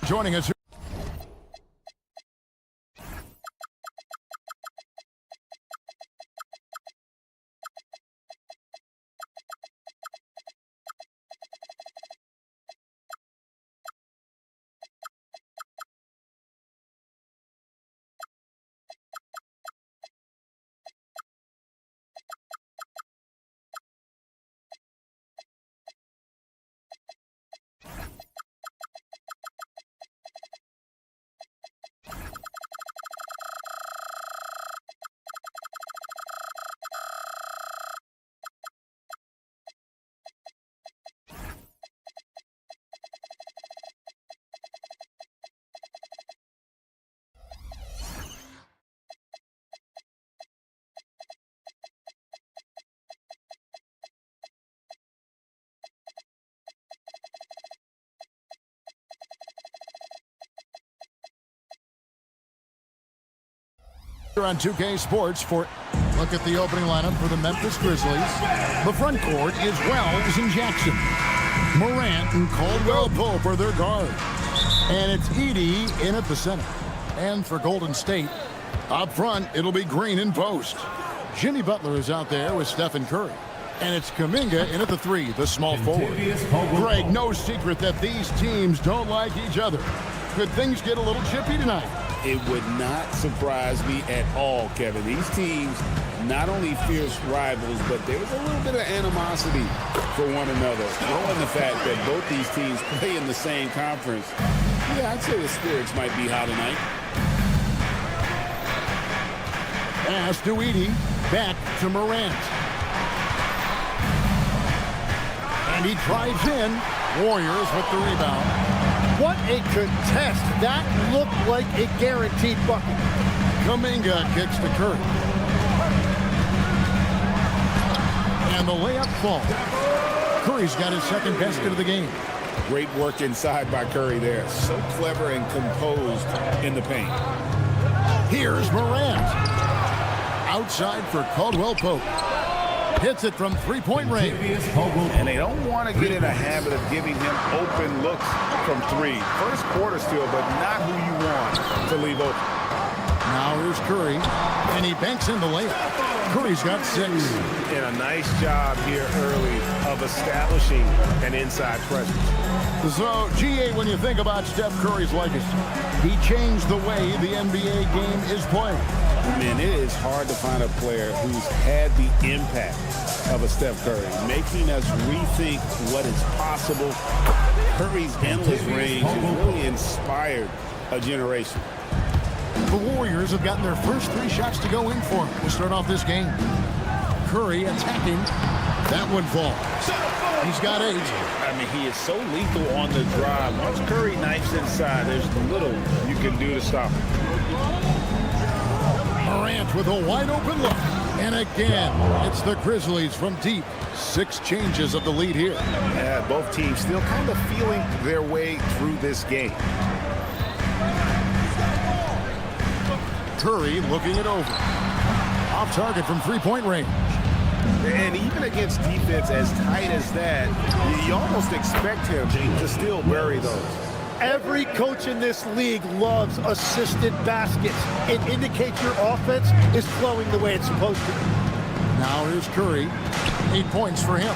joining us. On 2K Sports for look at the opening lineup for the Memphis Grizzlies. The front court is Wells and Jackson. Morant and Caldwell Pope are their guards. And it's Edey in at the center. And for Golden State, up front, it'll be Green in post. Jimmy Butler is out there with Stephen Curry. And it's Kuminga in at the 3, the small forward. Greg, no secret that these teams don't like each other. Could things get a little chippy tonight? It would not surprise me at all, Kevin. These teams, not only fierce rivals, but there's a little bit of animosity for one another. Knowing the fact that both these teams play in the same conference, yeah, I'd say the spirits might be high tonight. Pass to Edey, back to Morant. And he drives in. Warriors with the rebound. What a contest. That looked like a guaranteed bucket. Kuminga kicks to Curry. And the layup falls. Curry's got his second basket of the game. Great work inside by Curry there. So clever and composed in the paint. Here's Morant. Outside for Caldwell Pope. Hits it from three-point range. And they don't want to get in a habit of giving him open looks from 3. First quarter still, but not who you want to leave open. Now here's Curry, and he banks in the layup. Curry's got 6. And a nice job here early of establishing an inside presence. So, GA, when you think about Steph Curry's legacy, he changed the way the NBA game is played. Man, it is hard to find a player who's had the impact of a Steph Curry, making us rethink what is possible. Curry's endless range has really inspired a generation. The Warriors have gotten their first 3 shots to go in for him to start off this game. Curry attacking. That one falls. He's got 8. I mean, he is so lethal on the drive. Once Curry knifes inside, there's little you can do to stop him. Morant with a wide-open look. And again, it's the Grizzlies from deep. 6 changes of the lead here. Yeah, both teams still kind of feeling their way through this game. Curry looking it over. Off target from three-point range. And even against defense as tight as that, you almost expect him to still bury those. Every coach in this league loves assisted baskets. It indicates your offense is flowing the way it's supposed to. Now here's Curry. 8 points for him.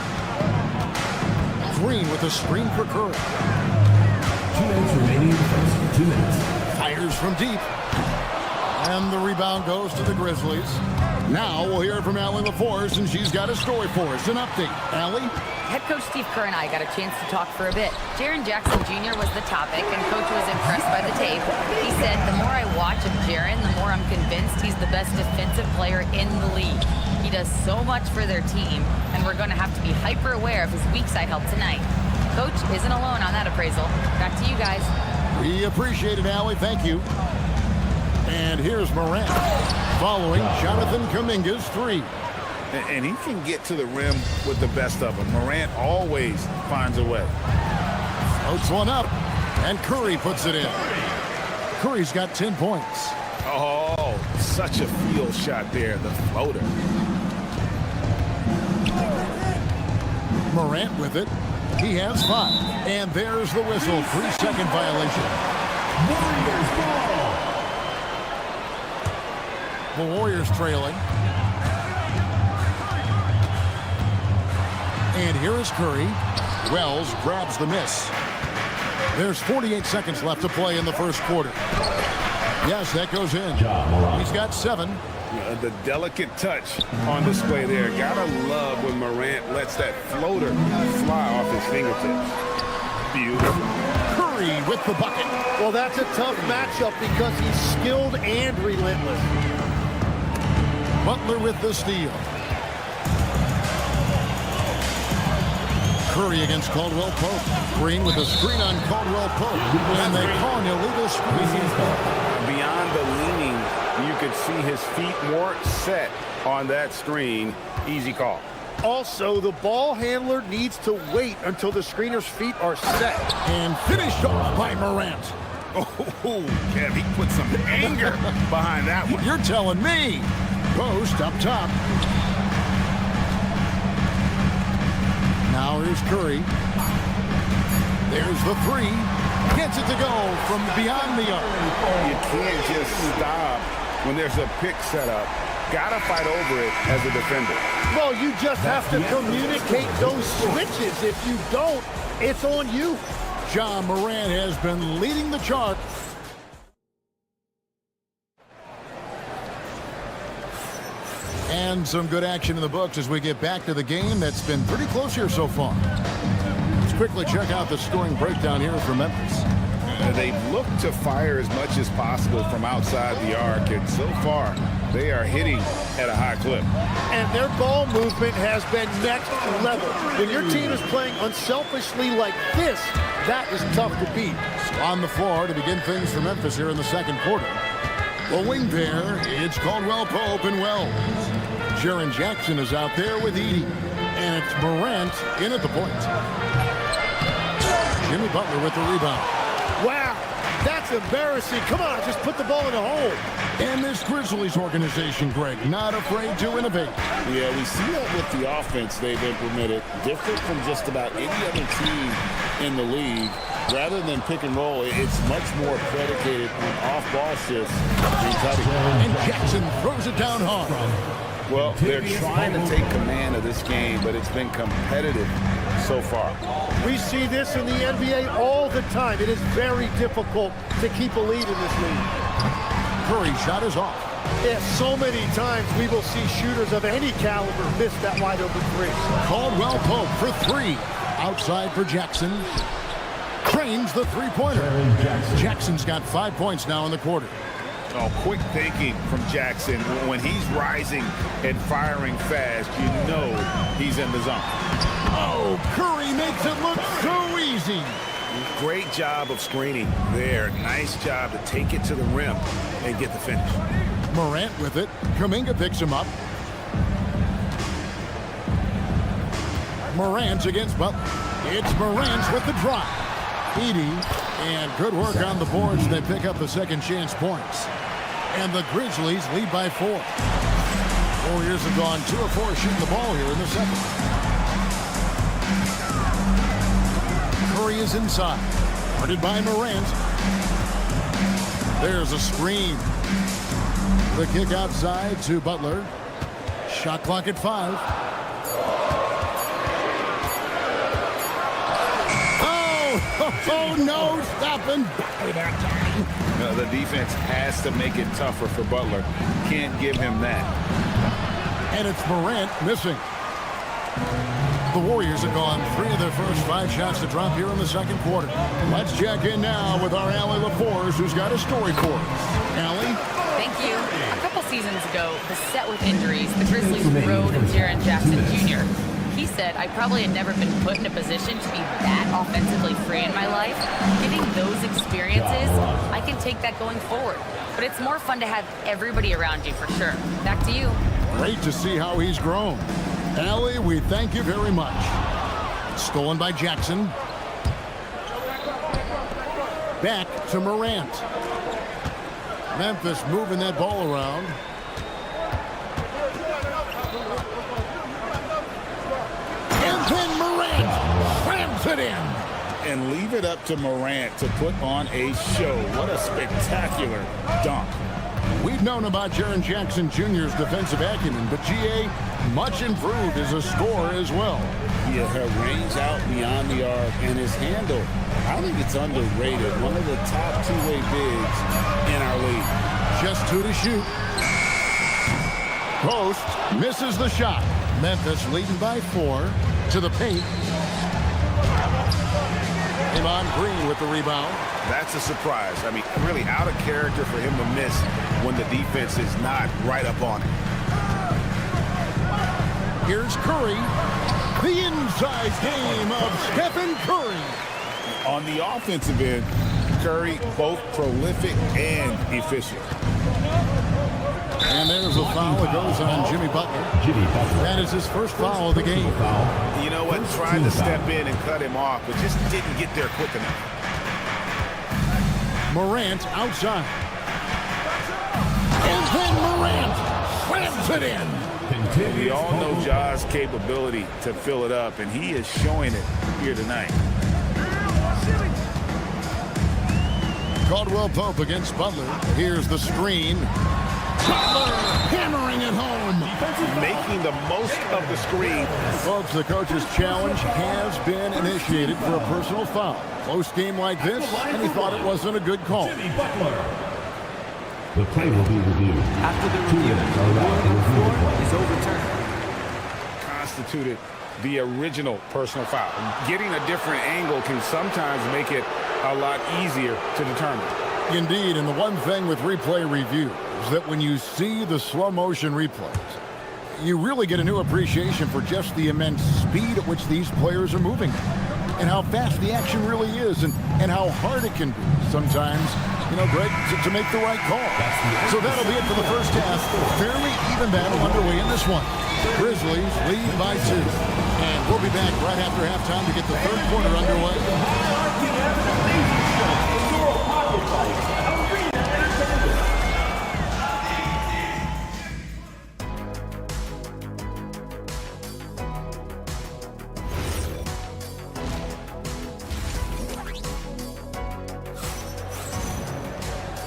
Green with a screen for Curry. 2 minutes remaining in the first. 2 minutes. Fires from deep. And the rebound goes to the Grizzlies. Now we'll hear from Allie LaForce, and she's got a story for us. An update. Allie? Head coach Steve Kerr and I got a chance to talk for a bit. Jaren Jackson Jr. was the topic, and coach was impressed by the tape. He said, the more I watch of Jaren, the more I'm convinced he's the best defensive player in the league. He does so much for their team, and we're going to have to be hyper aware of his weak side help tonight. Coach isn't alone on that appraisal. Back to you guys. We appreciate it, Allie. Thank you. And here's Morant following Jonathan Kuminga's 3. And he can get to the rim with the best of them. Morant always finds a way. Floats one up, and Curry puts it in. Curry's got 10 points. Oh, such a field shot there, the floater. Morant with it. He has 5. And there's the whistle. 3-second violation. Warriors ball. The Warriors trailing. And here is Curry. Wells grabs the miss. There's 48 seconds left to play in the first quarter. Yes, that goes in. He's got 7. The delicate touch on display there. Gotta love when Morant lets that floater fly off his fingertips. Beautiful. Curry with the bucket. Well, that's a tough matchup because he's skilled and relentless. Butler with the steal. Curry against Caldwell Pope. Green with a screen on Caldwell Pope. And they call an illegal screen. Beyond the leaning, you could see his feet more set on that screen. Easy call. Also, the ball handler needs to wait until the screener's feet are set. And finished off by Morant. Oh, Kev, he put some anger behind that one. You're telling me. Post up top. Now here's Curry. There's the 3. Gets it to go from beyond the arc. You can't just stop when there's a pick set up. Gotta fight over it as a defender. Well, you just have to communicate those switches. If you don't, it's on you. Ja Morant has been leading the charge. And some good action in the books as we get back to the game that's been pretty close here so far. Let's quickly check out the scoring breakdown here for Memphis. They look to fire as much as possible from outside the arc, and so far they are hitting at a high clip. And their ball movement has been next level. When your team is playing unselfishly like this, that is tough to beat. On the floor to begin things for Memphis here in the second quarter. The wing pair, it's Caldwell Pope and Wells. Jaren Jackson is out there with Edey. And it's Morant in at the point. Jimmy Butler with the rebound. Wow, that's embarrassing. Come on, just put the ball in the hole. And this Grizzlies organization, Greg, not afraid to innovate. Yeah, we see that with the offense they've implemented. Different from just about any other team in the league. Rather than pick and roll, it's much more predicated on off-ball shifts and cutting. And Jackson throws it down hard. Well, they're trying to take command of this game, but it's been competitive so far. We see this in the NBA all the time. It is very difficult to keep a lead in this league. Curry shot is off. Yeah, so many times we will see shooters of any caliber miss that wide open 3. Caldwell Pope for 3. Outside for Jackson. Cranes the three-pointer. Jackson's got 5 points now in the quarter. Oh, quick thinking from Jackson. When he's rising and firing fast, you know he's in the zone. Oh, Curry makes it look so easy. Great job of screening there. Nice job to take it to the rim and get the finish. Morant with it. Kuminga picks him up. Morant against Butler. It's Morant with the drop. Edey, and good work on the boards. They pick up the second chance points. And the Grizzlies lead by 4. Warriors have gone 2 of 4 shooting the ball here in the second. Curry is inside. Guarded by Morant. There's a screen. The kick outside to Butler. Shot clock at 5. Oh, no, stopping by that time. The defense has to make it tougher for Butler. Can't give him that. And it's Morant missing. The Warriors have gone 3 of their first 5 shots to drop here in the second quarter. Let's check in now with our Allie LaForce, who's got a story for us. Allie? Thank you. A couple seasons ago, beset with injuries, the Grizzlies rode Jaren Jackson Jr. He said, I probably had never been put in a position to be that offensively free in my life. Getting those experiences, I can take that going forward. But it's more fun to have everybody around you for sure. Back to you. Great to see how he's grown. Allie, we thank you very much. Stolen by Jackson. Back to Morant. Memphis moving that ball around. And then Morant slams it in. and leave it up to Morant to put on a show. What a spectacular dunk. We've known about Jaren Jackson Jr.'s defensive acumen, but GA much improved as a scorer as well. Yeah, her range out beyond the arc and his handle, I think it's underrated. One of the top two-way bigs in our league. Just 2 to shoot. Post misses the shot. Memphis leading by 4 to the paint. Iman Green with the rebound. That's a surprise. I mean, really out of character for him to miss when the defense is not right up on him. Here's Curry. The inside game of Stephen Curry. On the offensive end, Curry both prolific and efficient. And there's a foul that goes on Jimmy Butler. That is his first foul of the game. You know what? Tried to step in and cut him off, but just didn't get there quick enough. Morant outside. And then Morant slams it in. We all know Ja's capability to fill it up, and he is showing it here tonight. Caldwell Pope against Butler. Here's the screen. Butler hammering it home. Making the most of the screen. Folks, the coach's challenge has been initiated for a personal foul. Close game like this, and he thought it wasn't a good call. The play will be reviewed. After the review, the is overturned. Constituted the original personal foul. Getting a different angle can sometimes make it a lot easier to determine. Indeed, and the one thing with replay review is that when you see the slow motion replays, you really get a new appreciation for just the immense speed at which these players are moving and how fast the action really is and how hard it can be sometimes, you know, Greg, to make the right call. So that'll be it for the first half. Fairly even battle underway in this one. Grizzlies lead by 2. And we'll be back right after halftime to get the third quarter underway.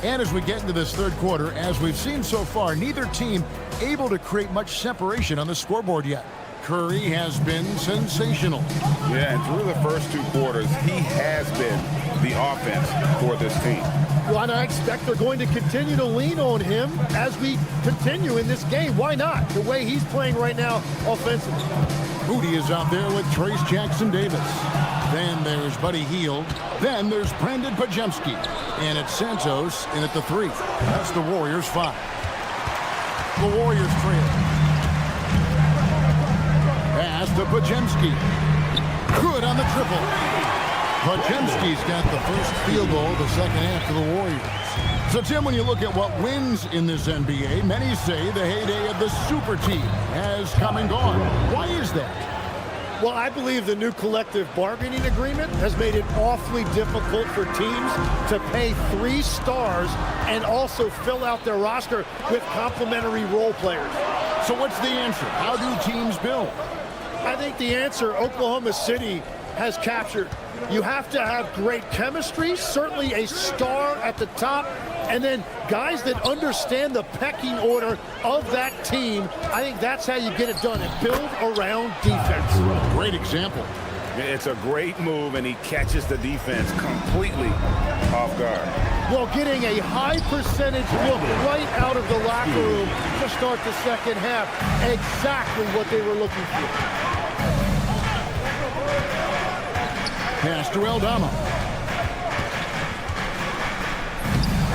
And as we get into this third quarter, as we've seen so far, neither team able to create much separation on the scoreboard yet. Curry has been sensational. Yeah, and through the first 2 quarters, he has been the offense for this team. Well, and I expect they're going to continue to lean on him as we continue in this game. Why not? The way he's playing right now offensively. Moody is out there with Trace Jackson-Davis. Then there's Buddy Hield. Then there's Brandon Pajemski. And it's Santos in at the 3. That's the Warriors' 5. The Warriors trail. Pass to Pajemski. Good on the triple. Pajemski's got the first field goal of the second half for the Warriors. So, Tim, when you look at what wins in this NBA, many say the heyday of the super team has come and gone. Why is that? Well, I believe the new collective bargaining agreement has made it awfully difficult for teams to pay 3 stars and also fill out their roster with complementary role players. So what's the answer? How do teams build? I think the answer Oklahoma City has captured. You have to have great chemistry, certainly a star at the top, and then guys that understand the pecking order of that team. I think that's how you get it done and build around defense. Great example. It's a great move, and he catches the defense completely off guard. Well, getting a high percentage look right out of the locker room to start the second half. Exactly what they were looking for. Pass to Eldama.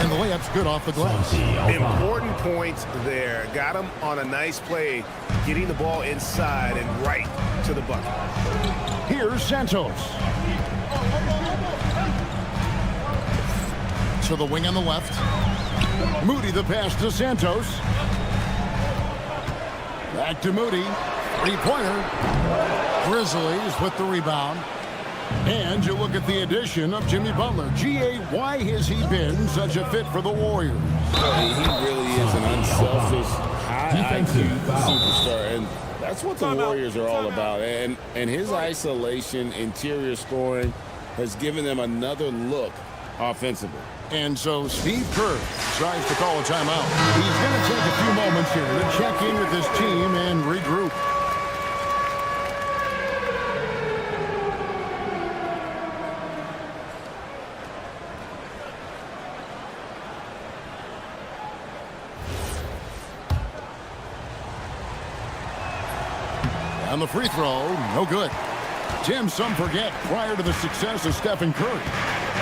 And the layup's good off the glass. Important points there. Got him on a nice play, getting the ball inside and right to the bucket. Here's Santos. To the wing on the left. Moody the pass to Santos. Back to Moody. 3-pointer. Grizzlies with the rebound. And you look at the addition of Jimmy Butler. G.A., why has he been such a fit for the Warriors? He really is an unselfish, high IQ superstar, and that's what the Warriors are all about. And his isolation, interior scoring, has given them another look offensively. And so Steve Kerr tries to call a timeout. He's going to take a few moments here to check in with his team and regroup. On the free throw, no good. Tim, some forget, prior to the success of Stephen Curry,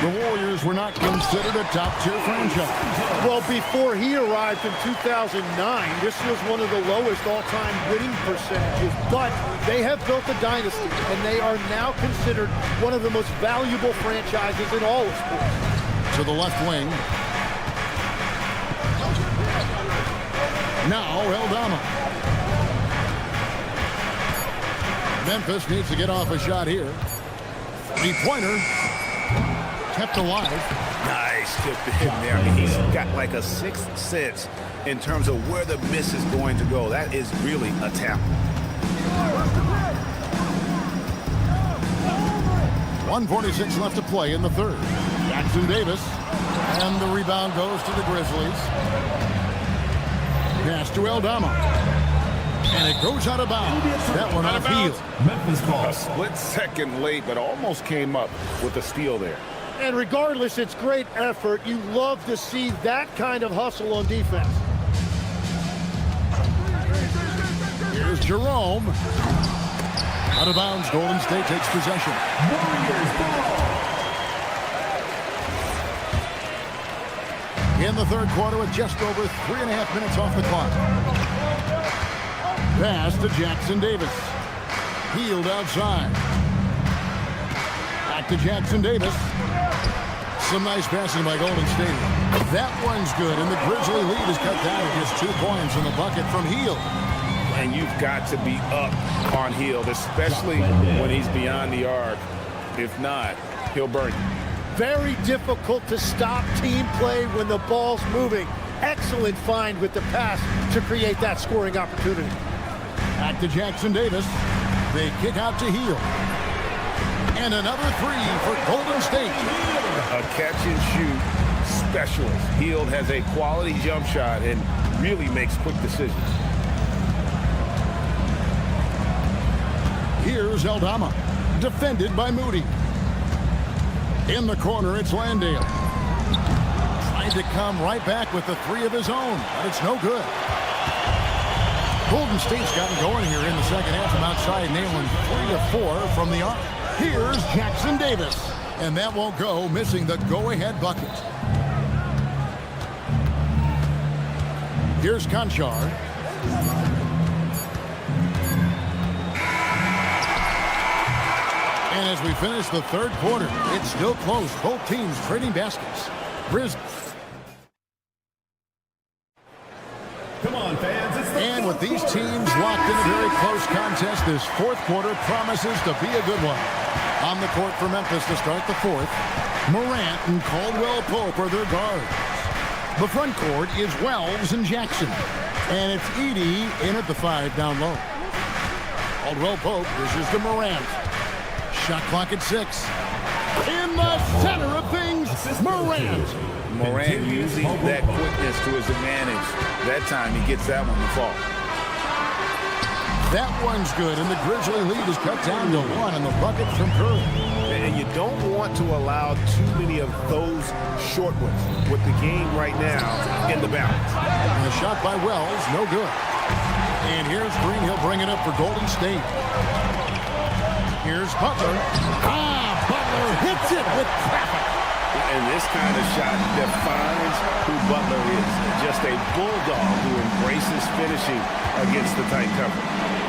the Warriors were not considered a top-tier franchise. Well, before he arrived in 2009, this was one of the lowest all-time winning percentages. But they have built a dynasty, and they are now considered one of the most valuable franchises in all of sports. To the left wing. Now, Eldama. Memphis needs to get off a shot here. Three-pointer. Kept alive. Nice tip to him there. I mean, he's got like a sixth sense in terms of where the miss is going to go. That is really a tap. 1:46 left to play in the third. Jackson Davis. And the rebound goes to the Grizzlies. Pass to Eldama. And it goes out of bounds. That one off heel. Memphis ball. A split second late, but almost came up with a steal there. And regardless, it's great effort. You love to see that kind of hustle on defense. Here's Jerome. Out of bounds. Golden State takes possession. Warriors ball. In the third quarter with just over 3.5 minutes off the clock. Pass to Jackson Davis. Healed outside. Back to Jackson Davis. Some nice passing by Golden State. That one's good, and the Grizzly lead is cut down to just 2 points in the bucket from Hield. And you've got to be up on Hield, especially when he's beyond the arc. If not, he'll burn you. Very difficult to stop team play when the ball's moving. Excellent find with the pass to create that scoring opportunity. Back to Jackson Davis. They kick out to Hield. And another three for Golden State. A catch-and-shoot specialist. Hield has a quality jump shot and really makes quick decisions. Here's Eldama. Defended by Moody. In the corner, it's Landale. Tried to come right back with the three of his own, but it's no good. Golden State's gotten going here in the second half from outside, nailing 3 of 4 from the arc. Here's Jackson Davis. And that won't go, missing the go-ahead bucket. Here's Conchar. And as we finish the third quarter, it's still close. Both teams trading baskets. Grizzlies. Come on, fans. It's the And with these teams locked in a very close contest, this fourth quarter promises to be a good one. On the court for Memphis to start the fourth, Morant and Caldwell Pope are their guards. The front court is Wells and Jackson. And it's Edey in at the 5 down low. Caldwell Pope dishes to Morant. Shot clock at 6. In the center of things, Morant. Morant using that quickness to his advantage. That time he gets that one to fall. That one's good, and the Grizzly lead is cut down to 1 in the bucket from Curry. And you don't want to allow too many of those short ones with the game right now in the balance. And a shot by Wells, no good. And here's Green. He'll bring it up for Golden State. Here's Butler. Butler hits it with traffic. And this kind of shot defines who Butler is. Just a bulldog who embraces finishing against the tight cover.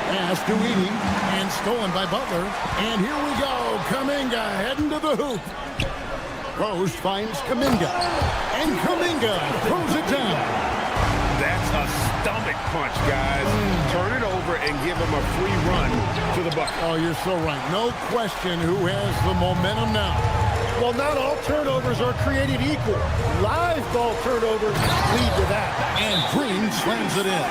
Pass to Edey, and stolen by Butler. And here we go. Kuminga heading to the hoop. Rose finds Kuminga. And Kuminga throws it down. That's a stomach punch, guys. Turn it over and give him a free run to the bucket. Oh, you're so right. No question who has the momentum now. Well, not all turnovers are created equal. Live ball turnovers lead to that. And Green slams it in.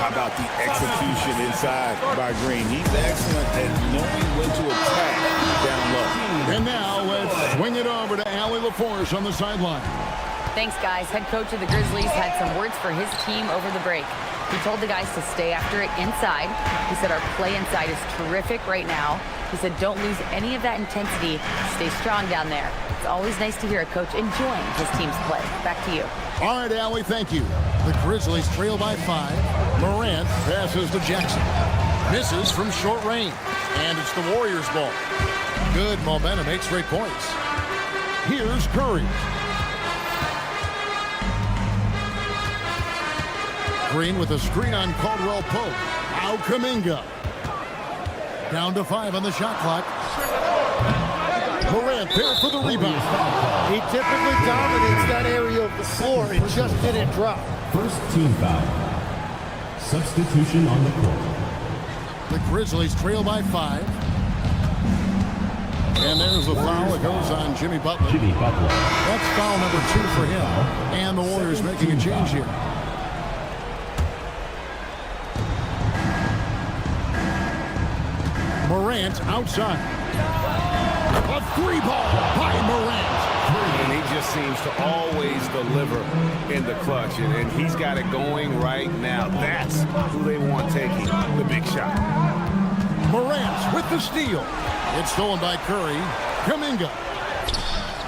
How about the execution inside by Green? He's excellent at knowing when to attack down low. And now let's swing it over to Allie LaForce on the sideline. Thanks, guys. Head coach of the Grizzlies had some words for his team over the break. He told the guys to stay after it inside. He said our play inside is terrific right now. He said don't lose any of that intensity. Stay strong down there. It's always nice to hear a coach enjoying his team's play. Back to you. All right, Allie, thank you. The Grizzlies trail by 5. Morant passes to Jackson. Misses from short range. And it's the Warriors' ball. Good momentum, 8 straight points. Here's Curry. Green with a screen on Caldwell Pope. Now Kuminga. Down to 5 on the shot clock. Morant there for the rebound. He typically dominates that area of the floor. It just didn't drop. First team foul. Substitution on the court. The Grizzlies trail by 5. And there's the foul that goes on Jimmy Butler. Jimmy Butler. That's foul number 2 for him. And the Warriors making a change here. Morant outside. A 3-ball by Morant. And he just seems to always deliver in the clutch. And he's got it going right now. That's who they want taking the big shot. Morant with the steal. It's stolen by Curry. Kuminga.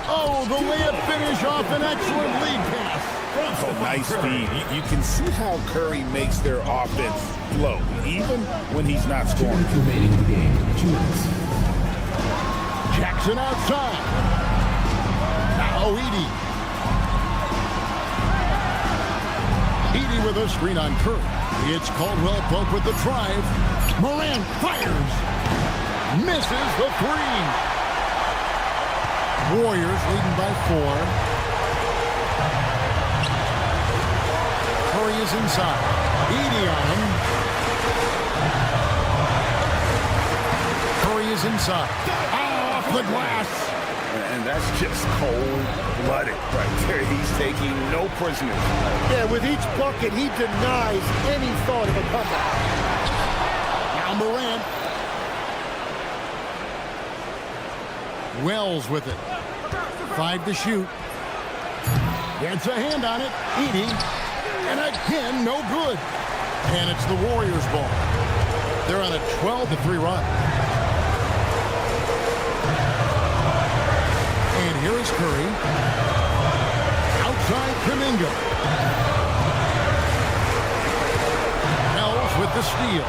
Oh, the layup finish off an excellent lead pass. Oh, nice speed. You can see how Curry makes their offense flow, even when he's not 2 scoring. minutes remaining in the game. 2 minutes. Jackson outside. Now Edey. Edey with a screen on Curry. It's Caldwell Pope with the drive. Morant fires. Misses the 3. Warriors leading by 4. Curry is inside. Edey on him. Curry is inside. Off the glass. And that's just cold-blooded right there. He's taking no prisoners. Yeah, with each bucket, he denies any thought of a comeback. Now Morant. Wells with it. 5 to shoot. Gets a hand on it. Edey. And again, no good. And it's the Warriors' ball. They're on a 12-3 run. And here is Curry. Outside Kuminga. Wells with the steal.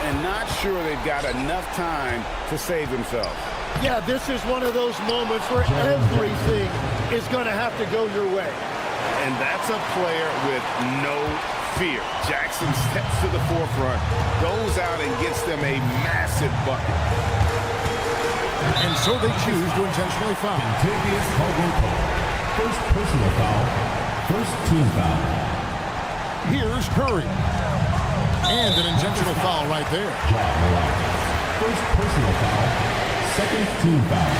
And not sure they've got enough time to save themselves. Yeah, this is one of those moments where everything is going to have to go your way. And that's a player with no fear. Jackson steps to the forefront, goes out and gets them a massive bucket. And so they choose to intentionally foul. Contagious Caldwell Pope. First personal foul. First team foul. Here's Curry. And an intentional foul right there. John Morant. First personal foul. Second team foul.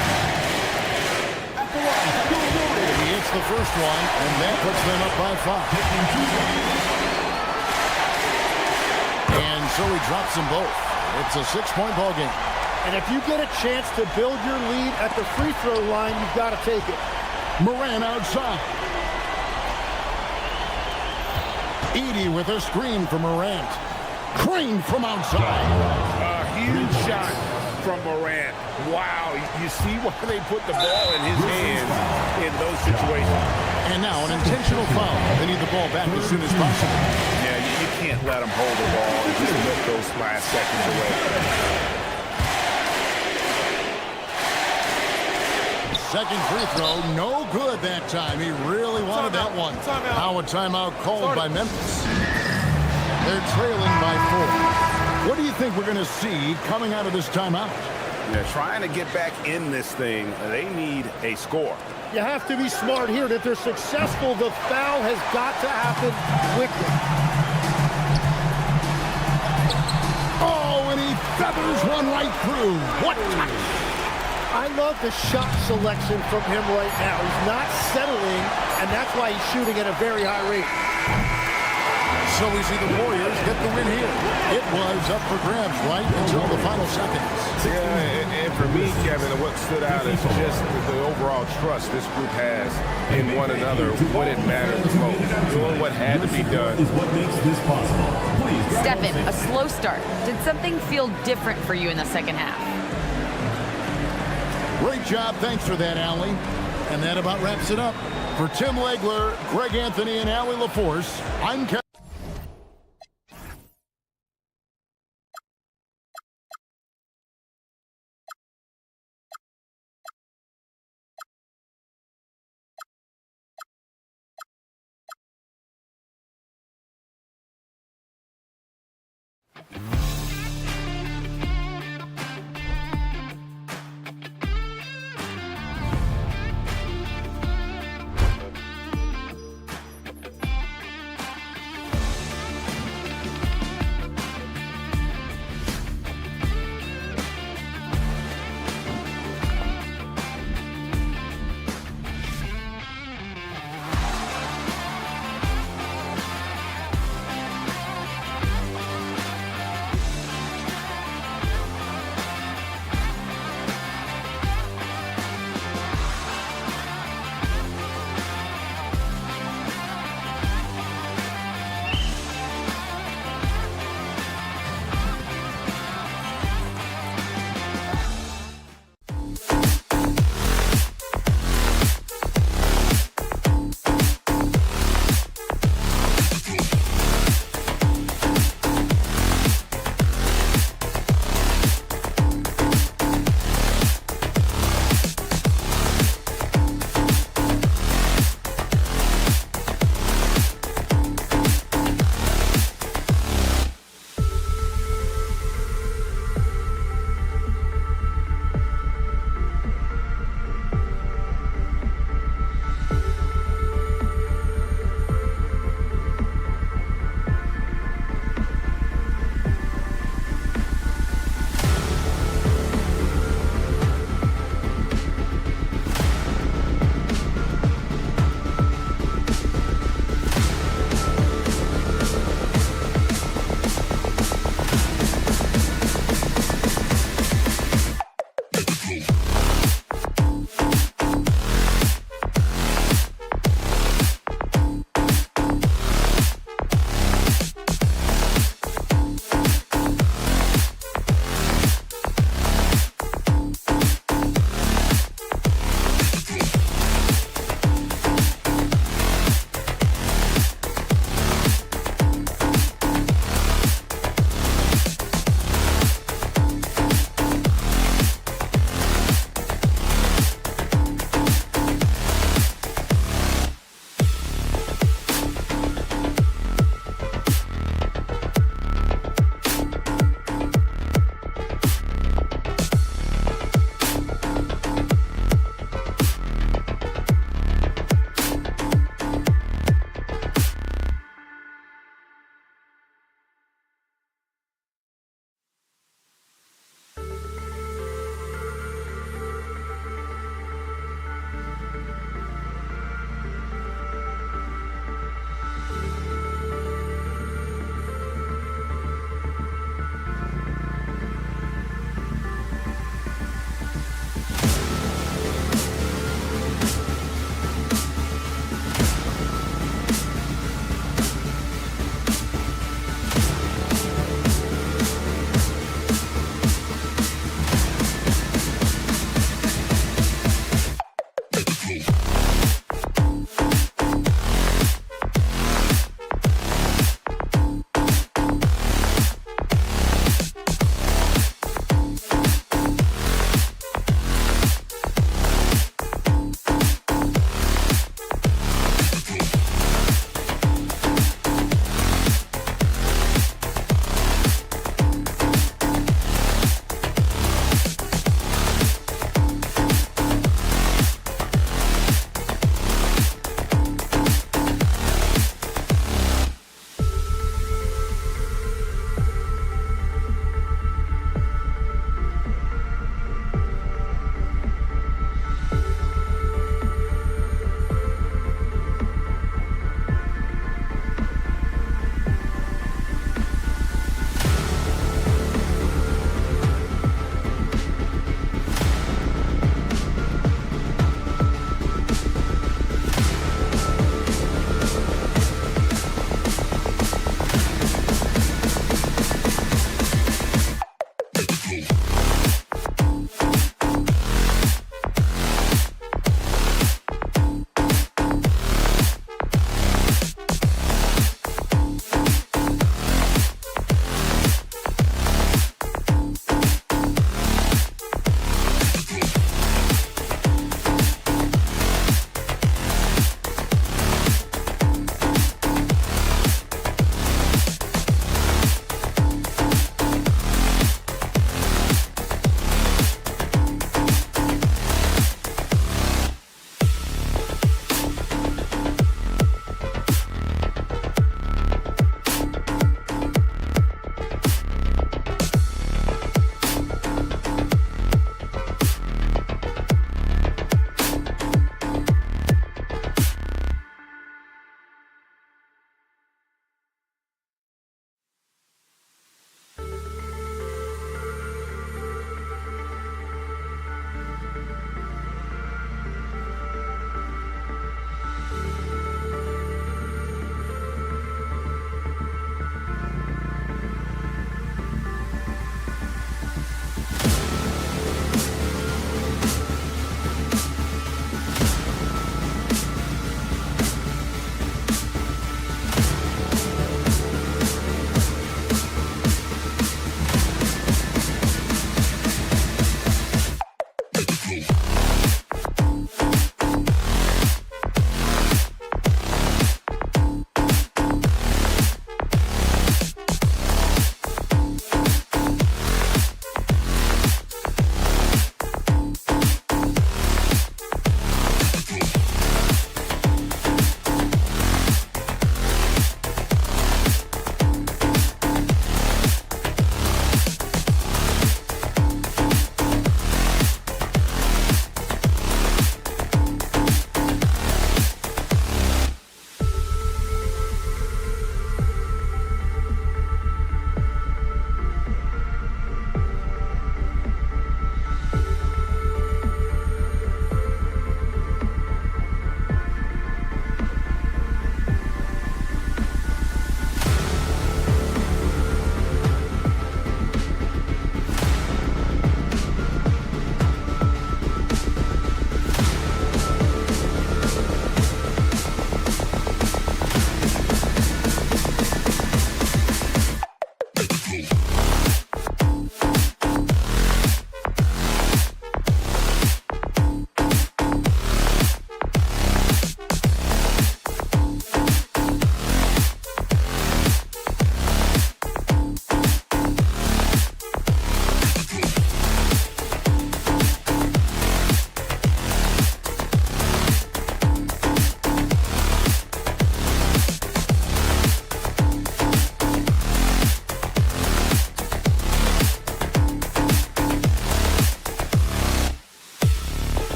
He hits the first one, and that puts them up by 5. And so he drops them both. It's a 6-point ball game. And if you get a chance to build your lead at the free throw line, you've got to take it. Morant outside. Edey with a screen for Morant. Crane from outside. A huge shot from Morant. Wow, you see why they put the ball in his hands in those situations. And now an intentional foul. They need the ball back as soon as possible. Yeah, you can't let them hold the ball and just let those last seconds away. Second free throw, no good that time. He really wanted that one. Now a timeout called by Memphis. They're trailing by 4. What do you think we're going to see coming out of this timeout? They're trying to get back in this thing. They need a score. You have to be smart here. If they're successful, the foul has got to happen quickly. Oh, and he feathers one right through. What touch! I love the shot selection from him right now. He's not settling, and that's why he's shooting at a very high rate. So we see the Warriors get the win here. It was up for grabs right until the final seconds. Yeah, and for me, Kevin, what stood out is just the overall trust this group has in one another when it mattered the most. Doing what had to be done. Is what makes this possible. Please. Stephen, a slow start. Did something feel different for you in the second half? Great job. Thanks for that, Allie. And that about wraps it up. For Tim Legler, Greg Anthony, and Allie LaForce, I'm Kevin.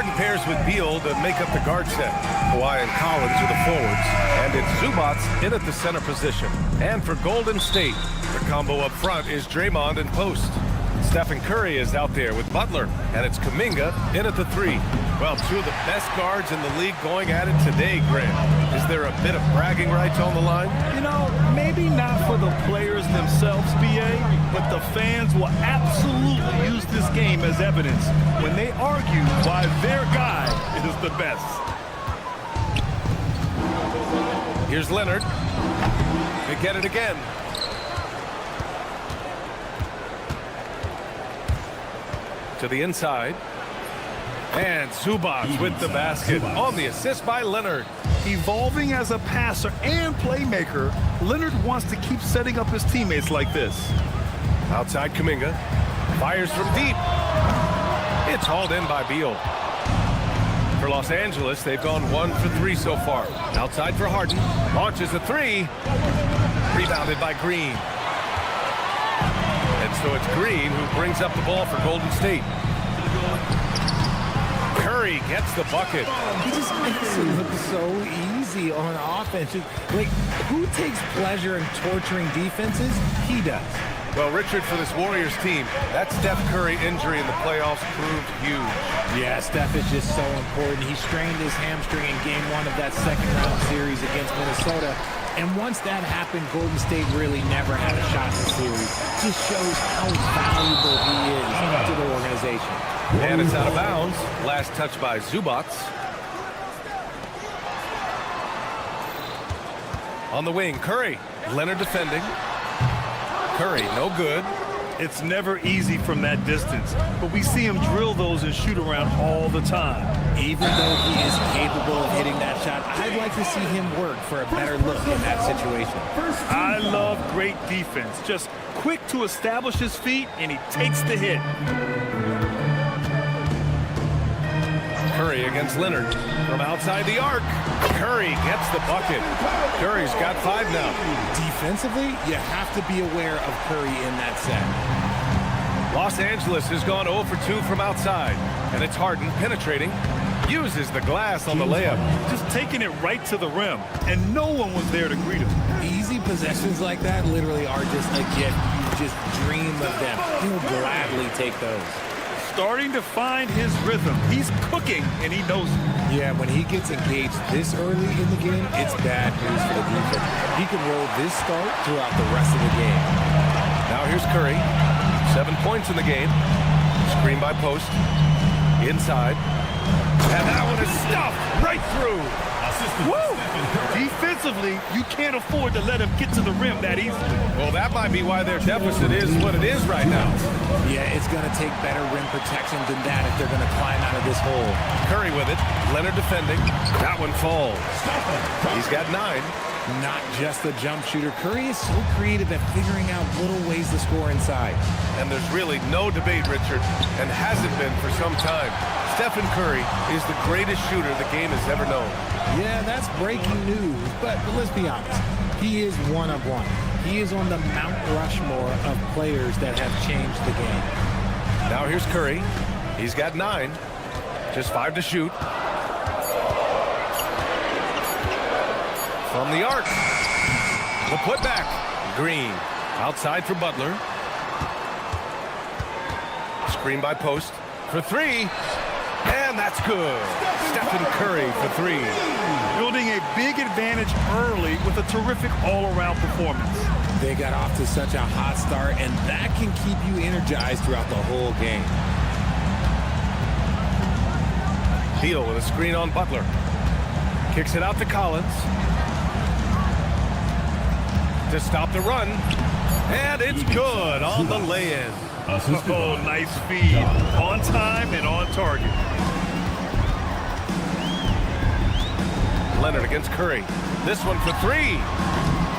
Harden pairs with Beal to make up the guard set. Kawhi and Collins are the forwards. And it's Zubats in at the center position. And for Golden State, the combo up front is Draymond and post. Stephen Curry is out there with Butler. And it's Kuminga in at the 3. Well, two of the best guards in the league going at it today, Grant. Is there a bit of bragging rights on the line? You know, maybe not for the players themselves, BA, but the fans will absolutely use this game as evidence when they argue why their guy is the best. Here's Leonard. They get it again. To the inside. And Zubats with the basket on the assist by Leonard. Evolving as a passer and playmaker, Leonard wants to keep setting up his teammates like this. Outside Kuminga. Fires from deep. It's hauled in by Beal. For Los Angeles, they've gone 1 for 3 so far. Outside for Harden. Launches a 3. Rebounded by Green. And so it's Green who brings up the ball for Golden State. Curry gets the bucket. He just makes it look so easy on offense. Like, who takes pleasure in torturing defenses? He does. Well, Richard, for this Warriors team, that Steph Curry injury in the playoffs proved huge. Yeah, Steph is just so important. He strained his hamstring in game 1 of that second-round series against Minnesota. And once that happened, Golden State really never had a shot in the series. Just shows how valuable he is to the organization. And it's out of bounds. Last touch by Zubats. On the wing, Curry. Leonard defending. Curry, no good. It's never easy from that distance, but we see him drill those and shoot around all the time. Even though he is capable of hitting that shot, I'd like to see him work for a better look in that situation. I love great defense. Just quick to establish his feet, and he takes the hit. Curry against Leonard from outside the arc. Curry gets the bucket. Curry's got 5 now. Defensively, you have to be aware of Curry in that set. Los Angeles has gone 0 for 2 from outside. And it's Harden penetrating. Uses the glass on the layup. Just taking it right to the rim, and no one was there to greet him. Easy possessions like that literally are just a gift. You just dream of them. He'll gladly take those. Starting to find his rhythm. He's cooking, and he knows it. Yeah, when he gets engaged this early in the game, it's bad news for the defense. He can roll this start throughout the rest of the game. Now here's Curry. 7 points in the game. Screen by post. Inside. And that one is stuffed right through. Woo! Defensively, you can't afford to let him get to the rim that easily. Well, that might be why their deficit is what it is right now. Yeah, it's going to take better rim protection than that if they're going to climb out of this hole. Curry with it. Leonard defending. That one falls. He's got 9. Not just a jump shooter. Curry is so creative at figuring out little ways to score inside. And there's really no debate, Richard, and hasn't been for some time. Stephen Curry is the greatest shooter the game has ever known. Yeah, that's breaking news, but let's be honest. He is one of one. He is on the Mount Rushmore of players that have changed the game. Now here's Curry. He's got 9. Just 5 to shoot. From the arc. The putback. Green. Outside for Butler. Screen by post. For 3. And that's good. Stephen Curry for 3. Building a big advantage early with a terrific all-around performance. They got off to such a hot start, and that can keep you energized throughout the whole game. Beal with a screen on Butler. Kicks it out to Collins. To stop the run. And it's good on the lay-in. Oh, nice feed. On time and on target. Leonard against Curry. This one for 3.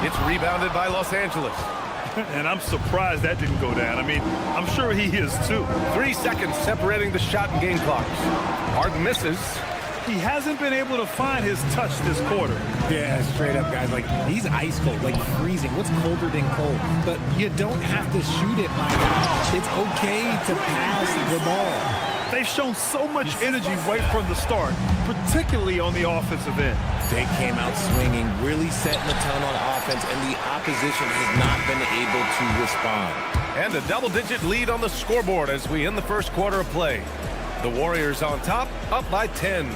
It's rebounded by Los Angeles. And I'm surprised that didn't go down. I mean, I'm sure he is too. 3 seconds separating the shot and game clocks. Harden misses. He hasn't been able to find his touch this quarter. Yeah, straight up, guys. Like, he's ice cold, like freezing. What's colder than cold? But you don't have to shoot it, my God. It's okay to pass the ball. They've shown so much energy right from the start, particularly on the offensive end. They came out swinging, really setting the tone on offense, and the opposition has not been able to respond. And a double-digit lead on the scoreboard as we end the first quarter of play. The Warriors on top, up by 10.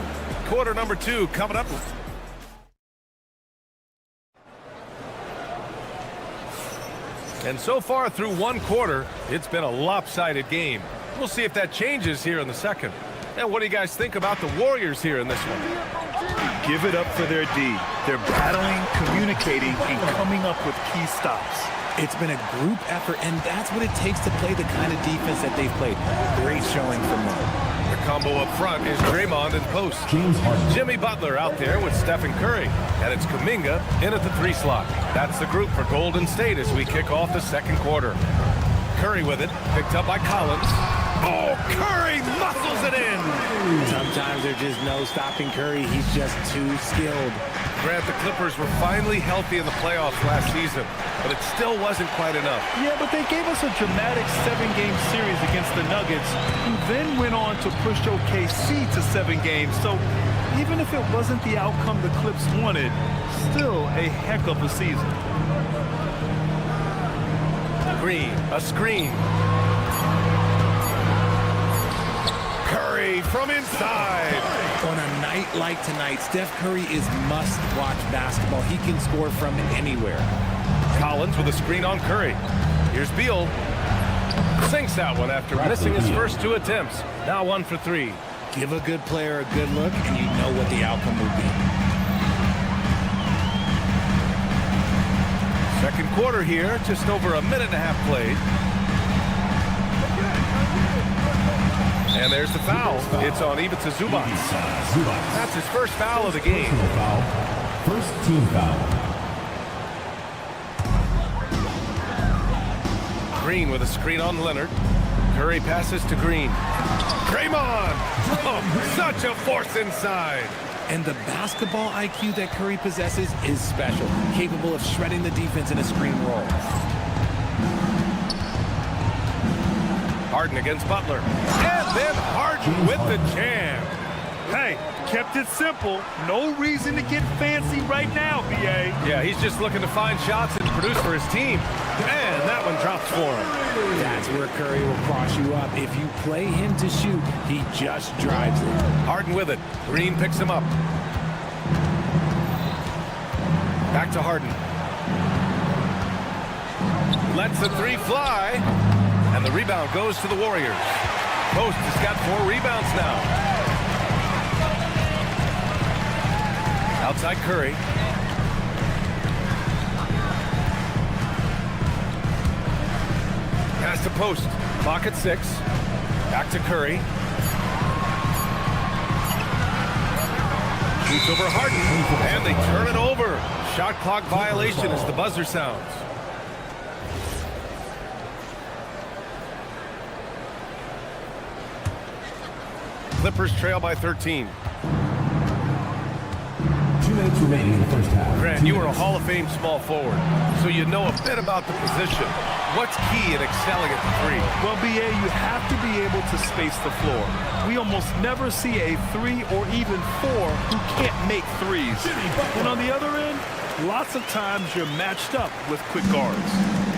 Quarter number 2 coming up. And so far through one quarter, it's been a lopsided game. We'll see if that changes here in the second. And what do you guys think about the Warriors here in this one? Give it up for their D. They're battling, communicating, and coming up with key stops. It's been a group effort, and that's what it takes to play the kind of defense that they've played. Great showing from them. The combo up front is Draymond in post. Jimmy Butler out there with Stephen Curry. And it's Kuminga in at the 3 slot. That's the group for Golden State as we kick off the second quarter. Curry with it, picked up by Collins. Oh, Curry muscles it in. Sometimes there's just no stopping Curry. He's just too skilled. Grant, the Clippers were finally healthy in the playoffs last season, but it still wasn't quite enough. Yeah, but they gave us a dramatic 7-game series against the Nuggets, who then went on to push OKC to 7 games. So even if it wasn't the outcome the Clips wanted, still a heck of a season. Green, a screen. Curry from inside. On a night like tonight, Steph Curry is must-watch basketball. He can score from anywhere. Collins with a screen on Curry. Here's Beal. Sinks that one after missing his first 2 attempts. Now 1 for 3. Give a good player a good look, and you know what the outcome will be. Second quarter here, just over a minute and a half played. And there's the foul. It's on Ivica Zubac. That's his first foul of the game. First team foul. Green with a screen on Leonard. Curry passes to Green. Draymond! Oh, such a force inside. And the basketball IQ that Curry possesses is special, capable of shredding the defense in a screen roll. Harden against Butler. And then Harden with the jam. Hey, kept it simple. No reason to get fancy right now, BA. Yeah, he's just looking to find shots and produce for his team. And that one drops for him. That's where Curry will cross you up. If you play him to shoot, he just drives it. Harden with it. Green picks him up. Back to Harden. Lets the 3 fly. And the rebound goes to the Warriors. Post has got 4 rebounds now. Outside Curry. Pass to Post. Clock at 6. Back to Curry. Shoots over Harden. And they turn it over. Shot clock violation as the buzzer sounds. Clippers trail by 13. 2 minutes remaining in the first half. Grant, you were a Hall of Fame small forward, so you know a bit about the position. What's key in excelling at the 3? Well, BA, you have to be able to space the floor. We almost never see a 3 or even 4 who can't make threes. And on the other end, lots of times you're matched up with quick guards.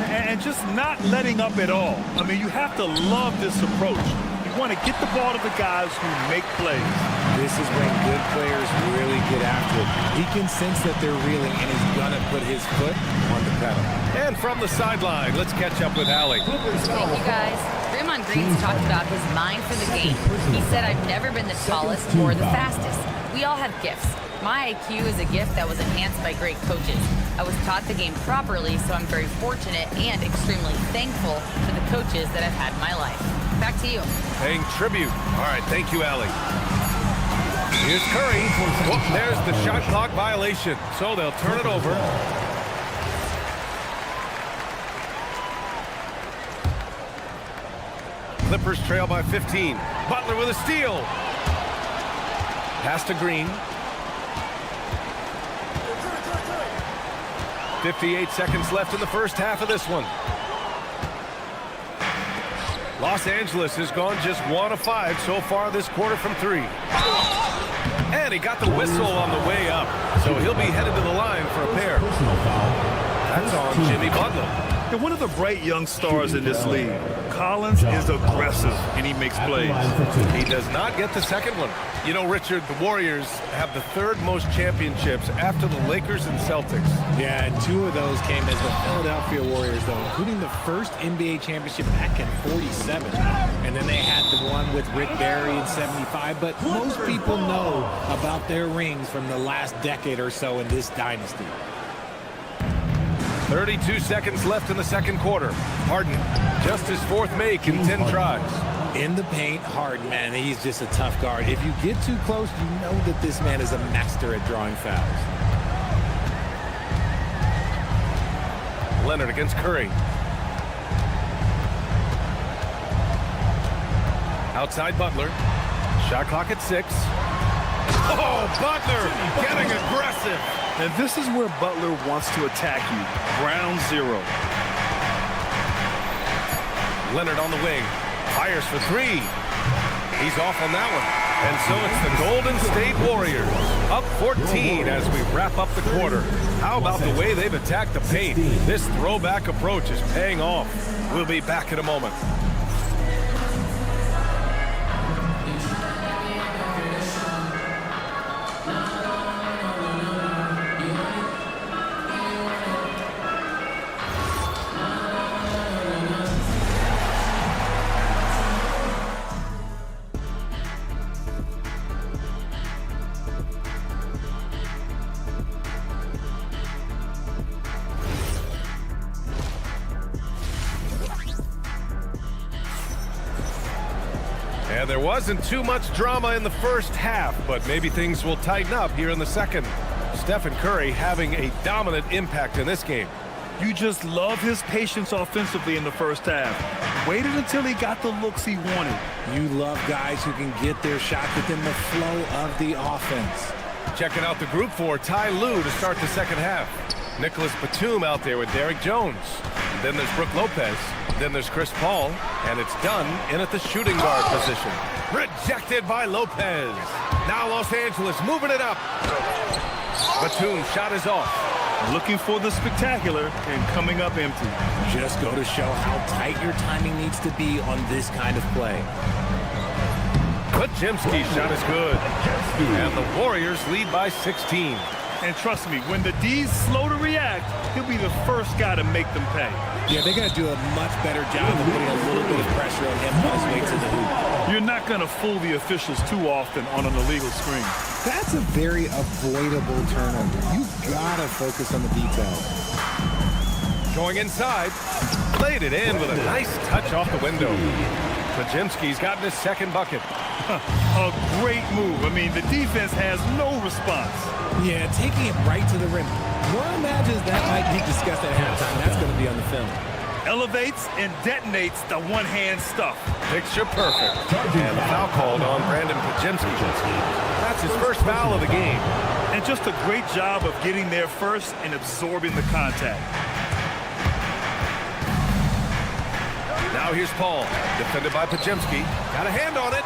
And just not letting up at all. I mean, you have to love this approach. You want to get the ball to the guys who make plays. This is when good players really get after it. He can sense that they're reeling, and he's going to put his foot on the pedal. And from the sideline, let's catch up with Allie. Thank you, guys. Draymond Green's talked about his mind for the game. He said, I've never been the tallest or the fastest. We all have gifts. My IQ is a gift that was enhanced by great coaches. I was taught the game properly, so I'm very fortunate and extremely thankful for the coaches that I've had in my life. Back to you. Paying tribute. All right, thank you, Allie. Here's Curry. Oh, there's the shot clock violation, so they'll turn it over. Clippers trail by 15. Butler with a steal. Pass to Green. 58 seconds left in the first half of this one. Los Angeles has gone just 1 of 5 so far this quarter from 3. And he got the whistle on the way up, so he'll be headed to the line for a pair. Personal foul. That's on Jimmy Butler. And one of the bright young stars in this league. Collins is aggressive, and he makes plays. He does not get the second one. You know, Richard, the Warriors have the 3rd most championships after the Lakers and Celtics. Yeah, and 2 of those came as the Philadelphia Warriors, though, including the first NBA championship back in '47. And then they had the one with Rick Barry in '75. But most people know about their rings from the last decade or so in this dynasty. 32 seconds left in the second quarter. Harden, just his 4th make in 10 tries. In the paint, Harden, man, he's just a tough guard. If you get too close, you know that this man is a master at drawing fouls. Leonard against Curry. Outside Butler. Shot clock at 6. Oh, Butler getting aggressive. And this is where Butler wants to attack you. Ground 0. Leonard on the wing. Fires for 3. He's off on that one. And so it's the Golden State Warriors. Up 14 as we wrap up the quarter. How about the way they've attacked the paint? This throwback approach is paying off. We'll be back in a moment. And there wasn't too much drama in the first half, but maybe things will tighten up here in the second. Stephen Curry having a dominant impact in this game. You just love his patience offensively in the first half. Waited until he got the looks he wanted. You love guys who can get their shot within the flow of the offense. Checking out the group for Ty Lue to start the second half. Nicholas Batum out there with Derek Jones. Then there's Brook Lopez. Then there's Chris Paul. And it's done in at the shooting guard position. Rejected by Lopez. Now Los Angeles moving it up. Batum's shot is off. Looking for the spectacular and coming up empty. Just go to show how tight your timing needs to be on this kind of play. Pajemski's shot is good. And the Warriors lead by 16. And trust me, when the D's slow to react, he'll be the first guy to make them pay. Yeah, they're going to do a much better job of putting a little bit of pressure on him on his way to the hoop. You're not going to fool the officials too often on an illegal screen. That's a very avoidable turnover. You've got to focus on the details. Going inside, played it in with a nice touch off the window. Pajemski's gotten his second bucket. A great move. I mean, the defense has no response. Yeah, taking it right to the rim. One imagines that might be discussed at halftime. That's going to be on the film. Elevates and detonates the one-hand stuff. Picture perfect. And the foul called on Brandon Pajemski. That's his first foul of the game. And just a great job of getting there first and absorbing the contact. Now here's Paul, defended by Pajemski. Got a hand on it.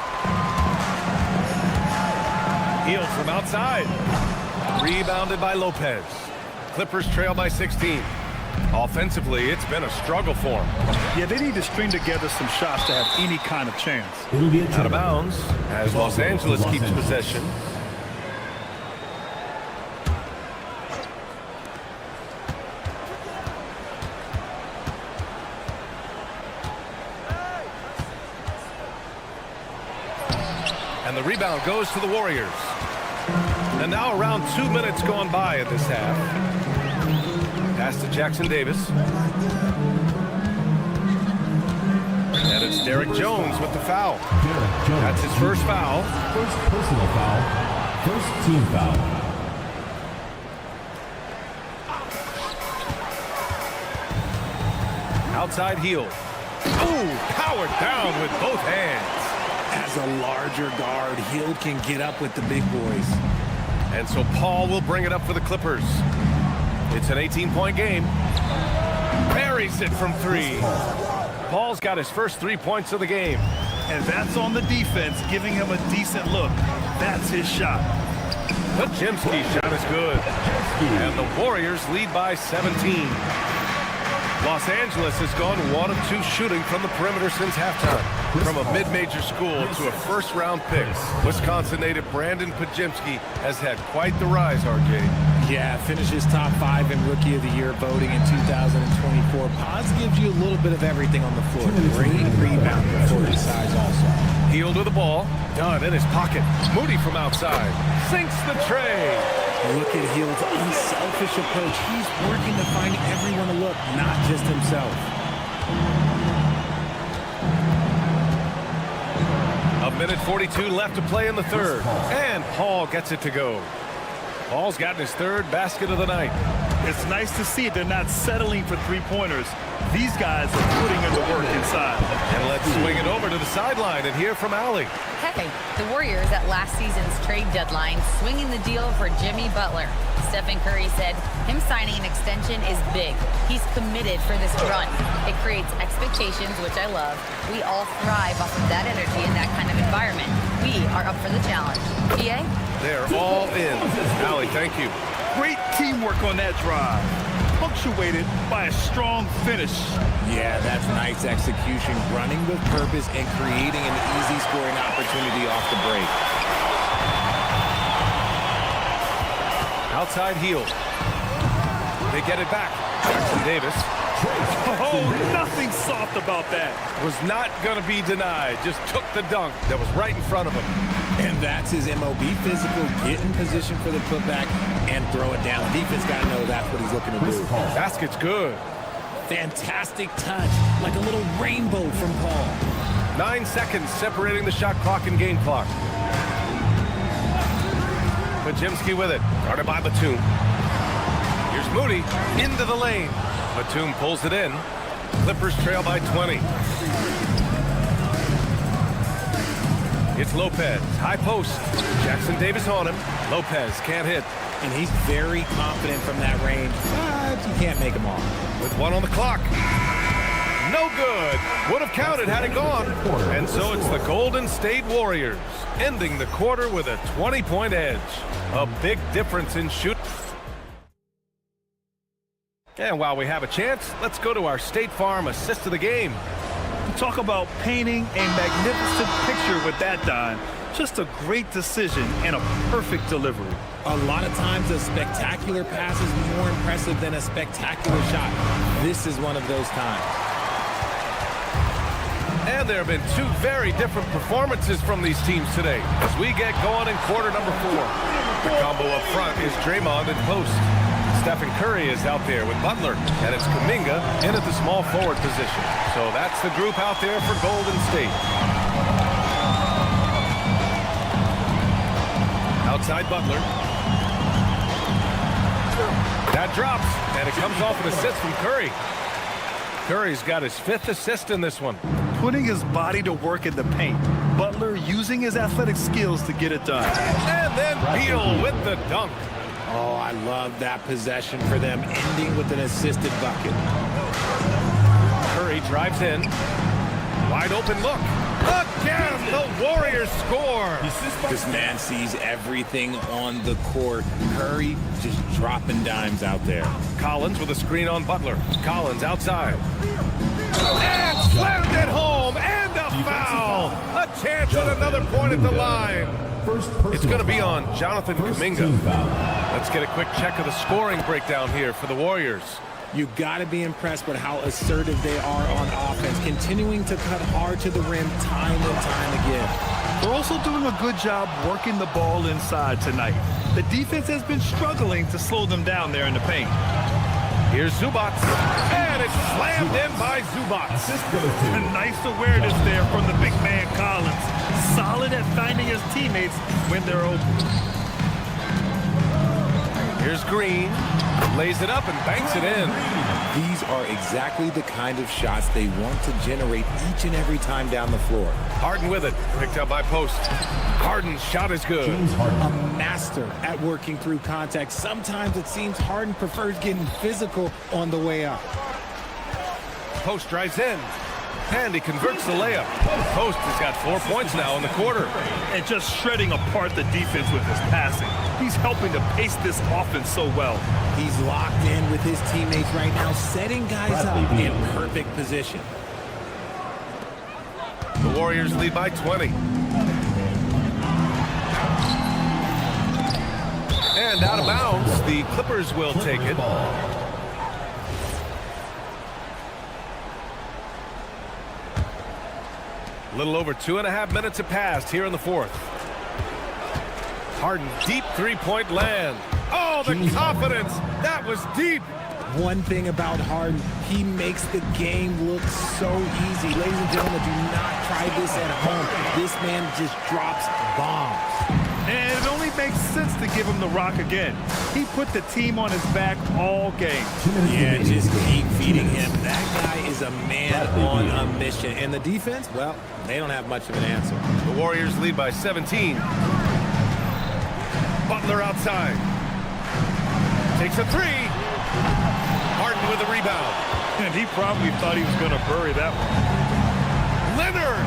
Heel from outside. Rebounded by Lopez. Clippers trail by 16. Offensively, it's been a struggle for them. Yeah, they need to string together some shots to have any kind of chance. Out of bounds as Los Angeles keeps possession. And the rebound goes to the Warriors. And now around 2 minutes gone by in this half. Pass to Jackson Davis. And it's Derek Jones with the foul. That's his first foul. First personal foul. First team foul. Outside heel. Ooh, powered down with both hands. As a larger guard, Hill can get up with the big boys. And so Paul will bring it up for the Clippers. It's an 18-point game. Buries it from 3. Paul's got his first 3 points of the game. And that's on the defense, giving him a decent look. That's his shot. Pajimski's shot is good. And the Warriors lead by 17. Los Angeles has gone 1 of 2 shooting from the perimeter since halftime. From a mid-major school to a first-round pick, Wisconsin native Brandon Pajimski has had quite the rise, RJ. Yeah, finishes top 5 in Rookie of the Year voting in 2024. Paz gives you a little bit of everything on the floor. Great rebounder for his size also. Hield with the ball. Dunn in his pocket. Moody from outside. Sinks the tray. Look at Hield's unselfish approach. He's working to find everyone to look, not just himself. A minute 42 left to play in the third. And Paul gets it to go. Paul's gotten his 3rd basket of the night. It's nice to see they're not settling for three-pointers. These guys are putting in the work inside. And let's swing it over to the sideline and hear from Allie. Hey, the Warriors at last season's trade deadline swinging the deal for Jimmy Butler. Stephen Curry said him signing an extension is big. He's committed for this run. It creates expectations, which I love. We all thrive off of that energy in that kind of environment. We are up for the challenge. PA? They're all in. Allie, thank you. Great teamwork on that drive, punctuated by a strong finish. Yeah, that's nice execution, running with purpose and creating an easy scoring opportunity off the break. Outside heel. They get it back. Jackson Davis. Oh, nothing soft about that. Was not going to be denied. Just took the dunk that was right in front of him. And that's his MOB, physical, get in position for the putback and throw it down. The defense got to know that's what he's looking to do. Basket's good. Fantastic touch, like a little rainbow from Paul. 9 seconds separating the shot clock and game clock. Pajimski with it, guarded by Batum. Here's Moody into the lane. Batum pulls it in. Clippers trail by 20. It's Lopez, high post. Jackson Davis on him. Lopez can't hit. And he's very confident from that range, but you can't make him off. With 1 on the clock. No good. Would have counted had it gone. And so it's the Golden State Warriors, ending the quarter with a 20-point edge. A big difference in shoot. And while we have a chance, let's go to our State Farm assist of the game. Talk about painting a magnificent picture with that dime. Just a great decision and a perfect delivery. A lot of times a spectacular pass is more impressive than a spectacular shot. This is one of those times. And there have been 2 very different performances from these teams today as we get going in quarter number 4. The combo up front is Draymond in post. Stephen Curry is out there with Butler, and it's Kuminga in at the small forward position. So that's the group out there for Golden State. Outside Butler. That drops, and it comes off an assist from Curry. Curry's got his 5th assist in this one. Putting his body to work in the paint. Butler using his athletic skills to get it done. And then Beal with the dunk. Oh, I love that possession for them, ending with an assisted bucket. Curry drives in. Wide open look. Again, the Warriors score. This man sees everything on the court. Curry just dropping dimes out there. Collins with a screen on Butler. Collins outside. And slammed it home. And a foul. A chance at another point at the line. It's going to be on Jonathan Kuminga. Let's get a quick check of the scoring breakdown here for the Warriors. You got to be impressed with how assertive they are on offense, continuing to cut hard to the rim time and time again. They're also doing a good job working the ball inside tonight. The defense has been struggling to slow them down there in the paint. Here's Zubac, and it's slammed in by Zubac. A nice awareness there from the big man Collins. Solid at finding his teammates when they're open. Here's Green, lays it up and banks it in. These are exactly the kind of shots they want to generate each and every time down the floor. Harden with it, picked up by Post. Harden's shot is good. A master at working through contact. Sometimes it seems Harden prefers getting physical on the way up. Post drives in. And he converts the layup. Post has got 4 points now in the quarter. And just shredding apart the defense with his passing. He's helping to pace this offense so well. He's locked in with his teammates right now, setting guys up in perfect position. The Warriors lead by 20. And out of bounds, the Clippers will take it. A little over 2.5 minutes have passed here in the fourth. Harden, deep three-point land. Oh, the confidence. That was deep. One thing about Harden, he makes the game look so easy. Ladies and gentlemen, do not try this at home. This man just drops bombs. And it only makes sense to give him the rock again. He put the team on his back all game. Yeah, just keep feeding him. That guy is a man on a mission. And the defense, well, they don't have much of an answer. The Warriors lead by 17. Butler outside. Takes a three. Harden with a rebound. And he probably thought he was going to bury that one. Leonard.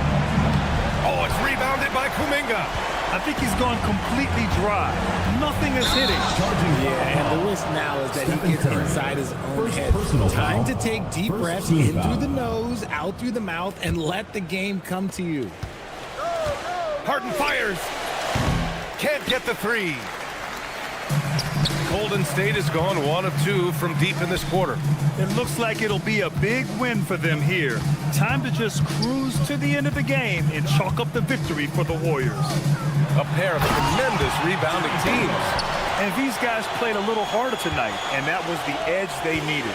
Oh, it's rebounded by Kuminga. I think he's gone completely dry. Nothing is hitting. Yeah, and the risk now is that he gets inside his own head. Time to take deep breaths in through the nose, out through the mouth, and let the game come to you. Harden fires. Can't get the three. Golden State has gone 1 of 2 from deep in this quarter. It looks like it'll be a big win for them here. Time to just cruise to the end of the game and chalk up the victory for the Warriors. A pair of tremendous rebounding teams. And these guys played a little harder tonight, and that was the edge they needed.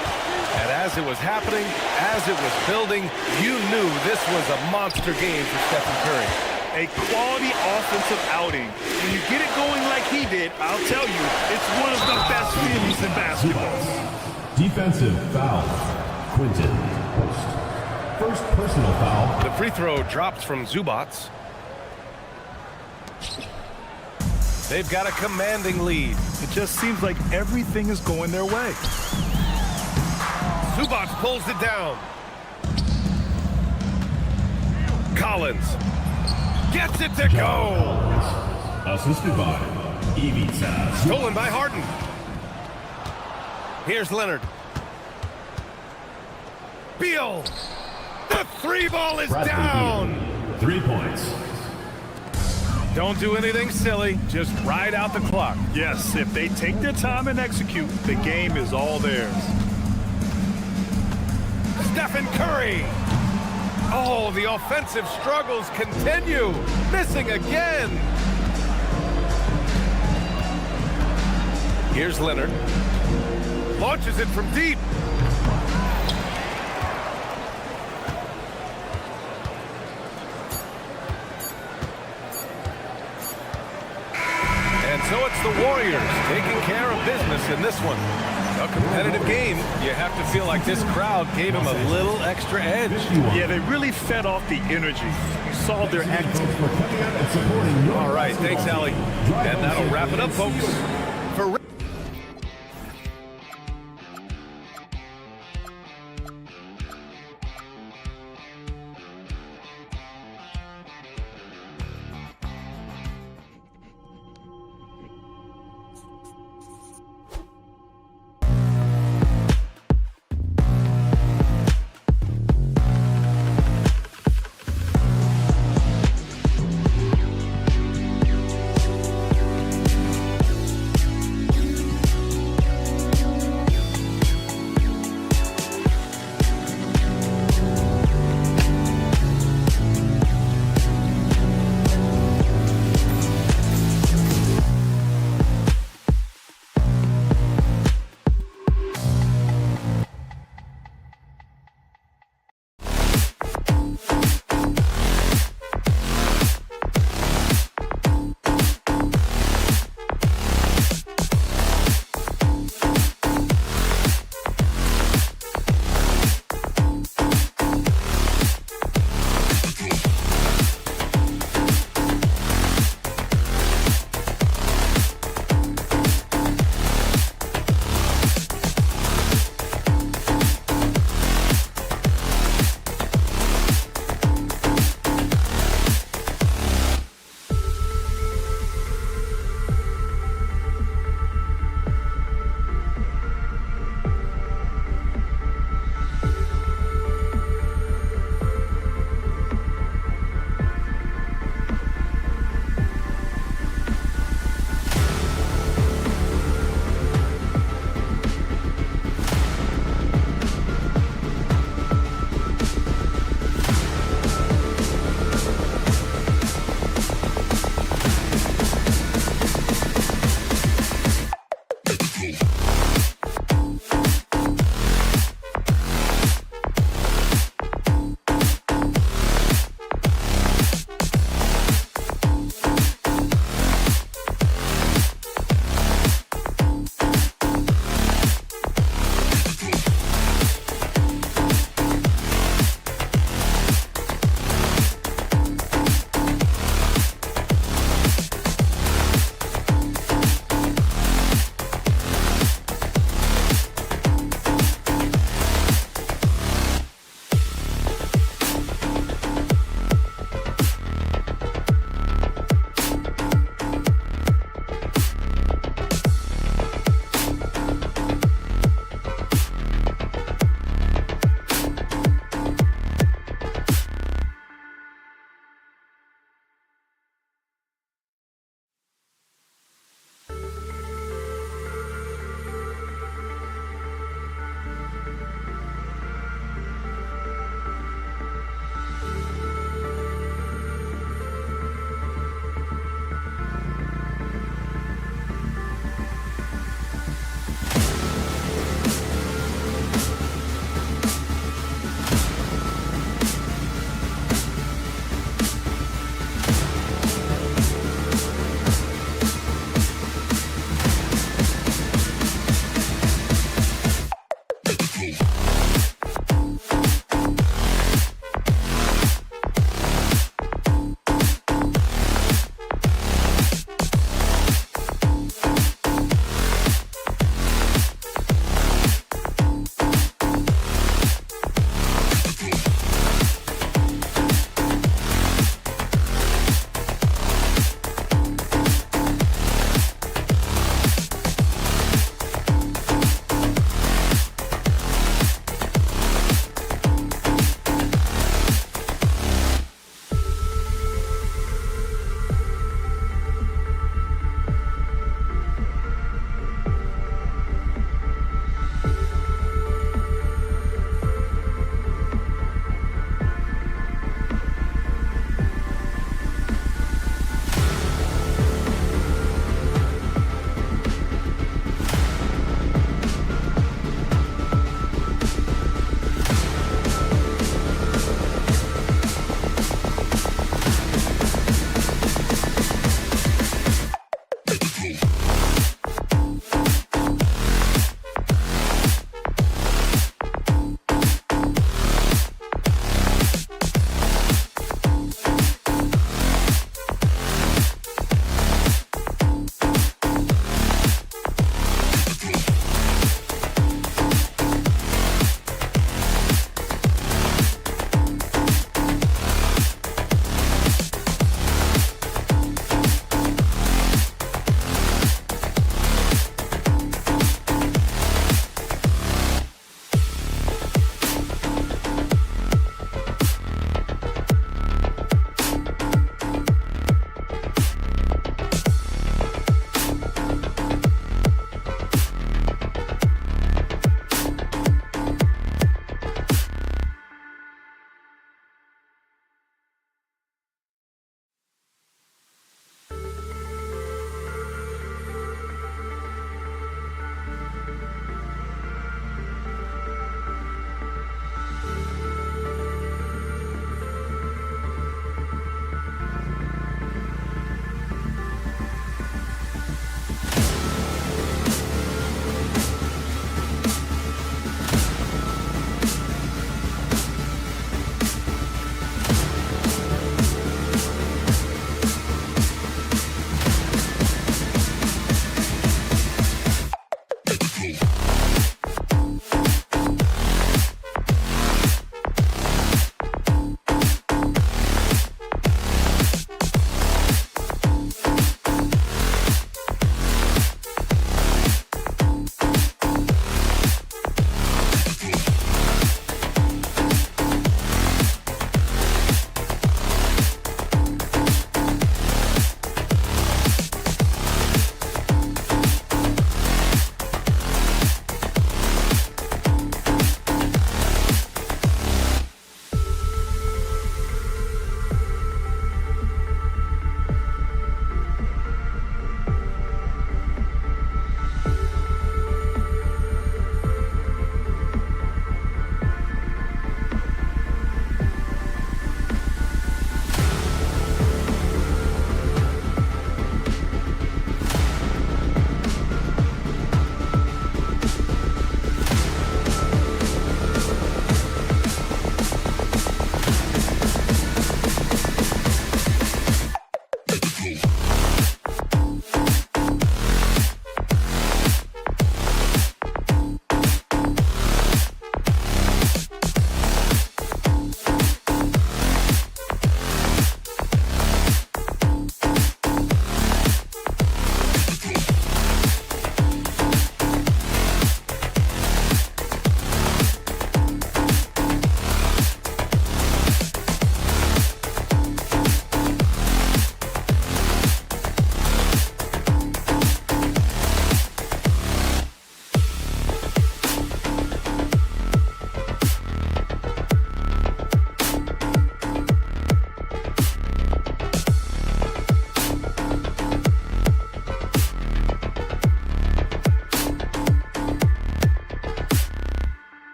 And as it was happening, as it was building, you knew this was a monster game for Stephen Curry. A quality offensive outing. When you get it going like he did, I'll tell you, it's one of the best feelings in basketball. Defensive foul. Quinton Post. First personal foul. The free throw drops from Zubac. They've got a commanding lead. It just seems like everything is going their way. Zubac pulls it down. Collins gets it to go. Assisted by Ivica. Stolen by Harden. Here's Leonard. Beal. The three ball is down. 3 points. Don't do anything silly. Just ride out the clock. Yes, if they take their time and execute, the game is all theirs. Stephen Curry. Oh, the offensive struggles continue. Missing again. Here's Leonard. Launches it from deep. And so it's the Warriors taking care of business in this one. A competitive game. You have to feel like this crowd gave them a little extra edge. Yeah, they really fed off the energy. You saw their activity. All right, thanks, Allie. And that'll wrap it up, folks. For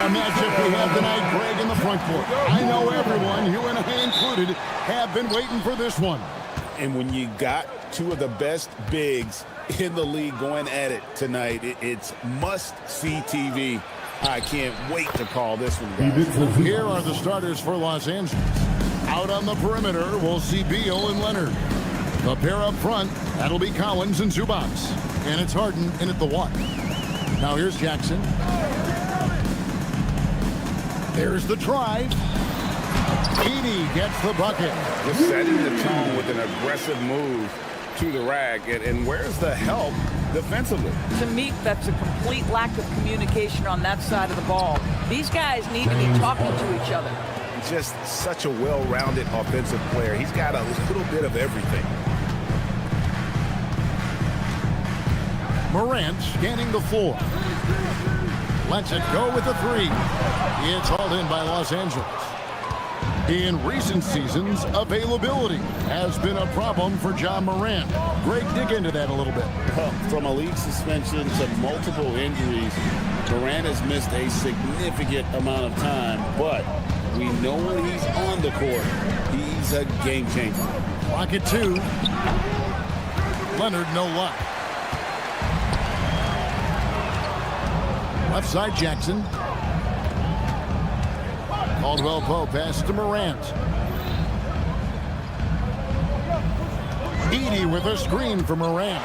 Matchup we have tonight, Greg, in the front court. I know everyone, you and I included, have been waiting for this one. And when you got two of the best bigs in the league going at it tonight, it's must-see TV. I can't wait to call this one, guys. Here are the starters for Los Angeles. Out on the perimeter, we'll see Beal and Leonard. The pair up front, that'll be Collins and Zubac. And it's Harden in at the one. Now here's Jackson. There's the drive. Edey gets the bucket. Just setting the tone with an aggressive move to the rack. And where's the help defensively? To me, that's a complete lack of communication on that side of the ball. These guys need to be talking to each other. Just such a well-rounded offensive player. He's got a little bit of everything. Morant scanning the floor. Lets it go with the three. It's hauled in by Los Angeles. In recent seasons, availability has been a problem for John Morant. Greg, dig into that a little bit. From a league suspension to multiple injuries, Morant has missed a significant amount of time, but we know when he's on the court, he's a game changer. Clock at 2. Leonard, no luck. Left side, Jackson. Caldwell Pope pass to Morant. Edey with a screen for Morant.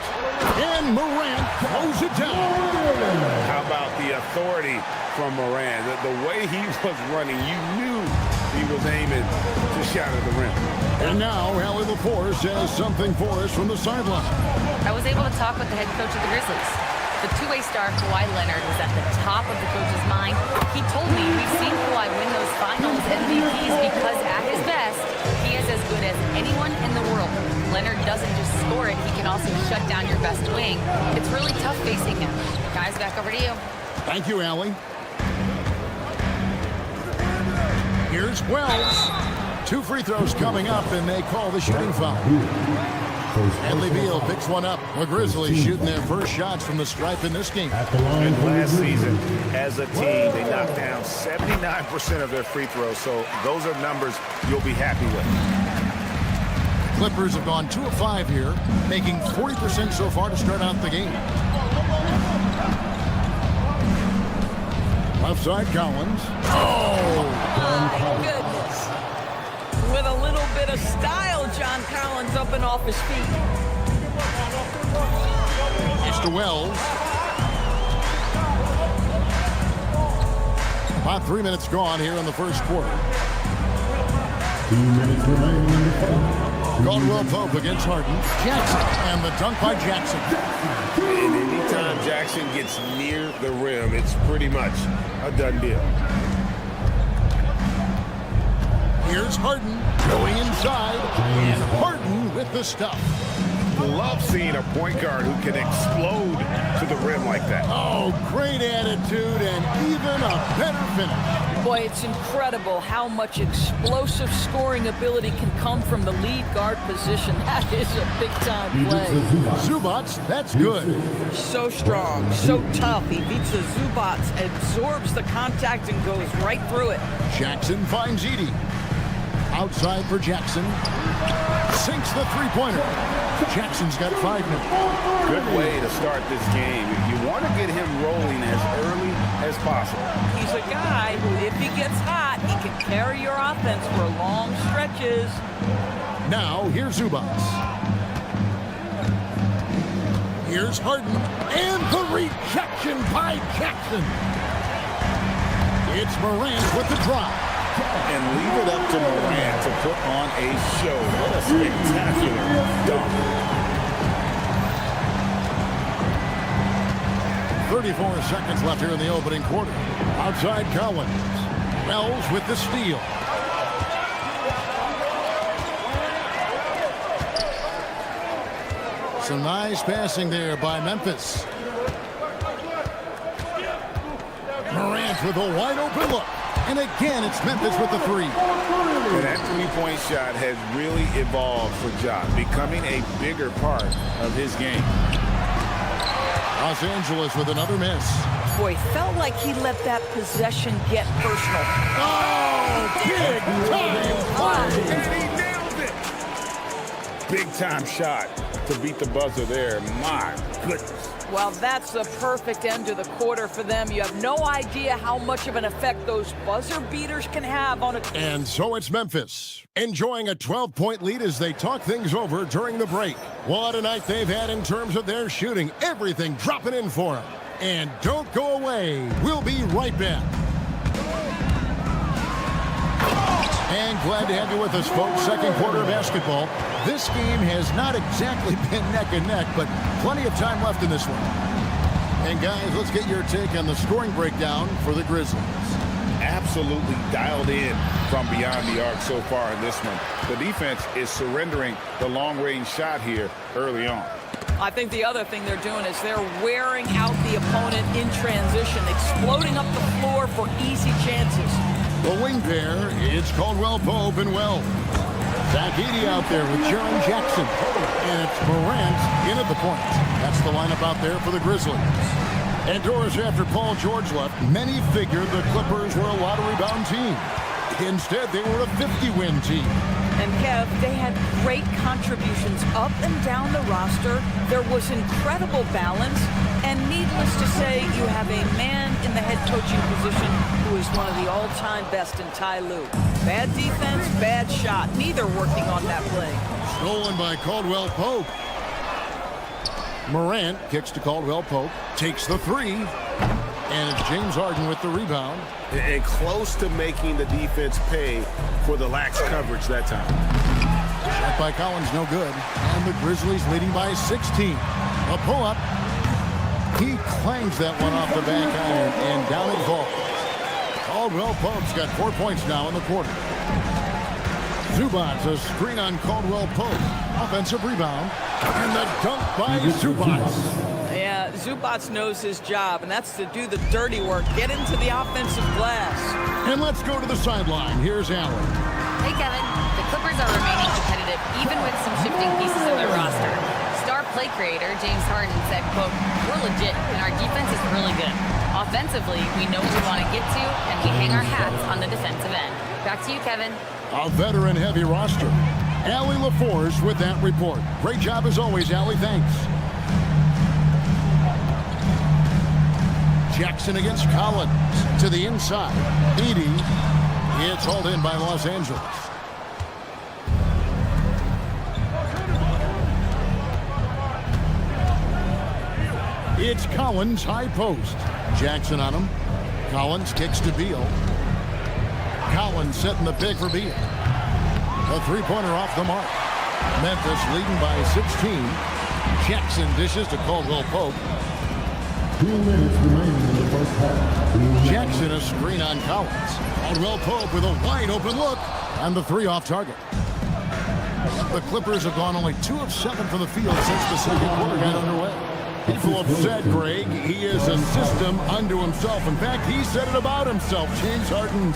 And Morant throws it down. How about the authority from Morant? The way he was running, you knew he was aiming to shatter the rim. And now, Hallie LaForce has something for us from the sideline. I was able to talk with the head coach of the Grizzlies. The two-way star Kawhi Leonard was at the top of the coach's mind. He told me we've seen Kawhi win those finals MVPs because at his best, he is as good good as anyone in the world. Leonard doesn't just score it, he can also shut down your best wing. It's really tough facing him. Guys, back over to you. Thank you, Allie. Here's Wells. 2 free throws coming up, and they call the shooting foul. And Beal picks one up. The Grizzlies shooting their first shots from the stripe in this game. And last season, as a team, they knocked down 79% of their free throws, so those are numbers you'll be happy with. Clippers have gone 2 of 5 here, making 40% so far to start out the game. Left side, Collins. Oh! My goodness. With a little bit of style, John Collins up and off his feet. It's to Wells. About 3 minutes gone here in the first quarter. 2 minutes remaining in the fight. Caldwell Pope against Harden. Jackson, and the dunk by Jackson. And anytime Jackson gets near the rim, it's pretty much a done deal. Here's Harden going inside, and Harden with the stuff. Love seeing a point guard who can explode to the rim like that. Oh, great attitude and even a better finish. Boy, it's incredible how much explosive scoring ability can come from the lead guard position. That is a big-time play. Zubats, that's good. So strong, so tough. Ivica Zubac absorbs the contact and goes right through it. Jackson finds Edey. Outside for Jackson. Sinks the three-pointer. Jackson's got 5 minutes. Good way to start this game. You want to get him rolling as early as possible. He's a guy who, if he gets hot, he can carry your offense for long stretches. Now, here's Zubac. Here's Harden. And the rejection by Jackson. It's Morant with the drive. And leave it up to Morant to put on a show. What a spectacular dunk. 34 seconds left here in the opening quarter. Outside Collins. Wells with the steal. Some nice passing there by Memphis. Morant with a wide open look. And again, it's Memphis with the three. And that three-point shot has really evolved for Ja, becoming a bigger part of his game. Los Angeles with another miss. Boy, felt like he let that possession get personal. Oh, big time! And he nailed it! Big-time shot to beat the buzzer there. My goodness. Well, that's the perfect end to the quarter for them. You have no idea how much of an effect those buzzer beaters can have on a... And so it's Memphis, enjoying a 12-point lead as they talk things over during the break. What a night they've had in terms of their shooting. Everything dropping in for them. And don't go away. We'll be right back. And glad to have you with us, folks. Second quarter of basketball. This game has not exactly been neck and neck, but plenty of time left in this one. And guys, let's get your take on the scoring breakdown for the Grizzlies. Absolutely dialed in from beyond the arc so far in this one. The defense is surrendering the long-range shot here early on. I think the other thing they're doing is they're wearing out the opponent in transition, exploding up the floor for easy chances. The wing pair, it's Caldwell Pope and Wells. Zach Edey out there with Jaren Jackson. And it's Morant in at the point. That's the lineup out there for the Grizzlies. And Doris, after Paul George left, many figured the Clippers were a lottery bound team. Instead, they were a 50-win team. And Kev, they had great contributions up and down the roster. There was incredible balance. And needless to say, you have a man in the head coaching position who is one of the all-time best in Ty Lue. Bad defense, bad shot. Neither working on that play. Stolen by Caldwell Pope. Morant kicks to Caldwell Pope. Takes the three. And it's James Harden with the rebound. And close to making the defense pay for the lax coverage that time. Shot by Collins, no good. And the Grizzlies leading by 16. A pull-up. He clangs that one off the back iron, and down it falls. Caldwell Pope's got 4 points now in the quarter. Zubats, a screen on Caldwell Pope. Offensive rebound. And the dunk by Zubats. Yeah, Zubats knows his job, and that's to do the dirty work. Get into the offensive glass. And let's go to the sideline. Here's Allen. Hey, Kevin. The Clippers are remaining competitive, even with some shifting pieces of their roster. Star play creator James Harden said, quote, "We're legit, and our defense is really good. Offensively, we know what we want to get to, and we hang our hats on the defensive end." Back to you, Kevin. A veteran-heavy roster. Allie LaForce with that report. Great job as always, Allie. Thanks. Jackson against Collins. To the inside. Edey. It's hauled in by Los Angeles. It's Collins, high post. Jackson on him. Collins kicks to Beal. Collins setting the pick for Beal. A three-pointer off the mark. Memphis leading by 16. Jackson dishes to Caldwell Pope. 2 minutes remaining in the first half. Jackson a screen on Collins. Caldwell Pope with a wide open look. And the three off target. The Clippers have gone only 2 of 7 from the field since the second quarter got underway. People have said, Greg, he is a system unto himself. In fact, he said it about himself. James Harden's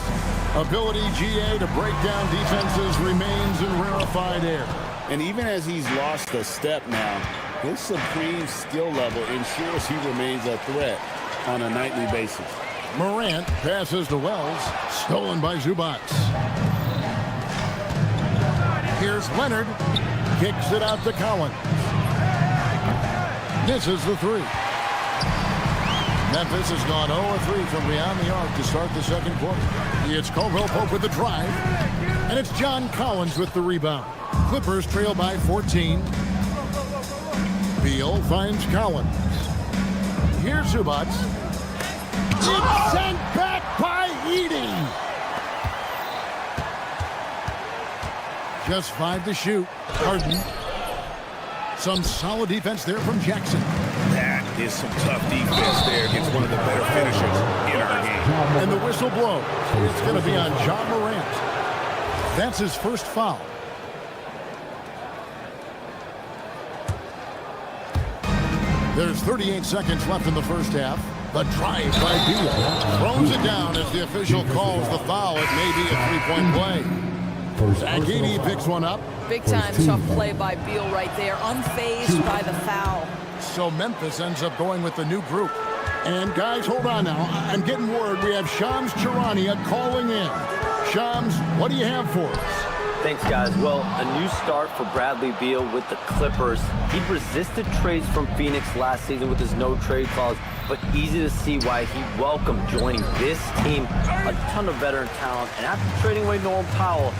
ability, GA, to break down defenses remains in rarefied air. And even as he's lost a step now, his supreme skill level ensures he remains a threat on a nightly basis. Morant passes to Wells. Stolen by Zubats. Here's Leonard. Kicks it out to Collins. Misses the three. Memphis has gone 0-3 from beyond the arc to start the second quarter. It's Caldwell Pope with the drive. And it's John Collins with the rebound. Clippers trail by 14. Beal finds Collins. Here's Zubats. It's sent back by Edey. Just 5 to shoot. Harden. Some solid defense there from Jackson. That is some tough defense there against one of the better finishers in our game. And the whistle blows. It's going to be on John Morant. That's his first foul. There's 38 seconds left in the first half. The drive by Beal. Throws it down as the official calls the foul. It may be a three-point play. Agini picks one up. Big time tough play by Beal right there, unfazed by the foul. So Memphis ends up going with the new group. And guys, hold on now. I'm getting word we have Shams Charania calling in. Shams, what do you have for us? Thanks, guys. Well, a new start for Bradley Beal with the Clippers. He resisted trades from Phoenix last season with his no-trade clause, but easy to see why he welcomed joining this team. A ton of veteran talent, and after trading away Norman Powell,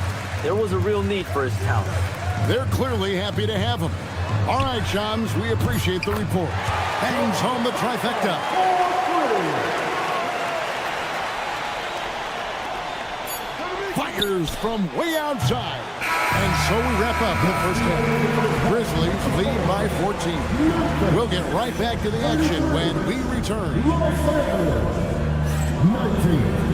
there was a real need for his talent. They're clearly happy to have him. All right, Shams, we appreciate the report. Hangs home the trifecta. Fires from way outside. And so we wrap up the first half. Grizzlies lead by 14. We'll get right back to the action when we return. 19.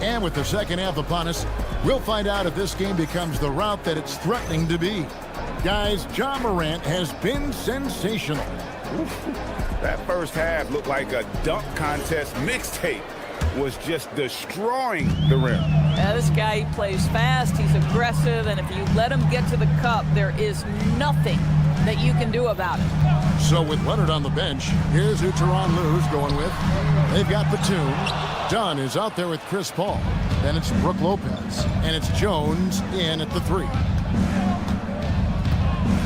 And with the second half upon us, we'll find out if this game becomes the route that it's threatening to be. Guys, John Morant has been sensational. That first half looked like a dunk contest mixtape. Was just destroying the rim. Yeah, this guy, he plays fast, he's aggressive, and if you let him get to the cup, there is nothing that you can do about it. So with Leonard on the bench, here's who Tyronn Lue's going with. They've got Batum. Dunn is out there with Chris Paul. Then it's Brook Lopez. And it's Jones in at the 3.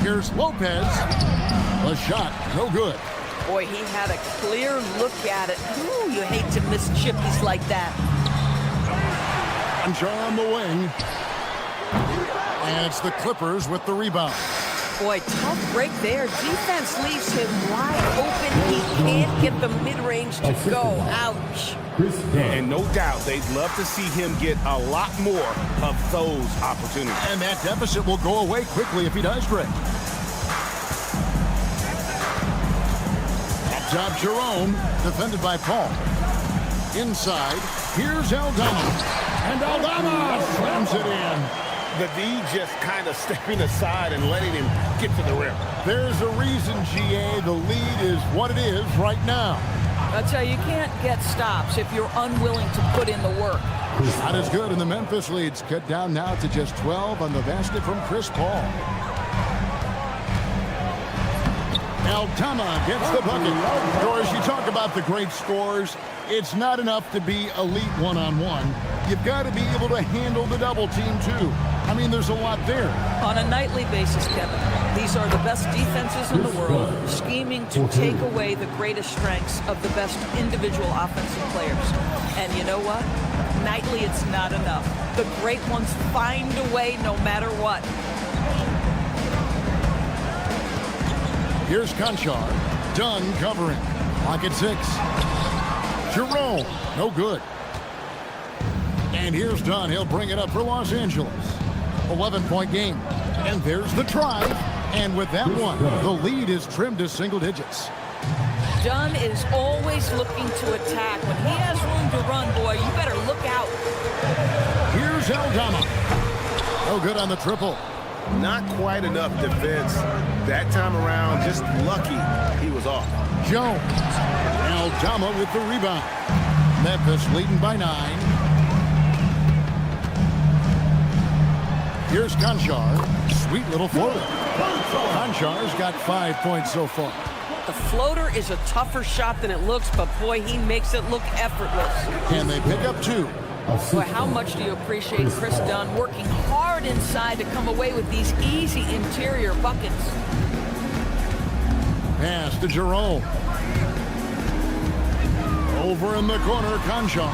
Here's Lopez. A shot, no good. Boy, he had a clear look at it. Ooh, you hate to miss chippies like that. Contra on the wing. And it's the Clippers with the rebound. Boy, tough break there. Defense leaves him wide open. He can't get the mid-range to go. Ouch. And no doubt they'd love to see him get a lot more of those opportunities. And that deficit will go away quickly if he does, Greg. At top, Jerome, defended by Paul. Inside, here's Aldama. And Aldama slams it in. The D just kind of stepping aside and letting him get to the rim. There's a reason, GA. The lead is what it is right now. I'll tell you, you can't get stops if you're unwilling to put in the work. Not as good, and the Memphis lead's cut down now to just 12 on the basket from Chris Paul. Aldama gets the bucket. Doris, you talk about the great scores. It's not enough to be elite one-on-one. You've got to be able to handle the double team, too. I mean, there's a lot there. On a nightly basis, Kevin, these are the best defenses in the world, scheming to take away the greatest strengths of the best individual offensive players. And you know what? Nightly, it's not enough. The great ones find a way no matter what. Here's Conchar. Dunn covering. Clock at 6. Jerome, no good. And here's Dunn. He'll bring it up for Los Angeles. 11-point game. And there's the try. And with that one, the lead is trimmed to single digits. Dunn is always looking to attack. When he has room to run, boy, you better look out. Here's Aldama. No good on the triple. Not quite enough defense that time around. Just lucky he was off. Jones. Aldama with the rebound. Memphis leading by 9. Here's Conchar. Sweet little floater. Conchar's got 5 points so far. The floater is a tougher shot than it looks, but boy, he makes it look effortless. Can they pick up 2? Boy, how much do you appreciate Chris Dunn working hard inside to come away with these easy interior buckets? Pass to Jerome. Over in the corner, Conchar.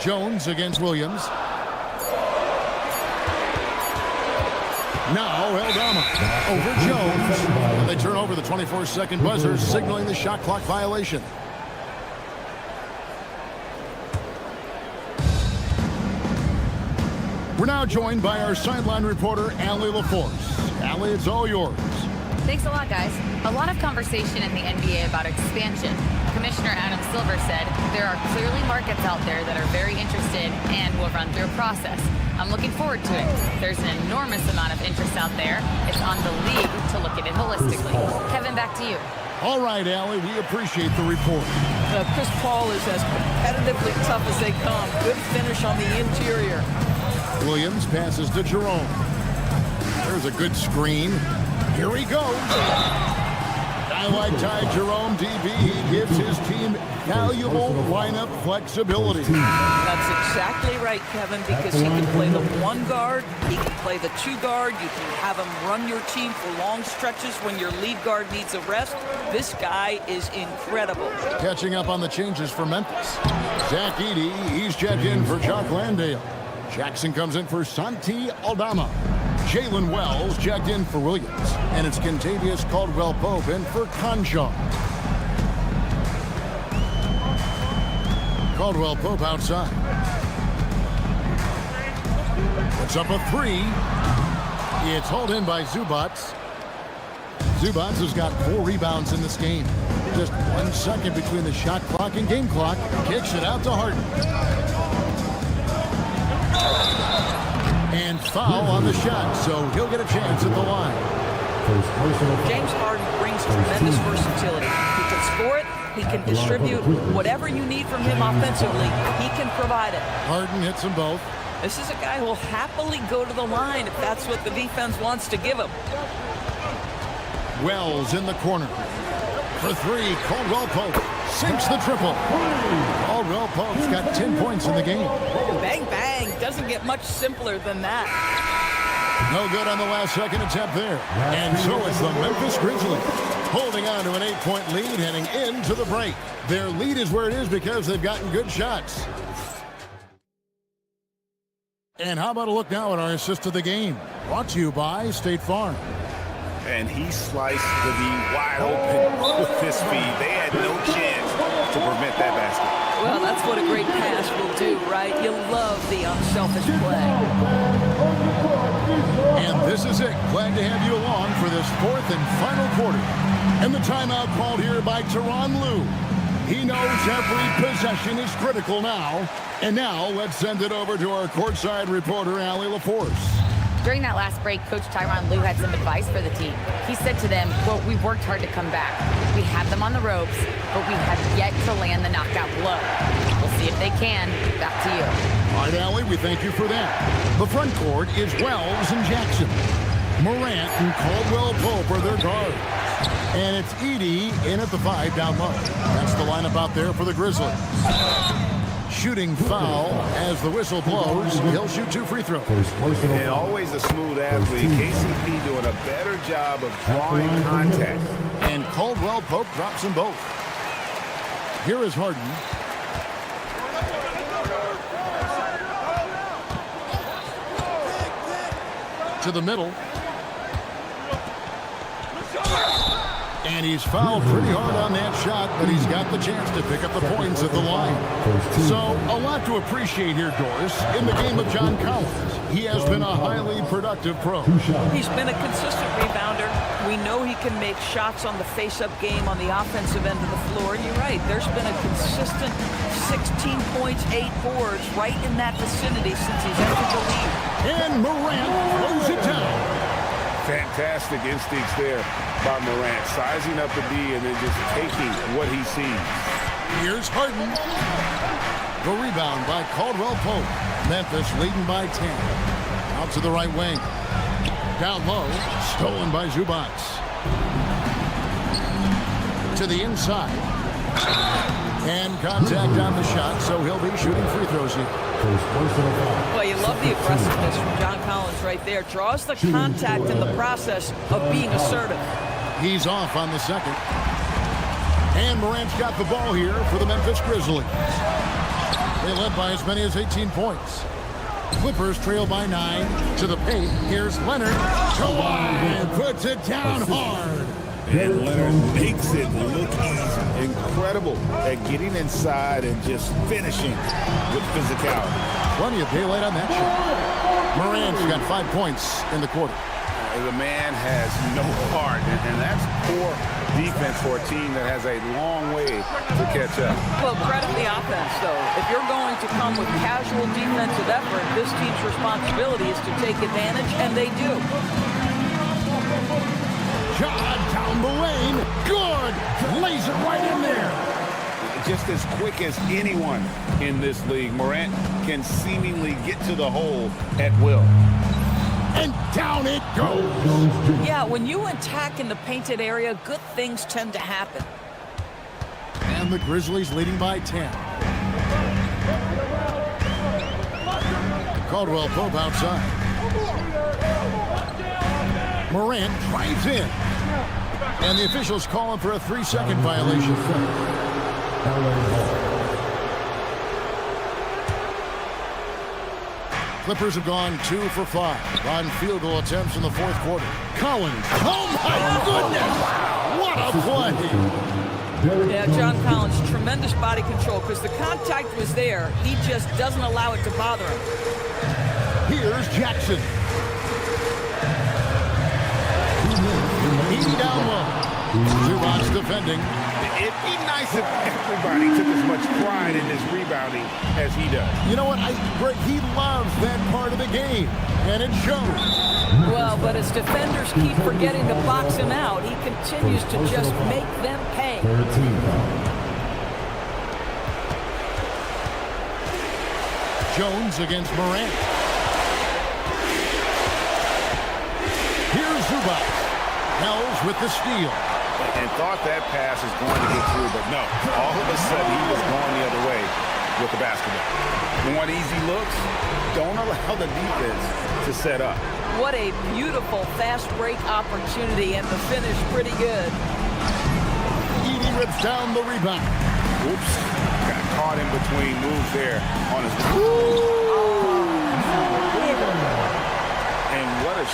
Jones against Williams. Now Aldama over Jones. And they turn over the 24-second buzzer, signaling the shot clock violation. We're now joined by our sideline reporter, Allie LaForce. Allie, it's all yours. Thanks a lot, guys. A lot of conversation in the NBA about expansion. Commissioner Adam Silver said there are clearly markets out there that are very interested and will run through a process. I'm looking forward to it. There's an enormous amount of interest out there. It's on the league to look at it holistically. Kevin, back to you. All right, Allie, we appreciate the report. Chris Paul is as competitively tough as they come. Good finish on the interior. Williams passes to Jerome. There's a good screen. Here he goes. I like Ty Jerome, DB. He gives his team valuable lineup flexibility. That's exactly right, Kevin, because he can play the 1 guard, he can play the 2 guard, you can have him run your team for long stretches when your lead guard needs a rest. This guy is incredible. Catching up on the changes for Memphis. Zach Edey, he's checked in for Jock Landale. Jackson comes in for Santi Aldama. Jalen Wells checked in for Williams. And it's Kentavious Caldwell-Pope in for Conchar. Caldwell-Pope outside. Puts up a 3. It's hauled in by Zubats. Zubats has got 4 rebounds in this game. Just 1 second between the shot clock and game clock. Kicks it out to Harden. And foul on the shot, so he'll get a chance at the line. James Harden brings tremendous versatility. He can score it, he can distribute. Whatever you need from him offensively, he can provide it. Harden hits them both. This is a guy who will happily go to the line if that's what the defense wants to give him. Wells in the corner. For 3, Caldwell-Pope sinks the triple. Caldwell-Pope's got 10 points in the game. Bang, bang. Doesn't get much simpler than that. No good on the last second attempt there. And so it's the Memphis Grizzlies holding on to an 8-point lead heading into the break. Their lead is where it is because they've gotten good shots. And how about a look now at our assist of the game? Brought to you by State Farm. And he sliced the D wide open with his speed. They had no chance to prevent that basket. Well, that's what a great pass will do, right? You love the unselfish play. And this is it. Glad to have you along for this fourth and final quarter. And the timeout called here by Tyronn Lue. He knows every possession is critical now. And now let's send it over to our courtside reporter, Allie LaForce. During that last break, Coach Tyronn Lue had some advice for the team. He said to them, quote, "We've worked hard to come back. We have them on the ropes, but we have yet to land the knockout blow. We'll see if they can." Back to you. All right, Allie, we thank you for that. The front court is Wells and Jackson. Morant and Caldwell Pope are their guards. And it's Edey in at the 5 down low. That's the lineup out there for the Grizzlies. Shooting foul as the whistle blows. He'll shoot 2 free throws. And always a smooth athlete. KCP doing a better job of drawing contact. And Caldwell Pope drops them both. Here is Harden. To the middle. And he's fouled pretty hard on that shot, but he's got the chance to pick up the points at the line. So, a lot to appreciate here, Doris, in the game of John Collins. He has been a highly productive pro. He's been a consistent rebounder. We know he can make shots on the face-up game on the offensive end of the floor. And you're right, there's been a consistent 16 points, 8 boards right in that vicinity since he's entered the league. And Morant throws it down. Fantastic instincts there by Morant, sizing up the D and then just taking what he sees. Here's Harden. The rebound by Caldwell Pope. Memphis leading by 10. Out to the right wing. Down low, stolen by Zubac. To the inside. And contact on the shot, so he'll be shooting free throws here. Well, you love the aggressiveness from John Collins right there. Draws the contact in the process of being assertive. He's off on the second. And Morant's got the ball here for the Memphis Grizzlies. They led by as many as 18 points. Clippers trail by 9 to the paint. Here's Leonard. Kawhi puts it down hard. And Leonard makes it look easy. Incredible at getting inside and just finishing with physicality. Plenty of daylight on that shot. Morant's got 5 points in the quarter. The man has no heart, and that's poor defense for a team that has a long way to catch up. Well, credit the offense, though. If you're going to come with casual defensive effort, this team's responsibility is to take advantage, and they do. Shot down the lane. Good. Lays it right in there. Just as quick as anyone in this league, Morant can seemingly get to the hole at will. And down it goes. Yeah, when you attack in the painted area, good things tend to happen. And the Grizzlies leading by 10. Caldwell Pope outside. Morant drives in. And the officials calling for a 3-second violation. Clippers have gone 2 for 5 on field goal attempts in the fourth quarter. Collins. Oh, my goodness. What a play. Yeah, John Collins, tremendous body control because the contact was there. He just doesn't allow it to bother him. Here's Jackson. Edey down low. Zubac defending. It'd be nice if everybody took as much pride in his rebounding as he does. You know what? He loves that part of the game, and it shows. Well, but as defenders keep forgetting to box him out, he continues to just make them pay. Jones against Morant. Here's Zubac. Hells with the steal. And thought that pass was going to get through, but no. All of a sudden, he was going the other way with the basketball. Want easy looks? Don't allow the defense to set up. What a beautiful fast break opportunity, and the finish pretty good. Edey rips down the rebound. Oops. Got caught in between moves there on his...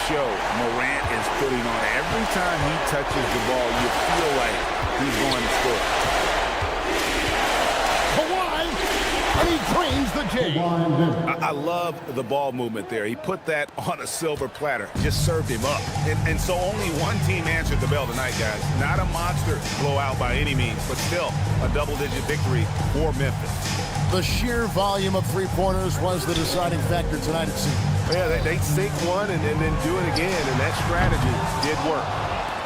show Morant is putting on. Every time he touches the ball, you feel like he's going to score. Kawhi, and he drains the J. I love the ball movement there. He put that on a silver platter, just served him up. And so only one team answered the bell tonight, guys. Not a monster blowout by any means, but still a double-digit victory for Memphis. The sheer volume of three-pointers was the deciding factor tonight, it seemed. Yeah, they sink one and then do it again, and that strategy did work.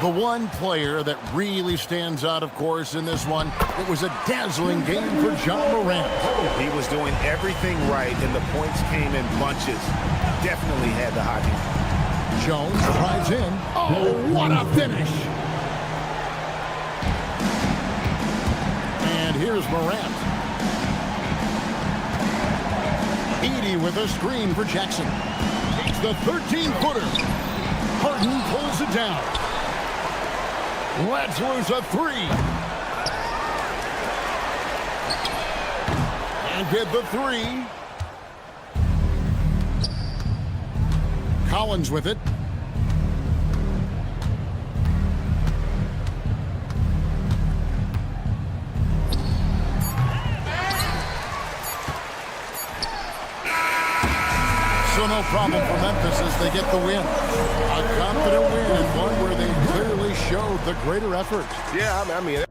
The one player that really stands out, of course, in this one, it was a dazzling game for John Morant. He was doing everything right, and the points came in bunches. Definitely had the hot hand. Jones drives in. Oh, what a finish! And here's Morant. Edie with a screen for Jackson. Takes the 13-footer. Harden pulls it down. Let's lose a three. And get the three. Collins with it. So no problem for Memphis as they get the win. A confident win and one where they clearly showed the greater effort. Yeah, I mean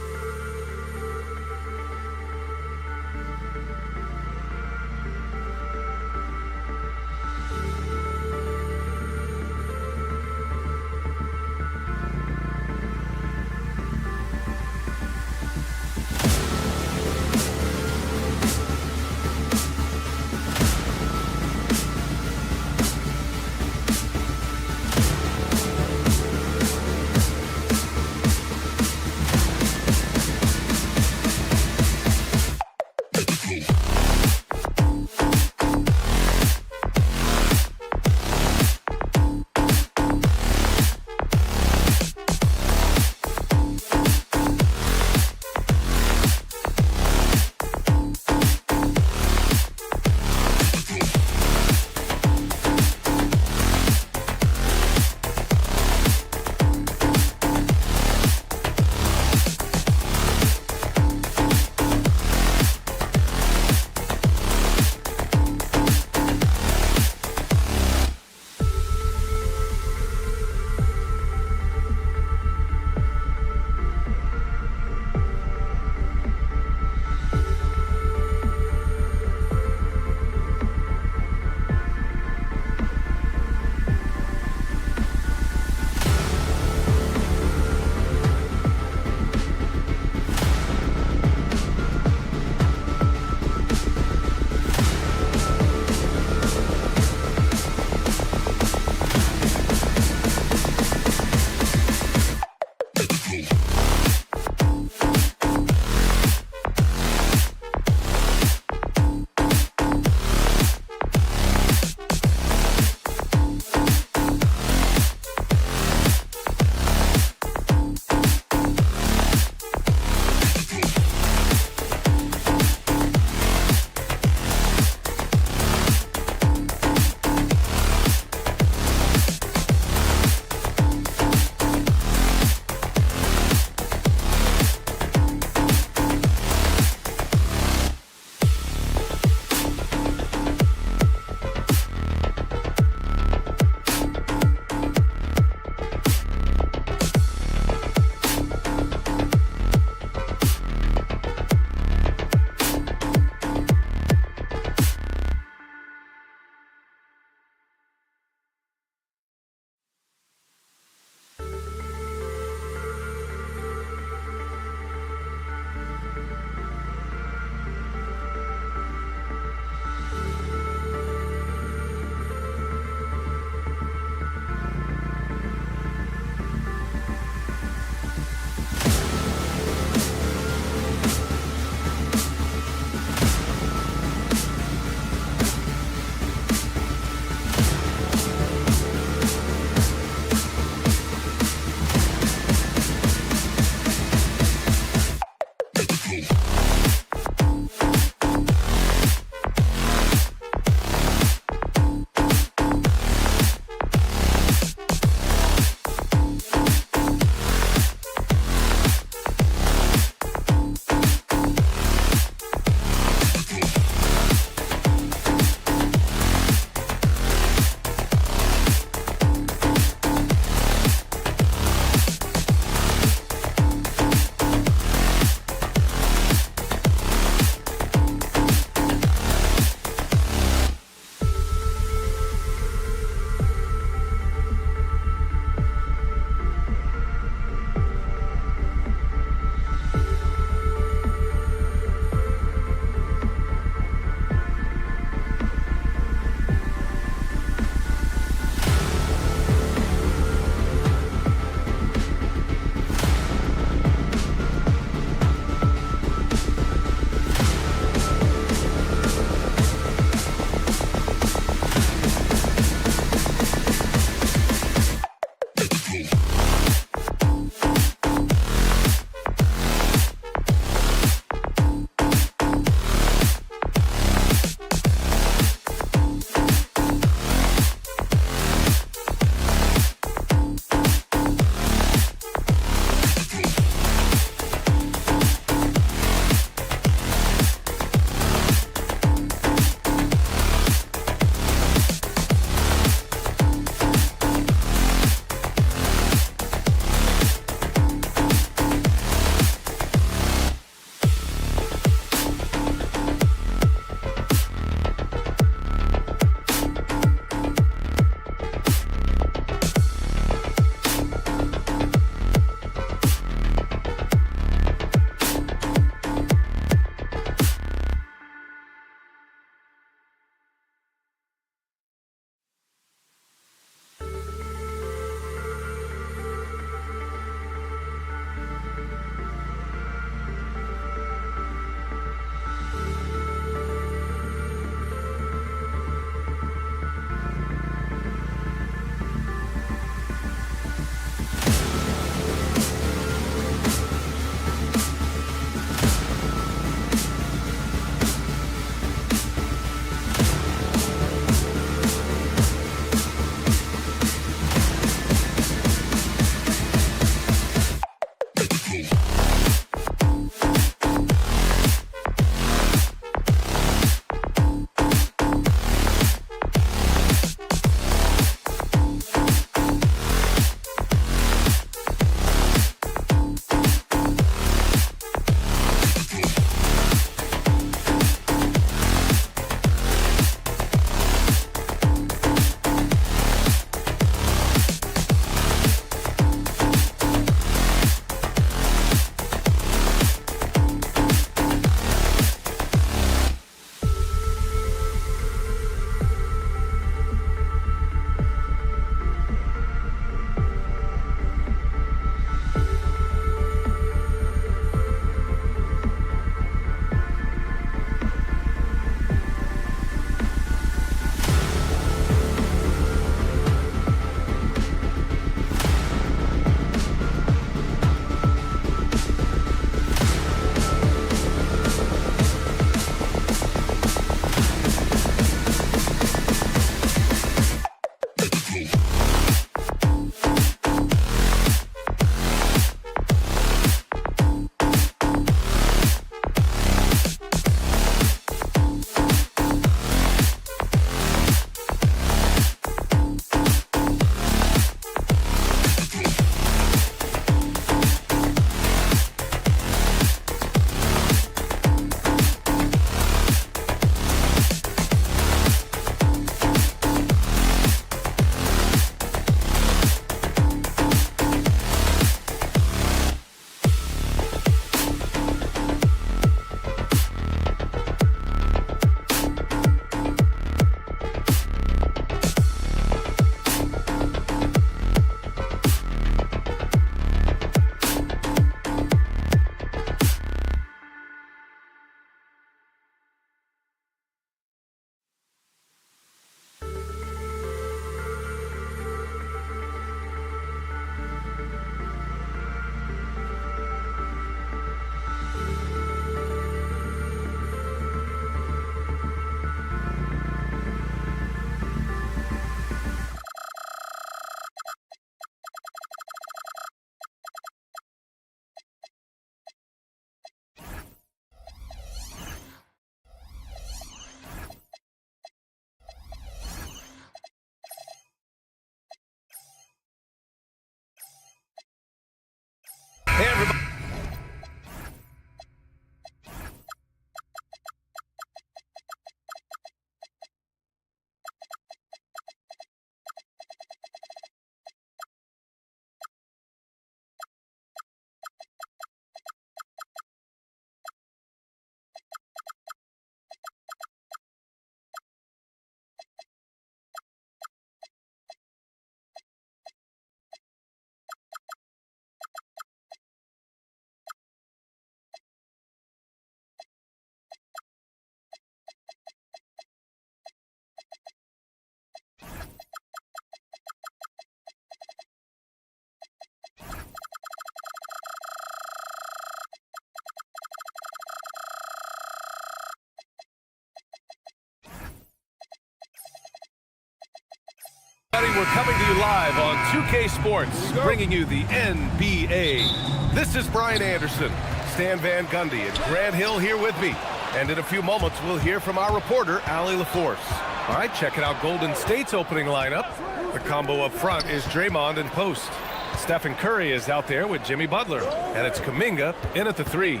we're coming to you live on 2K Sports, bringing you the NBA. This is Brian Anderson, Stan Van Gundy, and Grant Hill here with me. And in a few moments, we'll hear from our reporter, Allie LaForce. All right, checking out Golden State's opening lineup. The combo up front is Draymond and post. Stephen Curry is out there with Jimmy Butler, and it's Kuminga in at the 3.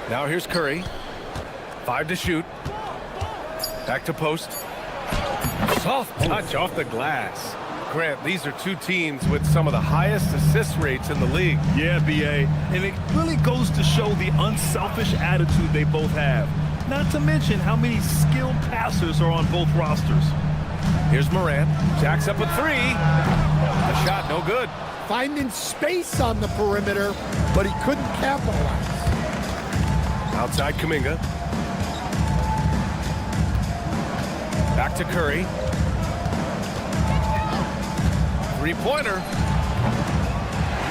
Now here's Curry. 5 to shoot. Back to post. Soft touch off the glass. Grant, these are two teams with some of the highest assist rates in the league. Yeah, B.A. And it really goes to show the unselfish attitude they both have. Not to mention how many skilled passers are on both rosters. Here's Morant. Jacks up a 3. The shot no good. Finding space on the perimeter, but he couldn't capitalize. Outside Kuminga. Back to Curry. Three-pointer.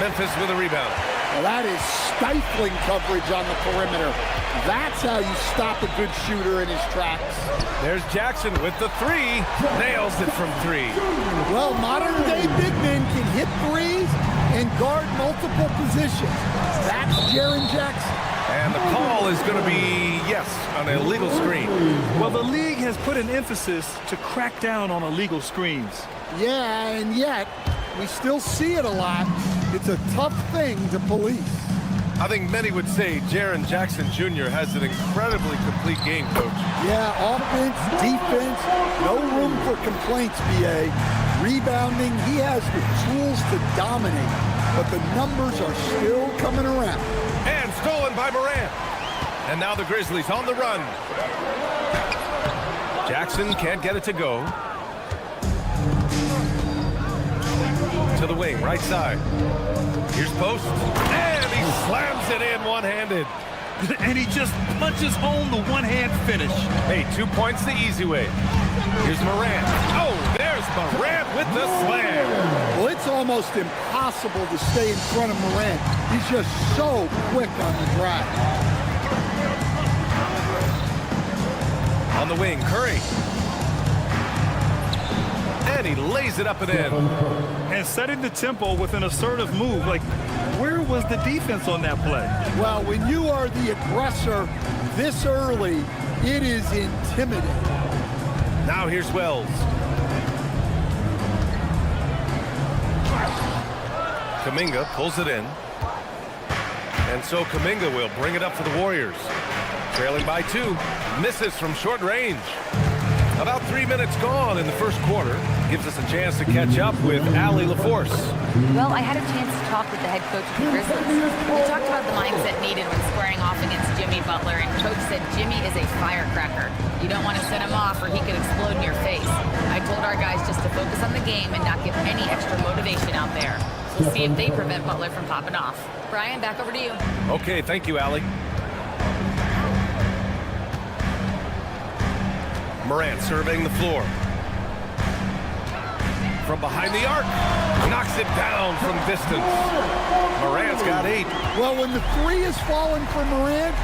Memphis with a rebound. Well, that is stifling coverage on the perimeter. That's how you stop a good shooter in his tracks. There's Jackson with the 3. Nails it from 3. Well, modern-day big men can hit threes and guard multiple positions. That's Jaren Jackson. And the call is going to be, yes, an illegal screen. Well, the league has put an emphasis to crack down on illegal screens. Yeah, and yet, we still see it a lot. It's a tough thing to police. I think many would say Jaren Jackson Jr. has an incredibly complete game, Coach. Yeah, offense, defense, no room for complaints, B.A. Rebounding, he has the tools to dominate, but the numbers are still coming around. And stolen by Morant. And now the Grizzlies on the run. Jackson can't get it to go. To the wing, right side. Here's post. And he slams it in one-handed. And he just punches home the one-hand finish. Hey, 2 points the easy way. Here's Morant. Oh, there's Morant with the slam. Well, it's almost impossible to stay in front of Morant. He's just so quick on the drive. On the wing, Curry. And he lays it up and in. And setting the tempo with an assertive move. Like, where was the defense on that play? Well, when you are the aggressor this early, it is intimidating. Now here's Wells. Kuminga pulls it in. And so Kuminga will bring it up for the Warriors. Trailing by 2. Misses from short range. About 3 minutes gone in the first quarter. Gives us a chance to catch up with Allie LaForce. Well, I had a chance to talk with the head coach of the Grizzlies. We talked about the mindset needed when squaring off against Jimmy Butler, and Coach said Jimmy is a firecracker. You don't want to set him off or he could explode in your face. I told our guys just to focus on the game and not give any extra motivation out there. So see if they prevent Butler from popping off. Brian, back over to you. Okay, thank you, Allie. Morant surveying the floor. From behind the arc. Knocks it down from distance. Morant's got 8. Well, when the 3 is falling for Morant,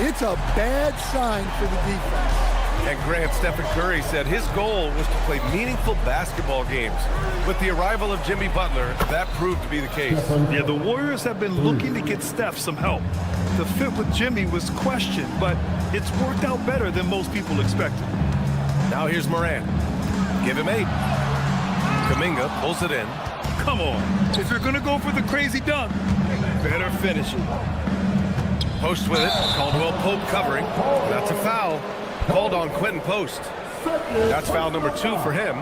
it's a bad sign for the defense. And Grant, Stephen Curry said his goal was to play meaningful basketball games. With the arrival of Jimmy Butler, that proved to be the case. Yeah, the Warriors have been looking to get Steph some help. The fit with Jimmy was questioned, but it's worked out better than most people expected. Now here's Morant. Give him 8. Kuminga pulls it in. Come on. If you're going to go for the crazy dunk, better finish it. Post with it. Caldwell Pope covering. That's a foul. Called on Quentin Post. That's foul number 2 for him.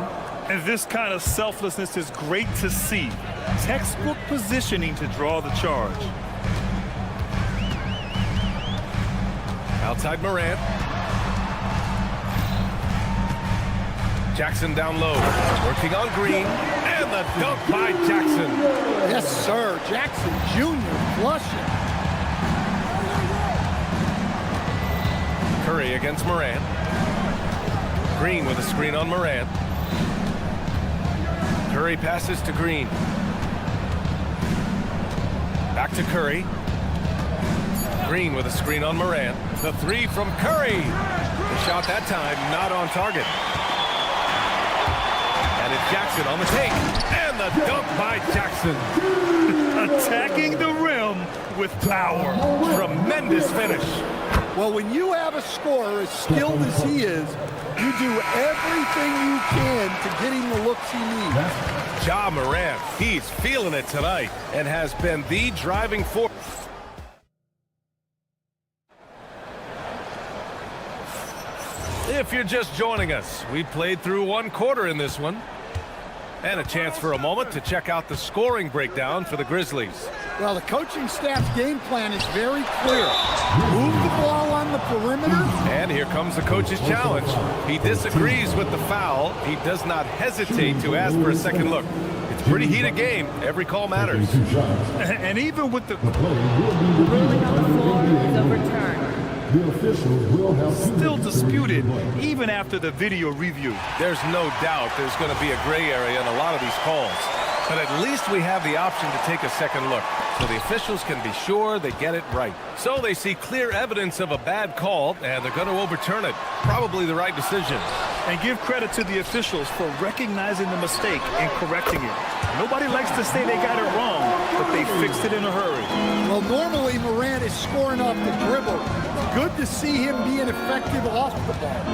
And this kind of selflessness is great to see. Textbook positioning to draw the charge. Outside Morant. Jackson down low, working on Green, and the dunk by Jackson. Yes, sir. Jackson Jr. flushing. Curry against Morant. Green with a screen on Morant. Curry passes to Green. Back to Curry. Green with a screen on Morant. The 3 from Curry. The shot that time not on target. And it's Jackson on the take. And the dunk by Jackson. Attacking the rim with power. Tremendous finish. Well, when you have a scorer as skilled as he is, you do everything you can to get him the looks he needs. Ja Morant, he's feeling it tonight and has been the driving force. If you're just joining us, we played through one quarter in this one. And a chance for a moment to check out the scoring breakdown for the Grizzlies. Well, the coaching staff's game plan is very clear. Move the ball on the perimeter. And here comes the coach's challenge. He disagrees with the foul. He does not hesitate to ask for a second look. It's a pretty heated game. Every call matters. And even with the Ruling on the floor is overturned. The officials will have still disputed even after the video review. There's no doubt there's going to be a gray area in a lot of these calls. But at least we have the option to take a second look, so the officials can be sure they get it right. So they see clear evidence of a bad call, and they're going to overturn it. Probably the right decision. And give credit to the officials for recognizing the mistake and correcting it. Nobody likes to say they got it wrong, but they fixed it in a hurry. Well, normally Morant is scoring off the dribble. It's good to see him being effective off the ball.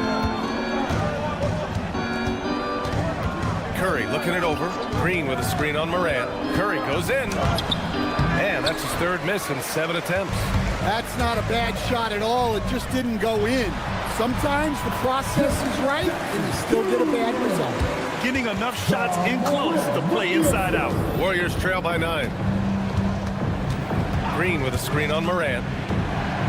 Curry looking it over. Green with a screen on Morant. Curry goes in. And that's his third miss in 7 attempts. That's not a bad shot at all. It just didn't go in. Sometimes the process is right, and you still get a bad result. Getting enough shots in close to play inside out. Warriors trail by 9. Green with a screen on Morant.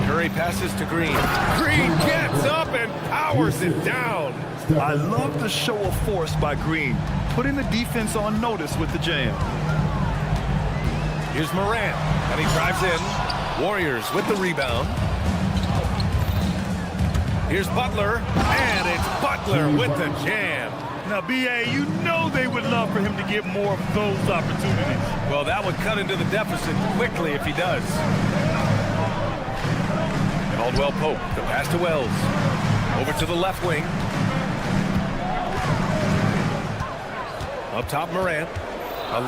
Curry passes to Green. Green gets up and powers it down. I love the show of force by Green, putting the defense on notice with the jam. Here's Morant, and he drives in. Warriors with the rebound. Here's Butler, and it's Butler with the jam. Now, B.A., you know they would love for him to get more of those opportunities. Well, that would cut into the deficit quickly if he does. Caldwell Pope, the pass to Wells. Over to the left wing. Up top, Morant.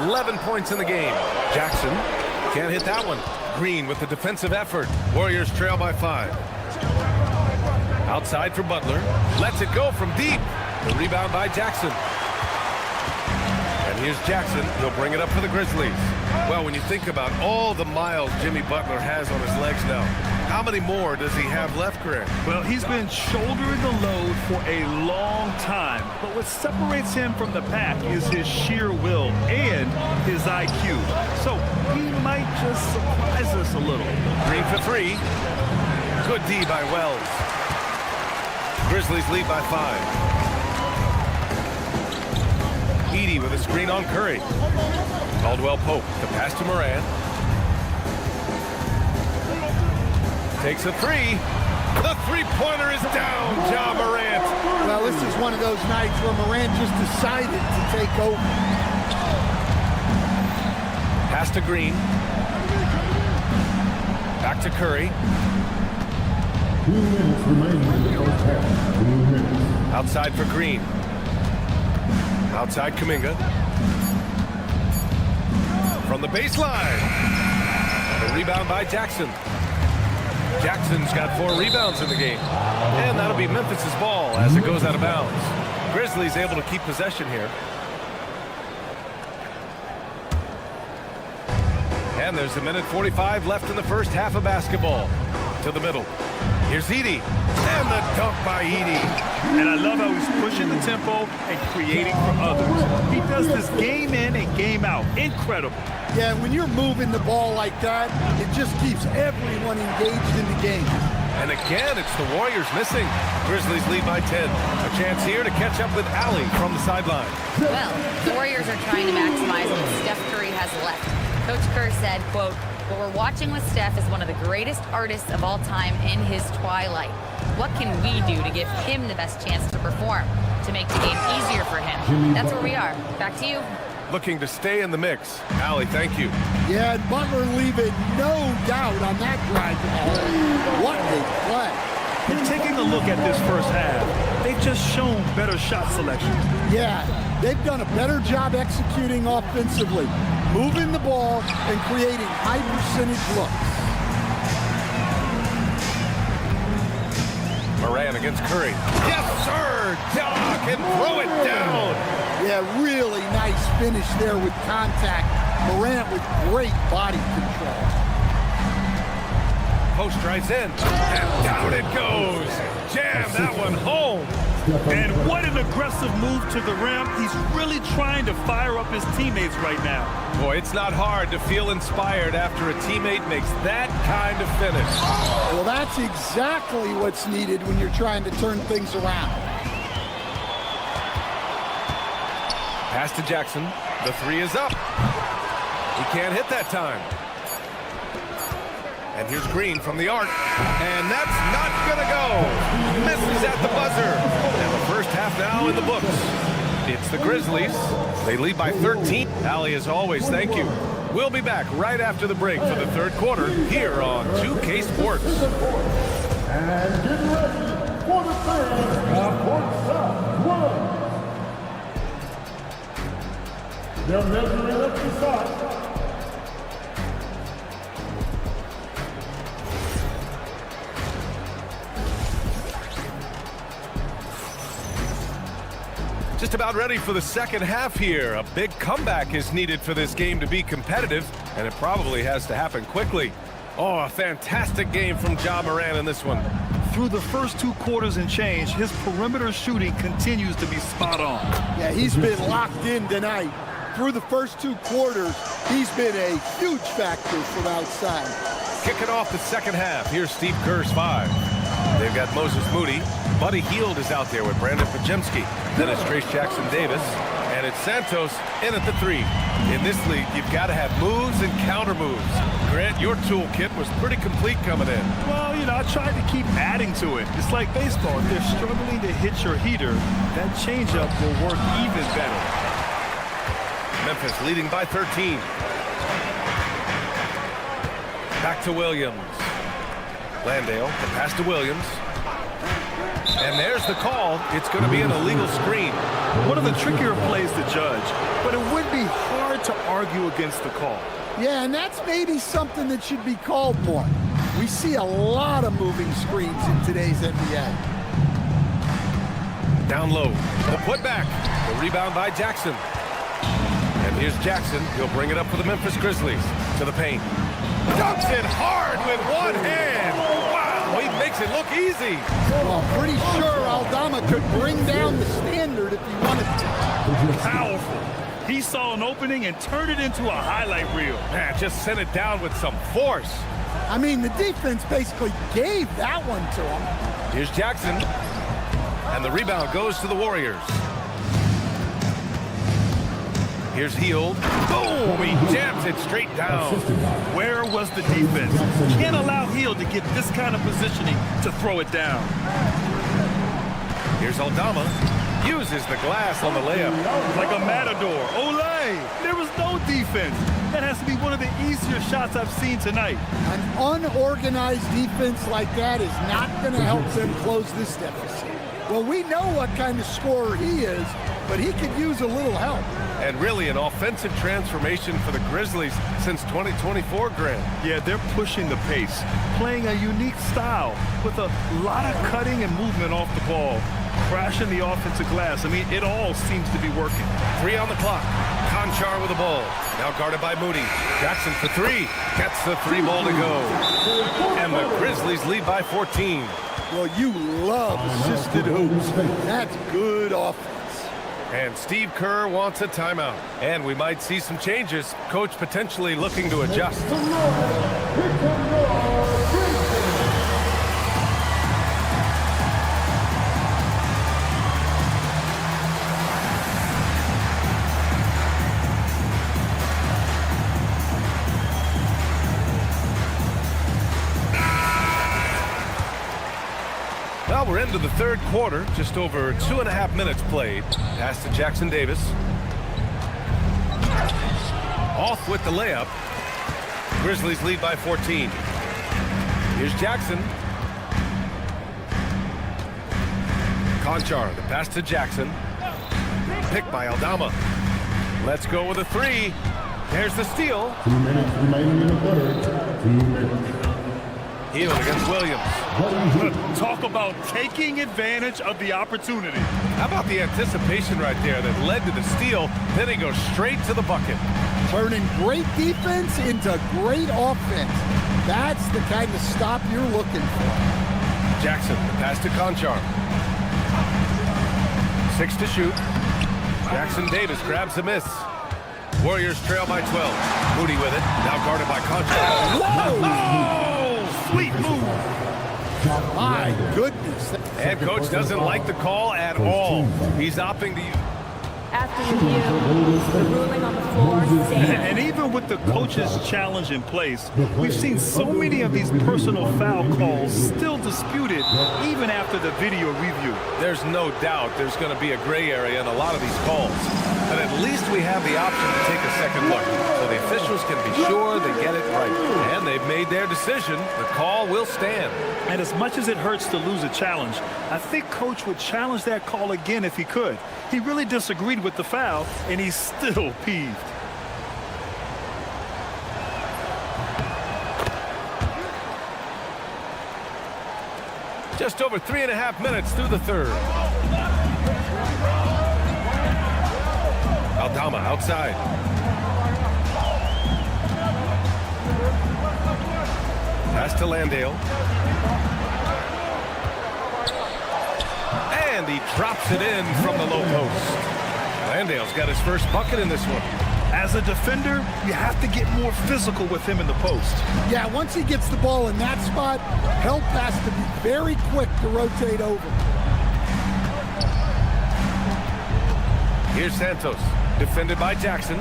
11 points in the game. Jackson can't hit that one. Green with the defensive effort. Warriors trail by 5. Outside for Butler. Lets it go from deep. The rebound by Jackson. And here's Jackson. He'll bring it up for the Grizzlies. Well, when you think about all the miles Jimmy Butler has on his legs now, how many more does he have left, Greg? Well, he's been shouldering the load for a long time. But what separates him from the pack is his sheer will and his IQ. So he might just surprise us a little. Green for 3. Good D by Wells. Grizzlies lead by 5. Edey with a screen on Curry. Caldwell Pope, the pass to Morant. Takes a 3. The three-pointer is down, Ja Morant. Well, this is one of those nights where Morant just decided to take over. Pass to Green. Back to Curry. 2 minutes remaining in the first half. 2 minutes. Outside for Green. Outside Kuminga. From the baseline. The rebound by Jackson. Jackson's got 4 rebounds in the game. And that'll be Memphis's ball as it goes out of bounds. Grizzlies able to keep possession here. And there's a minute 45 left in the first half of basketball. To the middle. Here's Edey. And the dunk by Edey. And I love how he's pushing the tempo and creating for others. He does this game in and game out. Incredible. Yeah, when you're moving the ball like that, it just keeps everyone engaged in the game. And again, it's the Warriors missing. Grizzlies lead by 10. A chance here to catch up with Allie from the sideline. Well, the Warriors are trying to maximize what Steph Curry has left. Coach Kerr said, quote, "What we're watching with Steph is one of the greatest artists of all time in his twilight. What can we do to give him the best chance to perform, to make the game easier for him?" That's where we are. Back to you. Looking to stay in the mix. Allie, thank you. Yeah, and Butler leaving no doubt on that drive. What a play. And taking a look at this first half, they've just shown better shot selection. Yeah, they've done a better job executing offensively, moving the ball and creating high percentage looks. Moran against Curry. Yes, sir! Dog can throw it down. Yeah, really nice finish there with contact. Morant with great body control. Post drives in, and down it goes. Jam that one home. And what an aggressive move to the rim. He's really trying to fire up his teammates right now. Boy, it's not hard to feel inspired after a teammate makes that kind of finish. Well, that's exactly what's needed when you're trying to turn things around. Pass to Jackson. The three is up. He can't hit that time. And here's Green from the arc. And that's not going to go. Misses at the buzzer. And the first half now in the books. It's the Grizzlies. They lead by 13. Allie, as always, thank you. We'll be back right after the break for the third quarter here on 2K Sports. And get ready for the fans of Courtside World. They're measuring up the shot. Just about ready for the second half here. A big comeback is needed for this game to be competitive, and it probably has to happen quickly. Oh, a fantastic game from Ja Morant in this one. Through the first 2 quarters and change, his perimeter shooting continues to be spot on. Yeah, he's been locked in tonight. Through the first 2 quarters, he's been a huge factor from outside. Kicking off the second half, here's Steve Kerr's 5. They've got Moses Moody. Buddy Hield is out there with Brandon Pajemski. Then it's Trace Jackson Davis. And it's Santos in at the 3. In this league, you've got to have moves and counter moves. Grant, your toolkit was pretty complete coming in. Well, you know, I tried to keep adding to it. It's like baseball. If they're struggling to hit your heater, that changeup will work even better. Memphis leading by 13. Back to Williams. Landale, the pass to Williams. And there's the call. It's going to be an illegal screen. One of the trickier plays to judge, but it would be hard to argue against the call. Yeah, and that's maybe something that should be called more. We see a lot of moving screens in today's NBA. Down low, the putback. The rebound by Jackson. And here's Jackson. He'll bring it up for the Memphis Grizzlies. To the paint. Dunks it hard with one hand. Wow, he makes it look easy. Well, I'm pretty sure Aldama could bring down the standard if he wanted to. Powerful. He saw an opening and turned it into a highlight reel. Man, just sent it down with some force. I mean, the defense basically gave that one to him. Here's Jackson. And the rebound goes to the Warriors. Here's Hield. Boom! He jams it straight down. Where was the defense? Can't allow Hield to get this kind of positioning to throw it down. Here's Aldama. Uses the glass on the layup. Like a matador. Olay! There was no defense. That has to be one of the easier shots I've seen tonight. An unorganized defense like that is not going to help them close this deficit. Well, we know what kind of scorer he is, but he could use a little help. And really an offensive transformation for the Grizzlies since 2024, Grant. Yeah, they're pushing the pace, playing a unique style with a lot of cutting and movement off the ball, crashing the offensive glass. I mean, it all seems to be working. 3 on the clock. Conchar with the ball. Now guarded by Moody. Jackson for 3. Gets the 3 ball to go. And the Grizzlies lead by 14. Well, you love assisted hoops. That's good offense. And Steve Kerr wants a timeout. And we might see some changes. Coach potentially looking to adjust. Well, we're into the third quarter. Just over 2.5 minutes played. Pass to Jackson Davis. Off with the layup. Grizzlies lead by 14. Here's Jackson. Conchar, the pass to Jackson. pick by Aldama. Let's go with a three. There's the steal. 2 minutes remaining in the third. 2 minutes. Healed against Williams. Talk about taking advantage of the opportunity. How about the anticipation right there that led to the steal? Then he goes straight to the bucket. Turning great defense into great offense. That's the kind of stop you're looking for. Jackson, the pass to Conchar. 6 to shoot. Jackson Davis grabs a miss. Warriors trail by 12. Moody with it. Now guarded by Conchar. Whoa! Sweet move. My goodness. Head coach doesn't like the call at all. He's opting to use. After review, the ruling on the floor stands. And even with the coach's challenge in place, we've seen so many of these personal foul calls still disputed even after the video review. There's no doubt there's going to be a gray area in a lot of these calls. But at least we have the option to take a second look, so the officials can be sure they get it right. And they've made their decision. The call will stand. And as much as it hurts to lose a challenge, I think Coach would challenge that call again if he could. He really disagreed with the foul, and he's still peeved. Just over 3.5 minutes through the third. Aldama outside. Pass to Landale. And he drops it in from the low post. Landale's got his first bucket in this one. As a defender, you have to get more physical with him in the post. Yeah, once he gets the ball in that spot, help has to be very quick to rotate over. Here's Santos, defended by Jackson.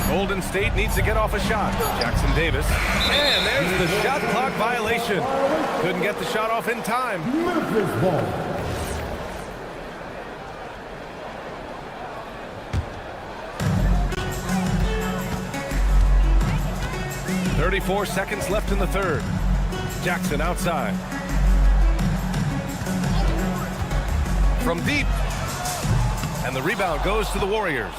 Golden State needs to get off a shot. Jackson Davis. And there's the shot clock violation. Couldn't get the shot off in time. Memphis ball. 34 seconds left in the third. Jackson outside. From deep. And the rebound goes to the Warriors.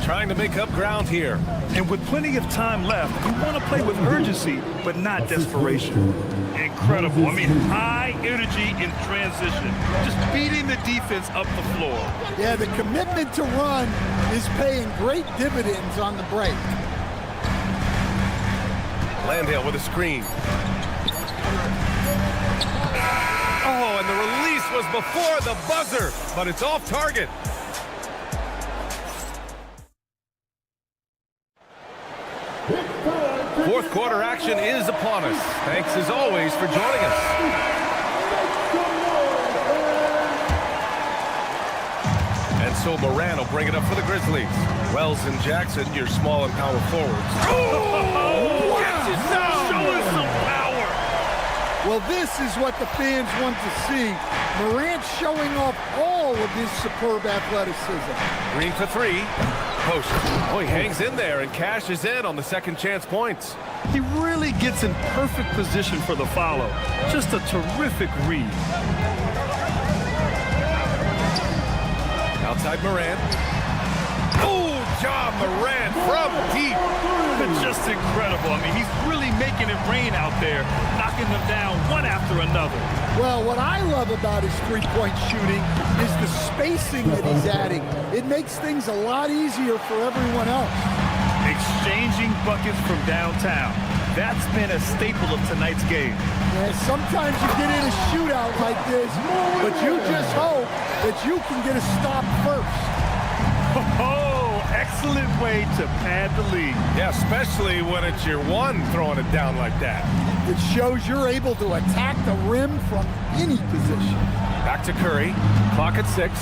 Trying to make up ground here. And with plenty of time left, you want to play with urgency, but not desperation. Incredible. I mean, high energy in transition. Just beating the defense up the floor. Yeah, the commitment to run is paying great dividends on the break. Landale with a screen. Oh, and the release was before the buzzer, but it's off target. Fourth quarter action is upon us. Thanks as always for joining us. And so Moran will bring it up for the Grizzlies. Wells and Jackson, your small and power forwards. Oh, showing some power. Well, this is what the fans want to see. Morant showing off all of his superb athleticism. Green for three. Post. Oh, he hangs in there and cashes in on the second chance points. He really gets in perfect position for the follow. Just a terrific read. Outside Moran. Oh, John Moran from deep. Just incredible. I mean, he's really making it rain out there, knocking them down one after another. Well, what I love about his three-point shooting is the spacing that he's adding. It makes things a lot easier for everyone else. Exchanging buckets from downtown. That's been a staple of tonight's game. Yeah, sometimes you get in a shootout like this, but you just hope that you can get a stop first. Oh, excellent way to pad the lead. Yeah, especially when it's your one throwing it down like that. It shows you're able to attack the rim from any position. Back to Curry. Clock at 6.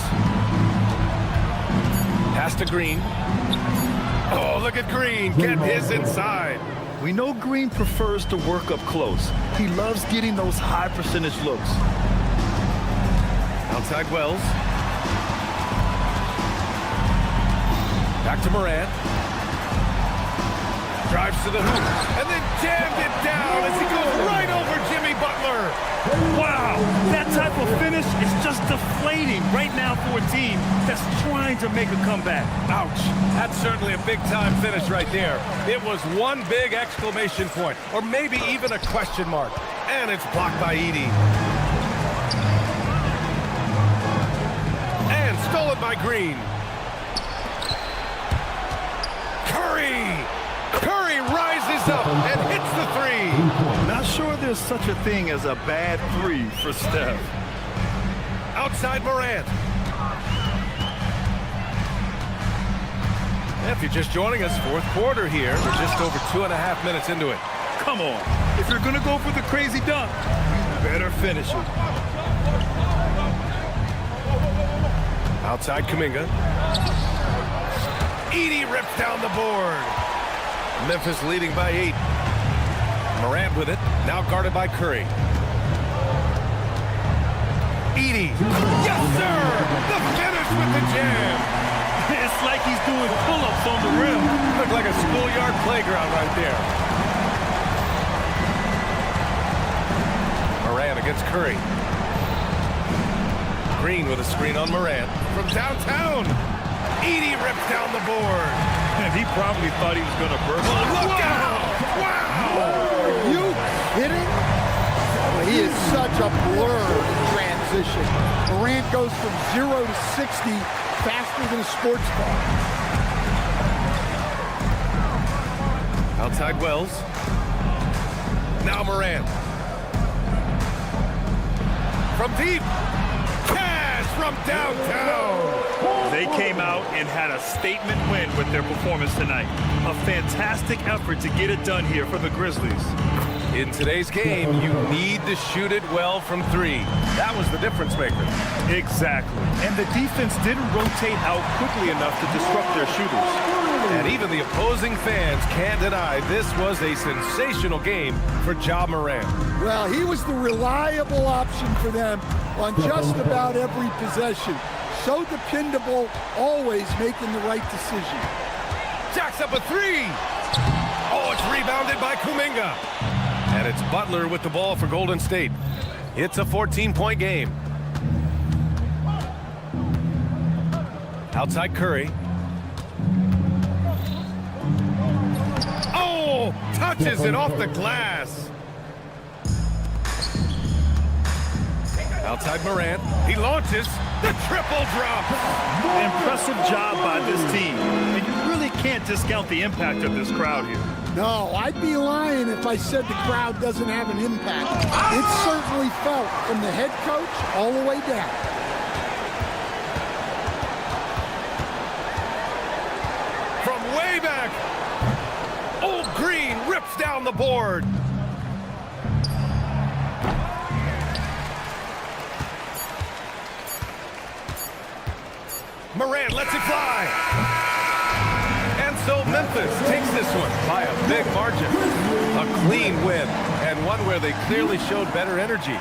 Pass to Green. Oh, look at Green. Get his inside. We know Green prefers to work up close. He loves getting those high percentage looks. Outside Wells. Back to Morant. Drives to the hoop. And then jammed it down as he goes right over Jimmy Butler. Wow, that type of finish is just deflating right now for a team that's trying to make a comeback. Ouch. That's certainly a big-time finish right there. It was one big exclamation point, or maybe even a question mark. And it's blocked by Edey. And stolen by Green. Curry rises up and hits the three. Not sure there's such a thing as a bad three for Steph. Outside Morant. If you're just joining us, fourth quarter here. We're just over 2.5 minutes into it. Come on. If you're going to go for the crazy dunk, you better finish it. Outside Kuminga. Edey rips down the board. Memphis leading by 8. Morant with it, now guarded by Curry. Edey, yes sir! The finish with the jam! It's like he's doing pull-ups on the rim. Looked like a schoolyard playground right there. Morant against Curry. Green with a screen on Morant. From downtown, Edey rips down the board. And he probably thought he was going to burst. Well, look out! Wow! Are you kidding? He is such a blur in transition. Morant goes from 0 to 60 faster than a sports car. Outside Wells. Now Morant. From deep. Cash from downtown. They came out and had a statement win with their performance tonight. A fantastic effort to get it done here for the Grizzlies. In today's game, you need to shoot it well from 3. That was the difference maker. Exactly. And the defense didn't rotate out quickly enough to disrupt their shooters. And even the opposing fans can't deny this was a sensational game for Ja Morant. Well, he was the reliable option for them on just about every possession. So dependable, always making the right decision. Jacks up a 3. Oh, it's rebounded by Kuminga. And it's Butler with the ball for Golden State. It's a 14-point game. Outside Curry. Oh, touches it off the glass. Outside Morant. He launches the triple drop. Impressive job by this team. And you really can't discount the impact of this crowd here. No, I'd be lying if I said the crowd doesn't have an impact. It certainly felt from the head coach all the way down. From way back, Old Green rips down the board. Morant lets it fly. And so Memphis takes this one by a big margin. A clean win, and one where they clearly showed better energy.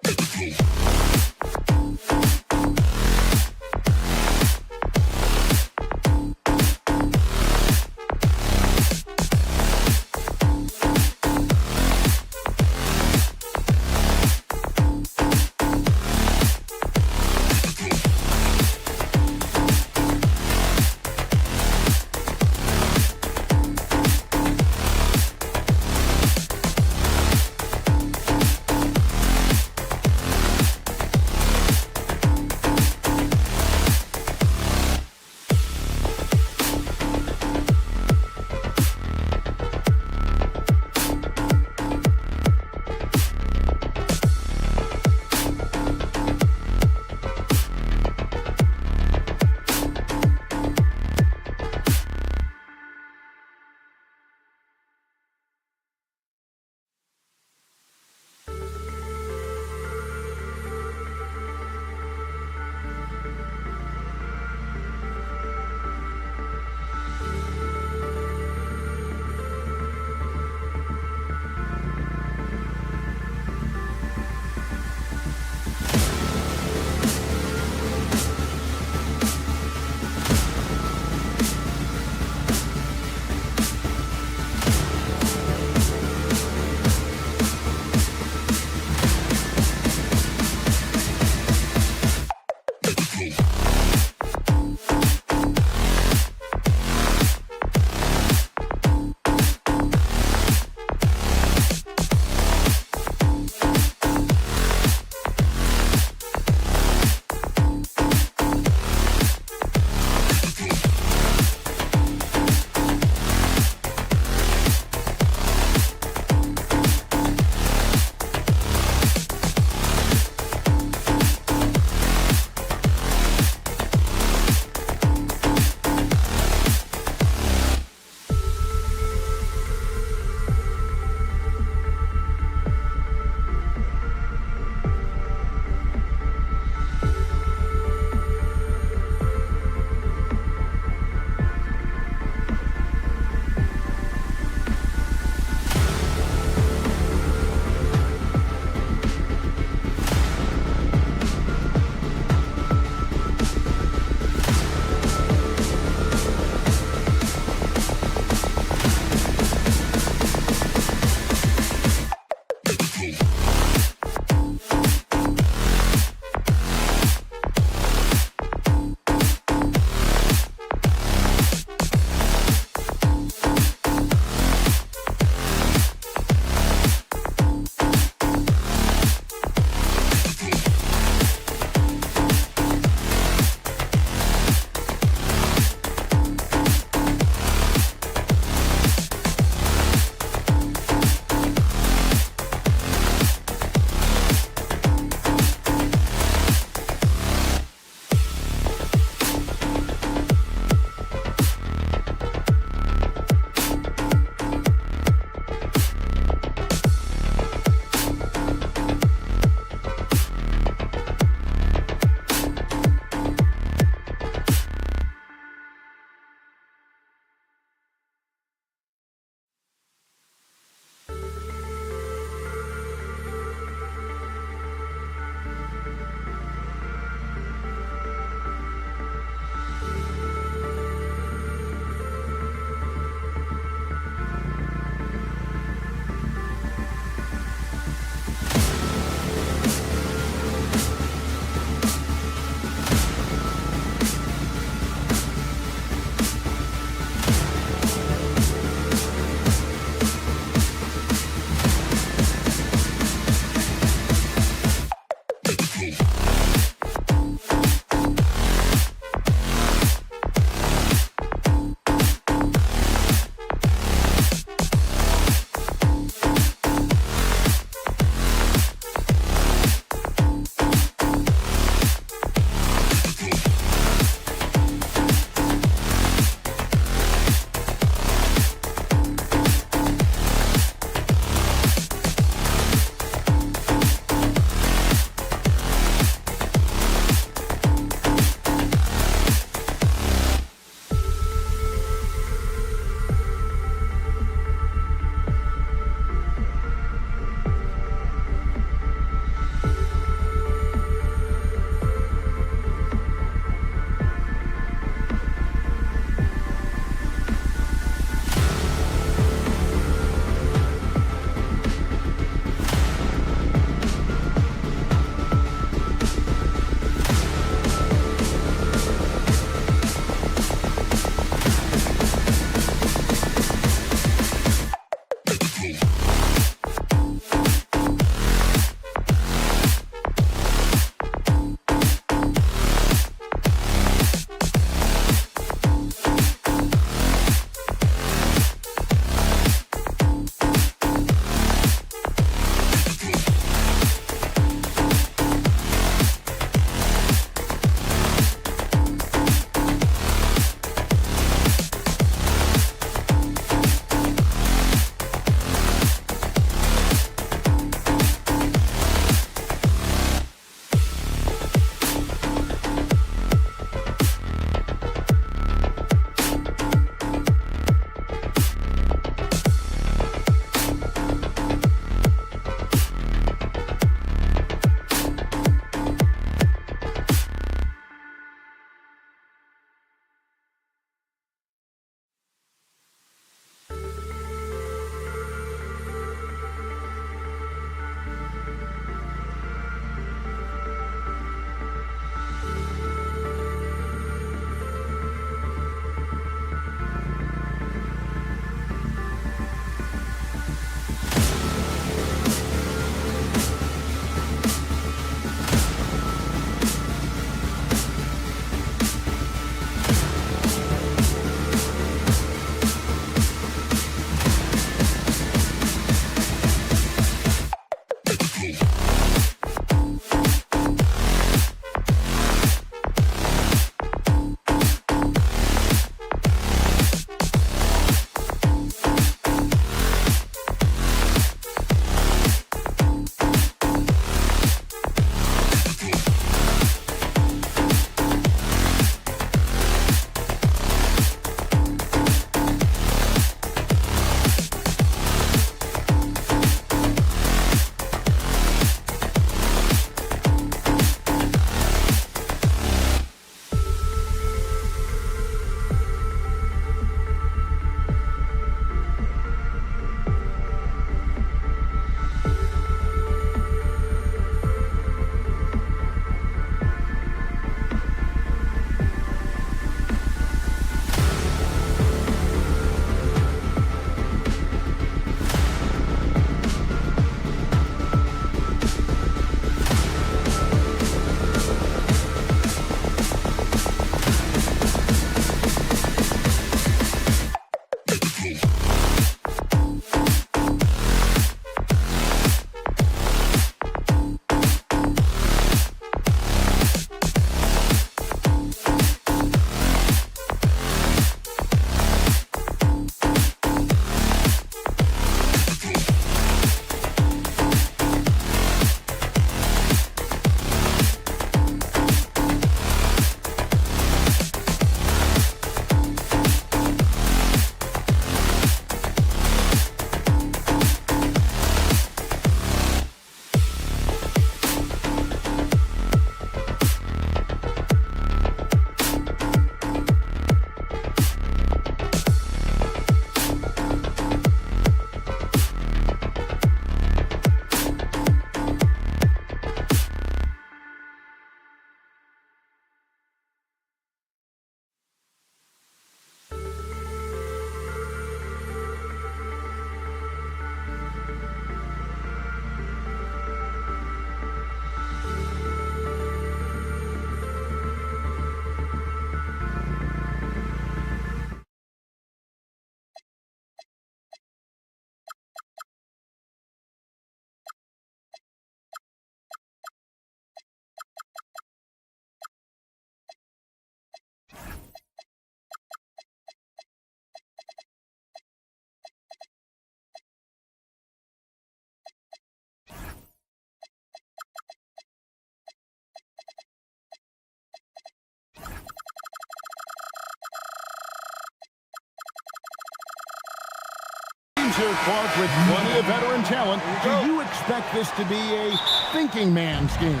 Here, Clark, with plenty of veteran talent. Do you expect this to be a thinking man's game?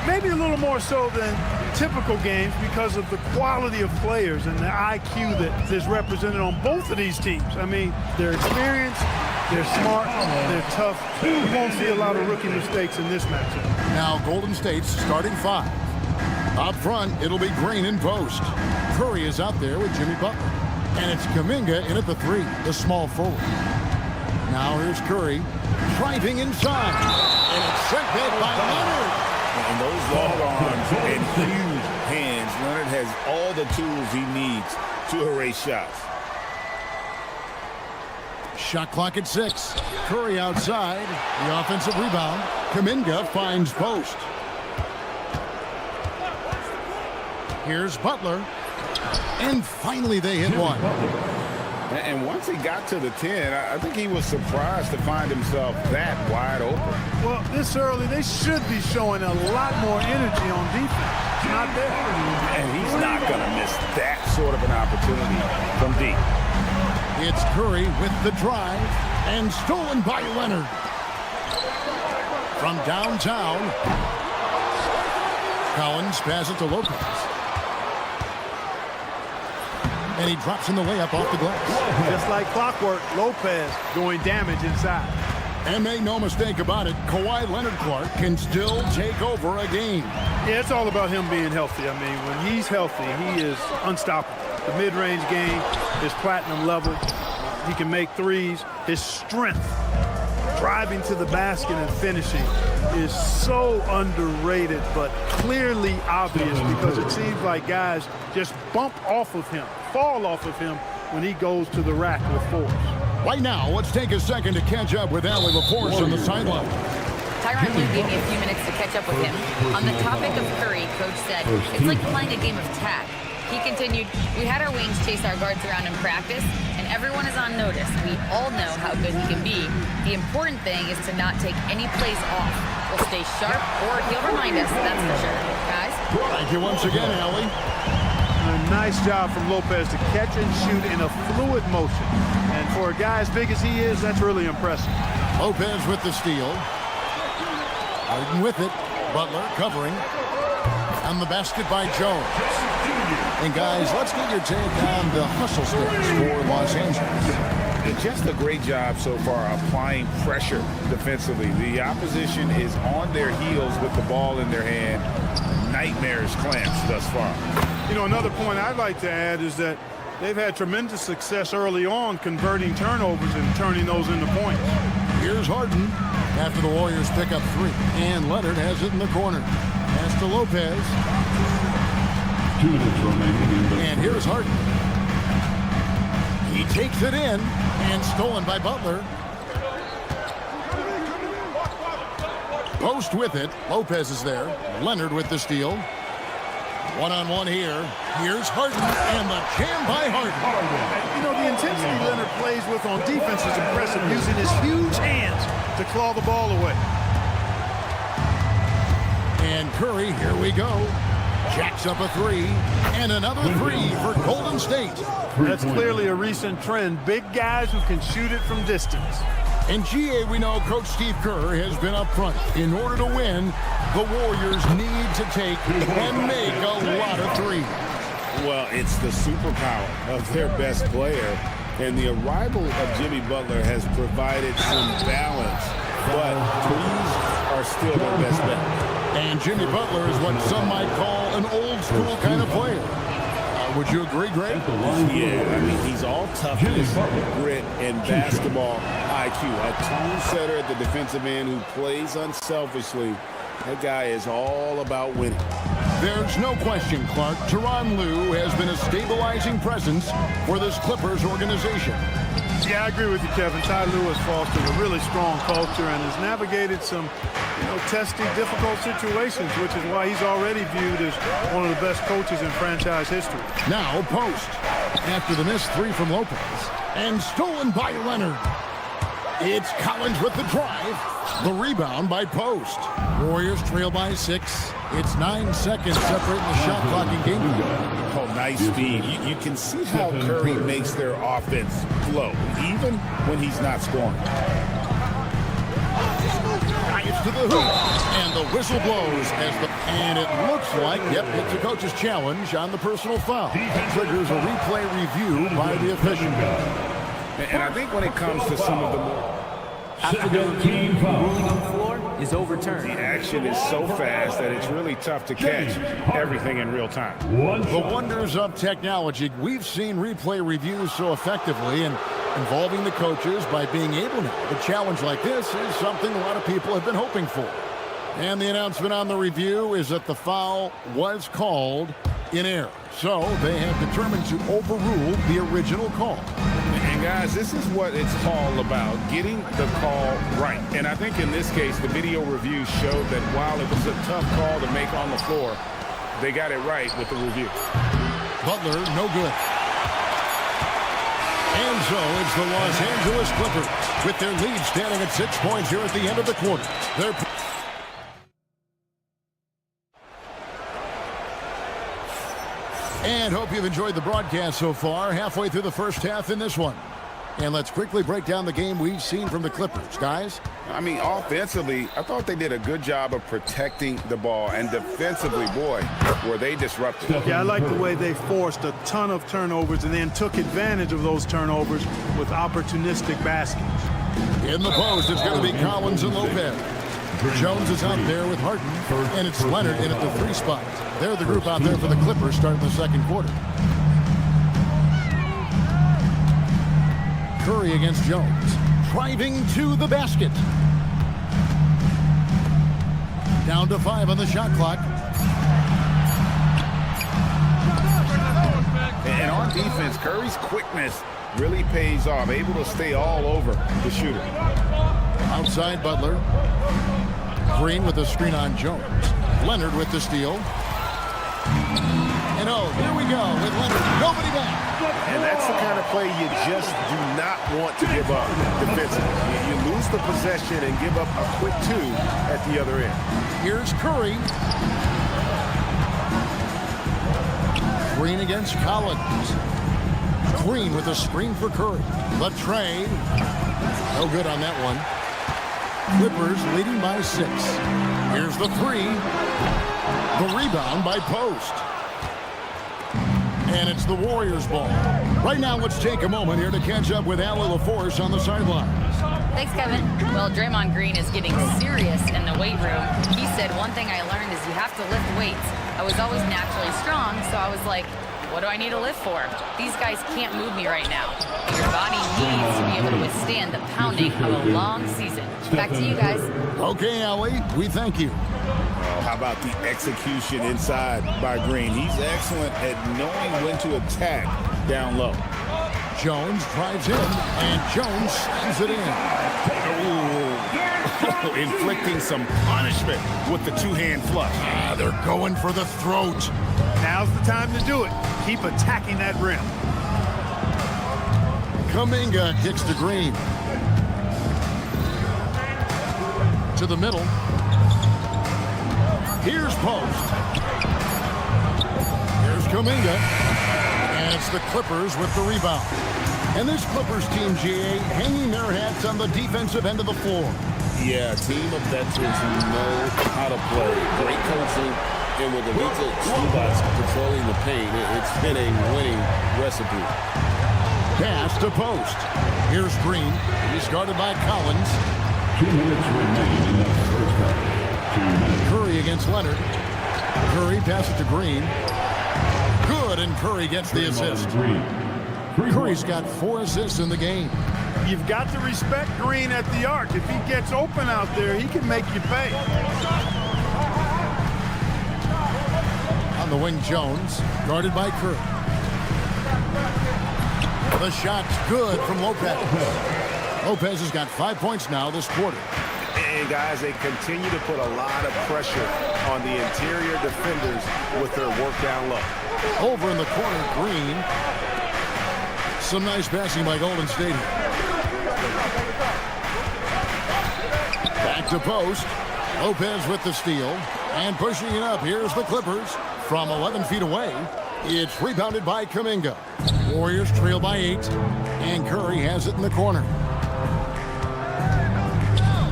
Maybe a little more so than typical games because of the quality of players and the IQ that is represented on both of these teams. I mean, they're experienced, they're smart, they're tough. You won't see a lot of rookie mistakes in this matchup. Now, Golden State's starting five. Up front, it'll be Green in post. Curry is out there with Jimmy Butler. And it's Kuminga in at the three, the small forward. Now here's Curry driving inside. And it's sent back by Leonard. And those long arms and huge hands. Leonard has all the tools he needs to erase shots. Shot clock at 6. Curry outside. The offensive rebound. Kuminga finds post. Here's Butler. And finally they hit one. And once he got to the 10, I think he was surprised to find himself that wide open. Well, this early, they should be showing a lot more energy on defense. It's not there. And he's not going to miss that sort of an opportunity from deep. It's Curry with the drive and stolen by Leonard. From downtown, Collins passes to Lopez. And he drops in the layup off the glass. Just like clockwork, Lopez doing damage inside. And make no mistake about it, Kawhi Leonard Clark can still take over a game. Yeah, it's all about him being healthy. I mean, when he's healthy, he is unstoppable. The mid-range game is platinum level. He can make threes. His strength, driving to the basket and finishing, is so underrated, but clearly obvious because it seems like guys just bump off of him, fall off of him when he goes to the rack with force. Right now, let's take a second to catch up with Allie LaForce on the sideline. Tyronn Lue gave me a few minutes to catch up with him. On the topic of Curry, Coach said, it's like playing a game of tag. He continued, we had our wings chase our guards around in practice, and everyone is on notice. We all know how good he can be. The important thing is to not take any plays off. We'll stay sharp, or he'll remind us, that's for sure. Guys? Thank you once again, Allie. A nice job from Lopez to catch and shoot in a fluid motion. And for a guy as big as he is, that's really impressive. Lopez with the steal. Harden with it. Butler covering. On the basket by Jones. And guys, let's get your take on the hustle stats for Los Angeles. Just a great job so far applying pressure defensively. The opposition is on their heels with the ball in their hand. Nightmares clamps thus far. You know, another point I'd like to add is that they've had tremendous success early on converting turnovers and turning those into points. Here's Harden after the Warriors pick up 3. And Leonard has it in the corner. Pass to Lopez. 2 minutes remaining. And here's Harden. He takes it in and stolen by Butler. Post with it. Lopez is there. Leonard with the steal. One-on-one here. Here's Harden and the jam by Harden. You know, the intensity Leonard plays with on defense is impressive, using his huge hands to claw the ball away. And Curry, here we go. Jacks up a 3, and another 3 for Golden State. That's clearly a recent trend. Big guys who can shoot it from distance. In GA, we know Coach Steve Kerr has been up front. In order to win, the Warriors need to take and make a lot of 3s. Well, it's the superpower of their best player, and the arrival of Jimmy Butler has provided some balance, but 3s are still their best bet. And Jimmy Butler is what some might call an old-school kind of player. Would you agree, Greg? Yeah, I mean, he's all toughness, grit, and basketball IQ. A tone setter at the defensive end who plays unselfishly. That guy is all about winning. There's no question, Clark. Tyronn Lue has been a stabilizing presence for this Clippers organization. Yeah, I agree with you, Kevin. Ty Lue has fostered a really strong culture and has navigated some, testy, difficult situations, which is why he's already viewed as one of the best coaches in franchise history. Now, Post. After the missed 3 from Lopez. And stolen by Leonard. It's Collins with the drive. The rebound by Post. Warriors trail by 6. It's 9 seconds separating the shot clock and game. Oh, nice speed. You can see how Curry makes their offense flow, even when he's not scoring. Drives to the hoop, and the whistle blows and it looks like, it's a coach's challenge on the personal foul. Triggers a replay review by the official. And I think when it comes to some of the more after the review, ruling on the floor is overturned. The action is so fast that it's really tough to catch everything in real time. The wonders of technology. We've seen replay reviews so effectively and involving the coaches by being able to. A challenge like this is something a lot of people have been hoping for. And the announcement on the review is that the foul was called in error. So they have determined to overrule the original call. And guys, this is what it's all about, getting the call right. And I think in this case, the video review showed that while it was a tough call to make on the floor, they got it right with the review. Butler, no good. And so it's the Los Angeles Clippers with their lead standing at 6 points here at the end of the quarter. And hope you've enjoyed the broadcast so far. Halfway through the first half in this one. And let's quickly break down the game we've seen from the Clippers, guys. I mean, offensively, I thought they did a good job of protecting the ball. And defensively, boy, were they disruptive. Yeah, I like the way they forced a ton of turnovers and then took advantage of those turnovers with opportunistic baskets. In the post, it's going to be Collins and Lopez. Jones is out there with Harden, and it's Leonard in at the 3 spot. They're the group out there for the Clippers starting the second quarter. Curry against Jones, driving to the basket. Down to 5 on the shot clock. And on defense, Curry's quickness really pays off, able to stay all over the shooter. Outside Butler. Green with the screen on Jones. Leonard with the steal. And oh, here we go with Leonard. Nobody back. And that's the kind of play you just do not want to give up defensively. You lose the possession and give up a quick 2 at the other end. Here's Curry. Green against Collins. Green with a screen for Curry. The trade. No good on that one. Clippers leading by 6. Here's the 3. The rebound by Post. And it's the Warriors' ball. Right now, let's take a moment here to catch up with Allie LaForce on the sideline. Thanks, Kevin. Well, Draymond Green is getting serious in the weight room. He said, one thing I learned is you have to lift weights. I was always naturally strong, so I was like, what do I need to lift for? These guys can't move me right now. Your body needs to be able to withstand the pounding of a long season. Back to you guys. Okay, Allie, we thank you. How about the execution inside by Green? He's excellent at knowing when to attack down low. Jones drives in, and Jones sends it in. Ooh. Inflicting some punishment with the 2-hand flush. They're going for the throat. Now's the time to do it. Keep attacking that rim. Kuminga kicks to Green. To the middle. Here's Post. Here's Kuminga. And it's the Clippers with the rebound. And this Clippers team, GA, hanging their hats on the defensive end of the floor. Yeah, a team of veterans who know how to play. Great coaching. And with the Zubac controlling the paint, it's been a winning recipe. Pass to Post. Here's Green. He's guarded by Collins. 2 minutes remaining in the first half. Curry against Leonard. Curry passes to Green. Good, and Curry gets the assist. Curry's got 4 assists in the game. You've got to respect Green at the arc. If he gets open out there, he can make you pay. On the wing, Jones, guarded by Curry. The shot's good from Lopez. Lopez has got 5 points now this quarter. And guys, they continue to put a lot of pressure on the interior defenders with their work down low. Over in the corner, Green. Some nice passing by Golden State. Back to Post. Lopez with the steal. And pushing it up, here's the Clippers. From 11 feet away, it's rebounded by Kuminga. Warriors trail by 8. And Curry has it in the corner.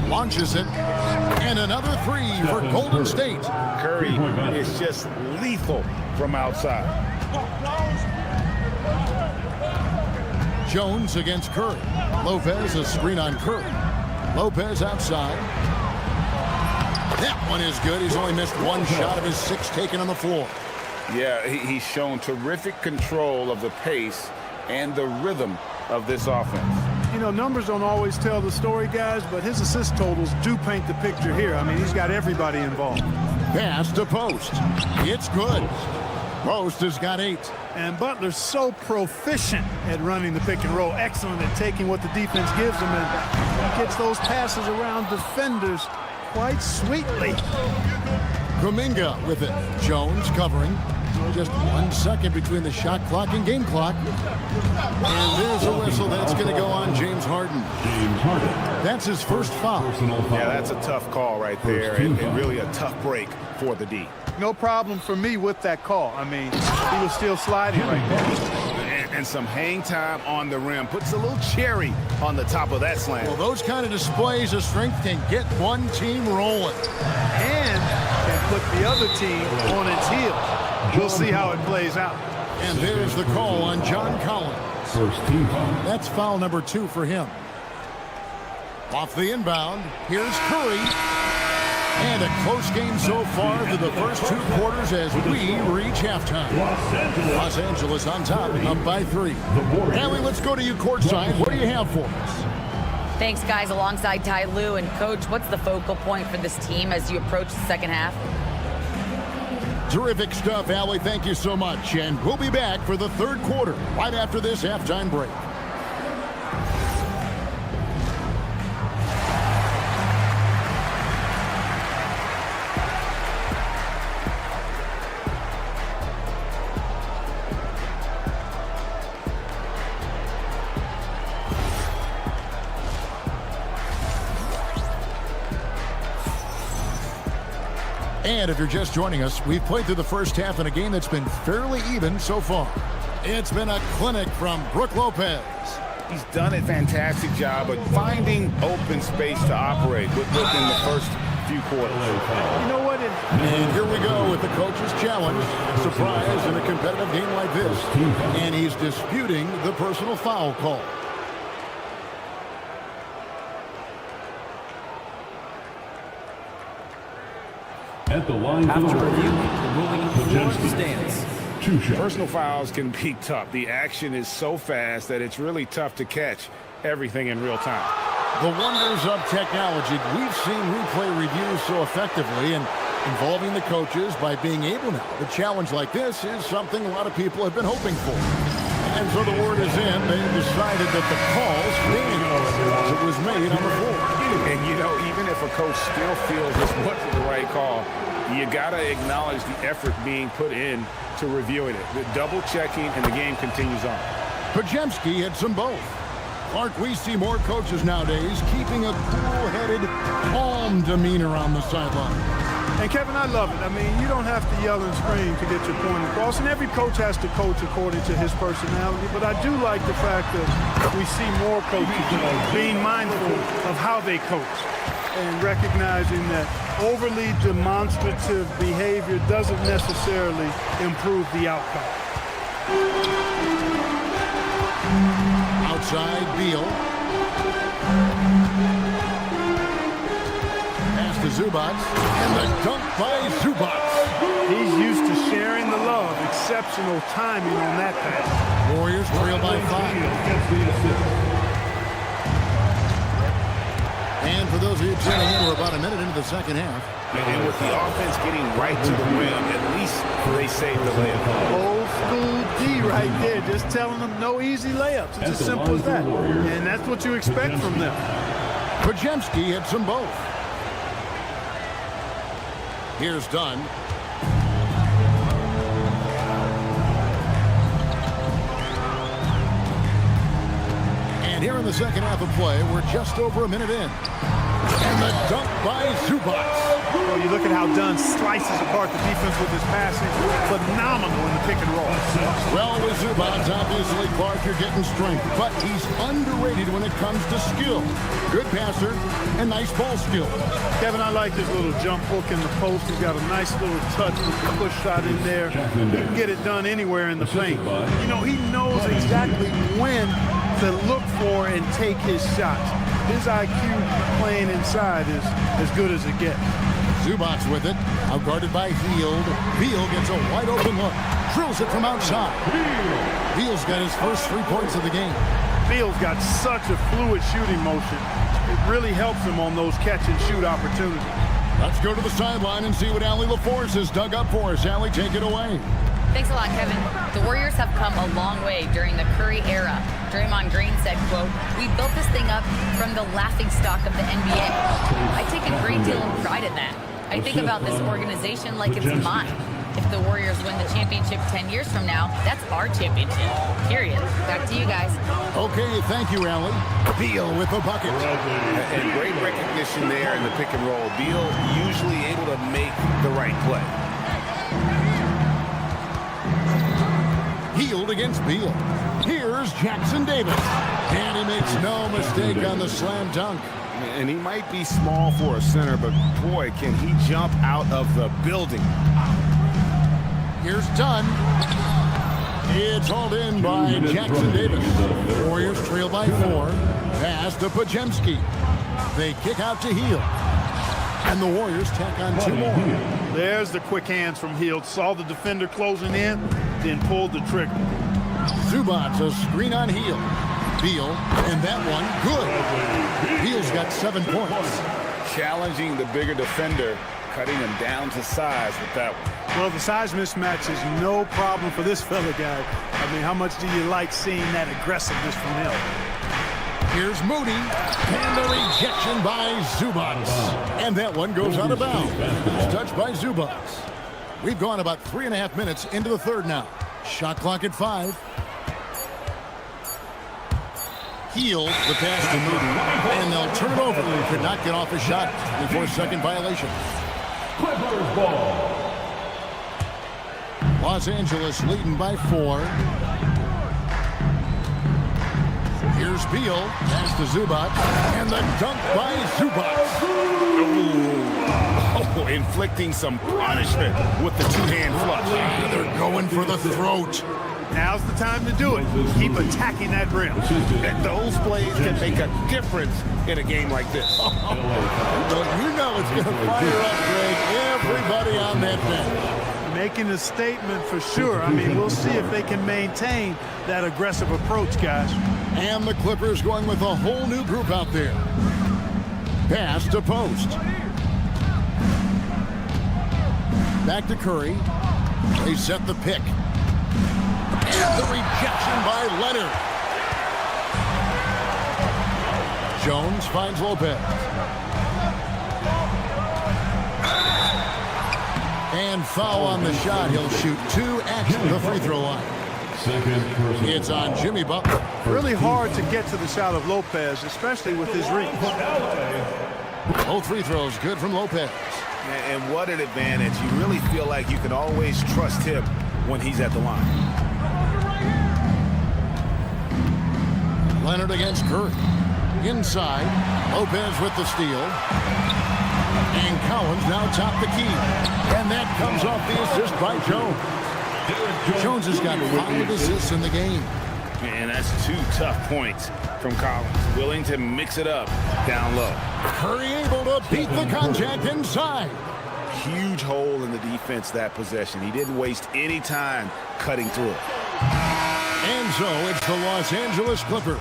Launches it. And another 3 for Golden State. Curry is just lethal from outside. Jones against Curry. Lopez, a screen on Curry. Lopez outside. That one is good. He's only missed 1 shot of his 6 taken on the floor. Yeah, he's shown terrific control of the pace and the rhythm of this offense. You know, numbers don't always tell the story, guys, but his assist totals do paint the picture here. I mean, he's got everybody involved. Pass to Post. It's good. Post has got 8. And Butler's so proficient at running the pick and roll. Excellent at taking what the defense gives him, and he gets those passes around defenders quite sweetly. Kuminga with it. Jones covering. Just 1 second between the shot clock and game clock. And there's a whistle that's going to go on James Harden. That's his first foul. Yeah, that's a tough call right there, and really a tough break for the D. No problem for me with that call. I mean, he was still sliding right there. And some hang time on the rim. Puts a little cherry on the top of that slam. Well, those kind of displays of strength can get one team rolling. And can put the other team on its heels. We'll see how it plays out. And there's the call on John Collins. First team foul. That's foul number 2 for him. Off the inbound, here's Curry. And a close game so far through the first 2 quarters as we reach halftime. Los Angeles on top, up by 3. Allie, let's go to you courtside. What do you have for us? Thanks, guys. Alongside Ty Lue and Coach, what's the focal point for this team as you approach the second half? Terrific stuff, Allie. Thank you so much. And we'll be back for the 3rd quarter right after this halftime break. And if you're just joining us, we've played through the first half in a game that's been fairly even so far. It's been a clinic from Brook Lopez. He's done a fantastic job of finding open space to operate within the first few quarters. You know what? And here we go with the coach's challenge. Surprise in a competitive game like this. And he's disputing the personal foul call. At the line After for review, the ruling on the floor stands. Personal fouls can be tough. The action is so fast that it's really tough to catch everything in real time. The wonders of technology. We've seen replay reviews so effectively and involving the coaches by being able now. A challenge like this is something a lot of people have been hoping for. And so the word is in. They've decided that the call stands as it was made on the floor. And, you know, even if a coach still feels this wasn't the right call, you got to acknowledge the effort being put in to reviewing it. The double checking, and the game continues on. Pajemski hits them both. Clark, we see more coaches nowadays keeping a cool-headed, calm demeanor on the sideline. And Kevin, I love it. I mean, you don't have to yell and scream to get your point across, and every coach has to coach according to his personality. But I do like the fact that we see more coaches being mindful of how they coach and recognizing that overly demonstrative behavior doesn't necessarily improve the outcome. Outside, Beal. Pass to Zubats, and the dunk by Zubats. He's used to sharing the love. Exceptional timing on that pass. Warriors trail by 5. And for those of you tuning in, we're about a minute into the second half. And with the offense getting right to the rim, at least they saved the layup. Old school D right there, just telling them no easy layups. It's as simple as that. And that's what you expect from them. Pajemski hits them both. Here's Dunn. And here in the second half of play, we're just over a minute in. And the dunk by Zubats. Well, you look at how Dunn slices apart the defense with his passing. Phenomenal in the pick and roll. Well, with Zubats, obviously, Clark, you're getting strength. But he's underrated when it comes to skill. Good passer and nice ball skill. Kevin, I like this little jump hook in the post. He's got a nice little touch with the push shot in there. He can get it done anywhere in the paint. You know, he knows exactly when to look for and take his shots. His IQ playing inside is as good as it gets. Zubats with it, out guarded by Hield. Beal gets a wide open look, drills it from outside. Beal's got his first 3 points of the game. Beal's got such a fluid shooting motion. It really helps him on those catch and shoot opportunities. Let's go to the sideline and see what Allie LaForce has dug up for us. Allie, take it away. Thanks a lot, Kevin. The Warriors have come a long way during the Curry era. Draymond Green said, quote, "We built this thing up from the laughingstock of the NBA. I take a great deal of pride in that. I think about this organization like it's mine. If the Warriors win the championship 10 years from now, that's our championship. Period." Back to you guys. Okay, thank you, Allie. Beal with the bucket. And great recognition there in the pick and roll. Beal usually able to make the right play. Hield against Beal. Here's Jackson Davis. And he makes no mistake on the slam dunk. And he might be small for a center, but boy, can he jump out of the building. Here's Dunn. It's hauled in by Jackson Davis. Warriors trail by 4. Pass to Pajemski. They kick out to Hield. And the Warriors tack on 2 more. There's the quick hands from Hield. Saw the defender closing in, then pulled the trigger. Zubats, a screen on Hield. Beal, and that one, good. Beal's got 7 points. Challenging the bigger defender, cutting him down to size with that one. Well, the size mismatch is no problem for this fella guy. I mean, how much do you like seeing that aggressiveness from him? Here's Moody, and the rejection by Zubats. And that one goes out of bounds. Touched by Zubats. We've gone about 3.5 minutes into the third now. Shot clock at 5. Hield the pass to Moody, and they'll turn it over. Could not get off a shot before second violation. Clippers ball. Los Angeles leading by 4. Here's Beal, pass to Zubac, and the dunk by Zubac. Oh, inflicting some punishment with the two-hand flush. They're going for the throat. Now's the time to do it. Keep attacking that rim. And those plays can make a difference in a game like this. Well, you know it's going to fire up, Greg, everybody on that bench. Making a statement for sure. I mean, we'll see if they can maintain that aggressive approach, guys. And the Clippers going with a whole new group out there. Pass to post. Back to Curry. They set the pick. And the rejection by Leonard. Jones finds Lopez. And foul on the shot. He'll shoot 2 at the free throw line. It's on Jimmy Butler. Really hard to get to the shot of Lopez, especially with his reach. Both free throws good from Lopez. And what an advantage. You really feel like you can always trust him when he's at the line. Leonard against Curry. Inside, Lopez with the steal. And Collins now top the key. And that comes off the assist by Jones. Jones has got 5 assists in the game. And that's 2 tough points from Collins. Willing to mix it up down low. Curry able to beat the contact inside. Huge hole in the defense that possession. He didn't waste any time cutting through it. And so it's the Los Angeles Clippers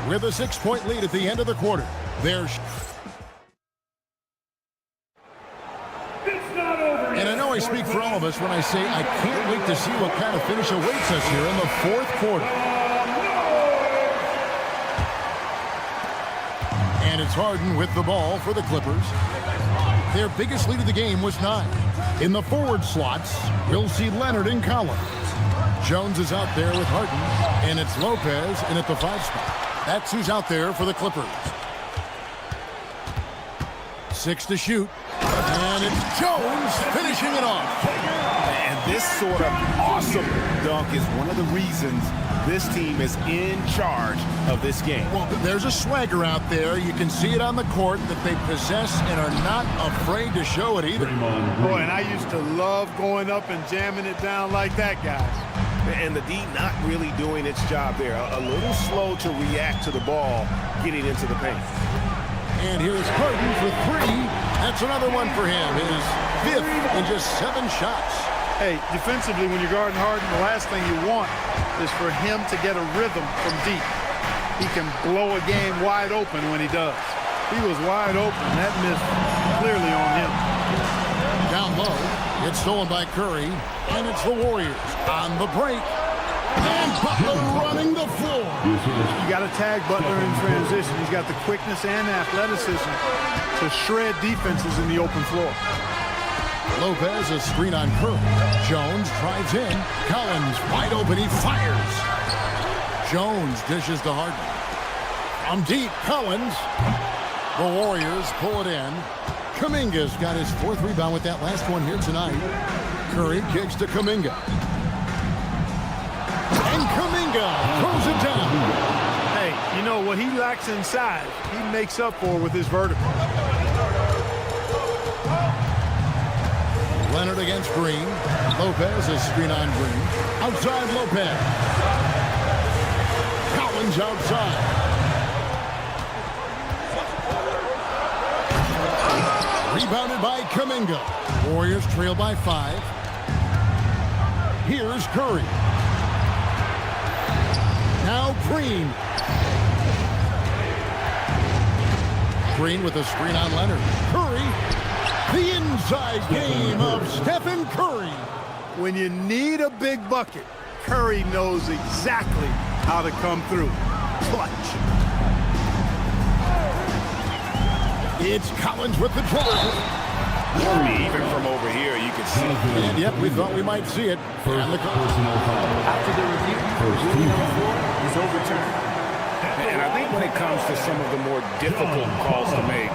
with a 6-point lead at the end of the quarter. And I know I speak for all of us when I say I can't wait to see what kind of finish awaits us here in the 4th quarter. And it's Harden with the ball for the Clippers. Their biggest lead of the game was 9. In the forward slots, we'll see Leonard and Collins. Jones is out there with Harden, and it's Lopez in at the 5 spot. That's who's out there for the Clippers. 6 to shoot. And it's Jones finishing it off. And this sort of awesome dunk is one of the reasons this team is in charge of this game. Well, there's a swagger out there. You can see it on the court that they possess and are not afraid to show it either. Boy, and I used to love going up and jamming it down like that, guys. And the D not really doing its job there. A little slow to react to the ball getting into the paint. And here's Harden for 3. That's another one for him. His 5th in just 7 shots. Hey, defensively, when you're guarding Harden, the last thing you want is for him to get a rhythm from deep. He can blow a game wide open when he does. He was wide open. That missed clearly on him. Down low, it's stolen by Curry, and it's the Warriors on the break. And Butler running the floor. You got to tag Butler in transition. He's got the quickness and athleticism to shred defenses in the open floor. Lopez, a screen on Curry. Jones drives in. Collins wide open. He fires. Jones dishes to Harden. From deep, Collins. The Warriors pull it in. Kuminga's got his 4th rebound with that last one here tonight. Curry kicks to Kuminga. And Kuminga throws it down. Hey, you know what he lacks inside, he makes up for with his vertical. Leonard against Green. Lopez is screen on Green. Outside Lopez. Collins outside. Rebounded by Kuminga. Warriors trail by 5. Here's Curry. Now Green. Green with a screen on Leonard. Curry. The inside game of Stephen Curry. When you need a big bucket, Curry knows exactly how to come through. Clutch. It's Collins with the drive. Even from over here, you can see. And yep, we thought we might see it. And the After the review, rule number 4 is overturned. And I think when it comes to some of the more difficult calls to make,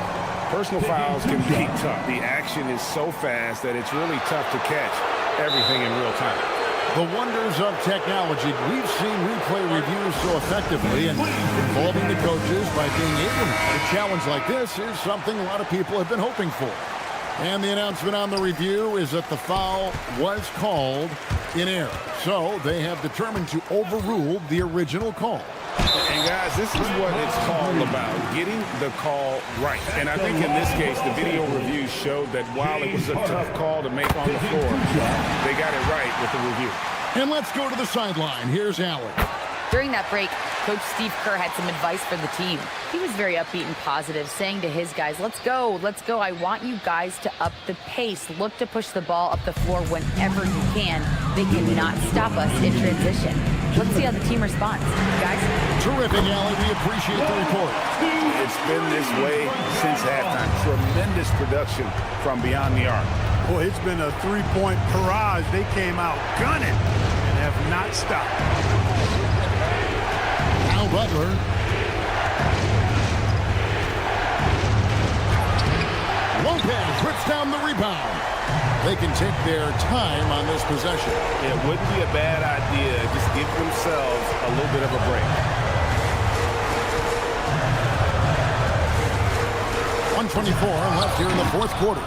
Personal fouls can be tough. The action is so fast that it's really tough to catch everything in real time. The wonders of technology. We've seen replay reviews so effectively and involving the coaches by being able to. A challenge like this is something a lot of people have been hoping for. And the announcement on the review is that the foul was called in error. So they have determined to overrule the original call. And guys, this is what it's called about, getting the call right. And I think in this case, the video review showed that while it was a tough call to make on the floor, they got it right with the review. And let's go to the sideline. Here's Allen. During that break, Coach Steve Kerr had some advice for the team. He was very upbeat and positive, saying to his guys, let's go. I want you guys to up the pace. Look to push the ball up the floor whenever you can. They cannot stop us in transition. Let's see how the team responds. Guys? Terrific, Allen. We appreciate the report. It's been this way since halftime. Tremendous production from beyond the arc. Boy, it's been a three-point barrage. They came out gunning and have not stopped. Al Butler. Lopez rips down the rebound. They can take their time on this possession. It wouldn't be a bad idea. Just give themselves a little bit of a break. 1:24 left here in the fourth quarter.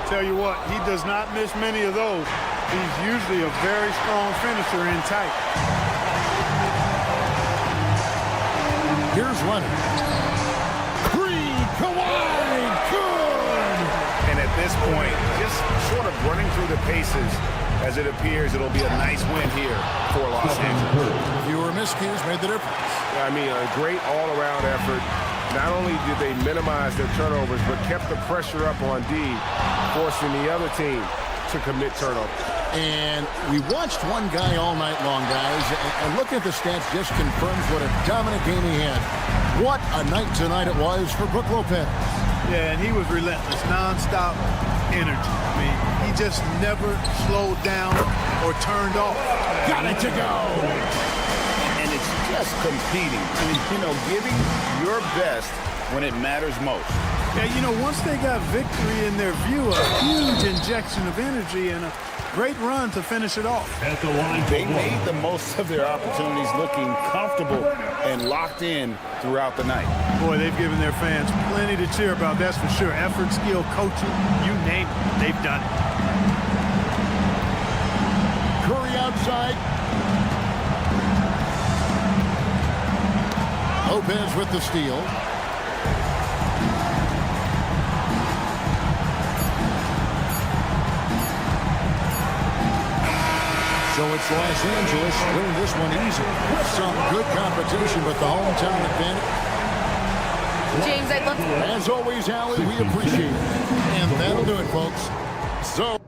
Tell you what, he does not miss many of those. He's usually a very strong finisher in tight. Here's Leonard. Three, Kawhi, good! And at this point, just sort of running through the paces, as it appears it'll be a nice win here for Los Angeles. Fewer miscues made the difference. I mean, a great all-around effort. Not only did they minimize their turnovers, but kept the pressure up on D, forcing the other team to commit turnovers. And we watched one guy all night long, guys, and looking at the stats just confirms what a dominant game he had. What a night tonight it was for Brook Lopez. Yeah, and he was relentless, nonstop energy. I mean, he just never slowed down or turned off. Got it to go. And it's just competing. I mean, you know, giving your best when it matters most. Yeah, you know, once they got victory in their view, a huge injection of energy and a great run to finish it off. They made the most of their opportunities, looking comfortable and locked in throughout the night. Boy, they've given their fans plenty to cheer about, that's for sure. Effort, skill, coaching, you name it, they've done it. Curry outside. Lopez with the steal. So it's Los Angeles winning this one easy. Some good competition, but the hometown advantage. James, I'd love to... As always, Allie, we appreciate it. And that'll do it, folks. So...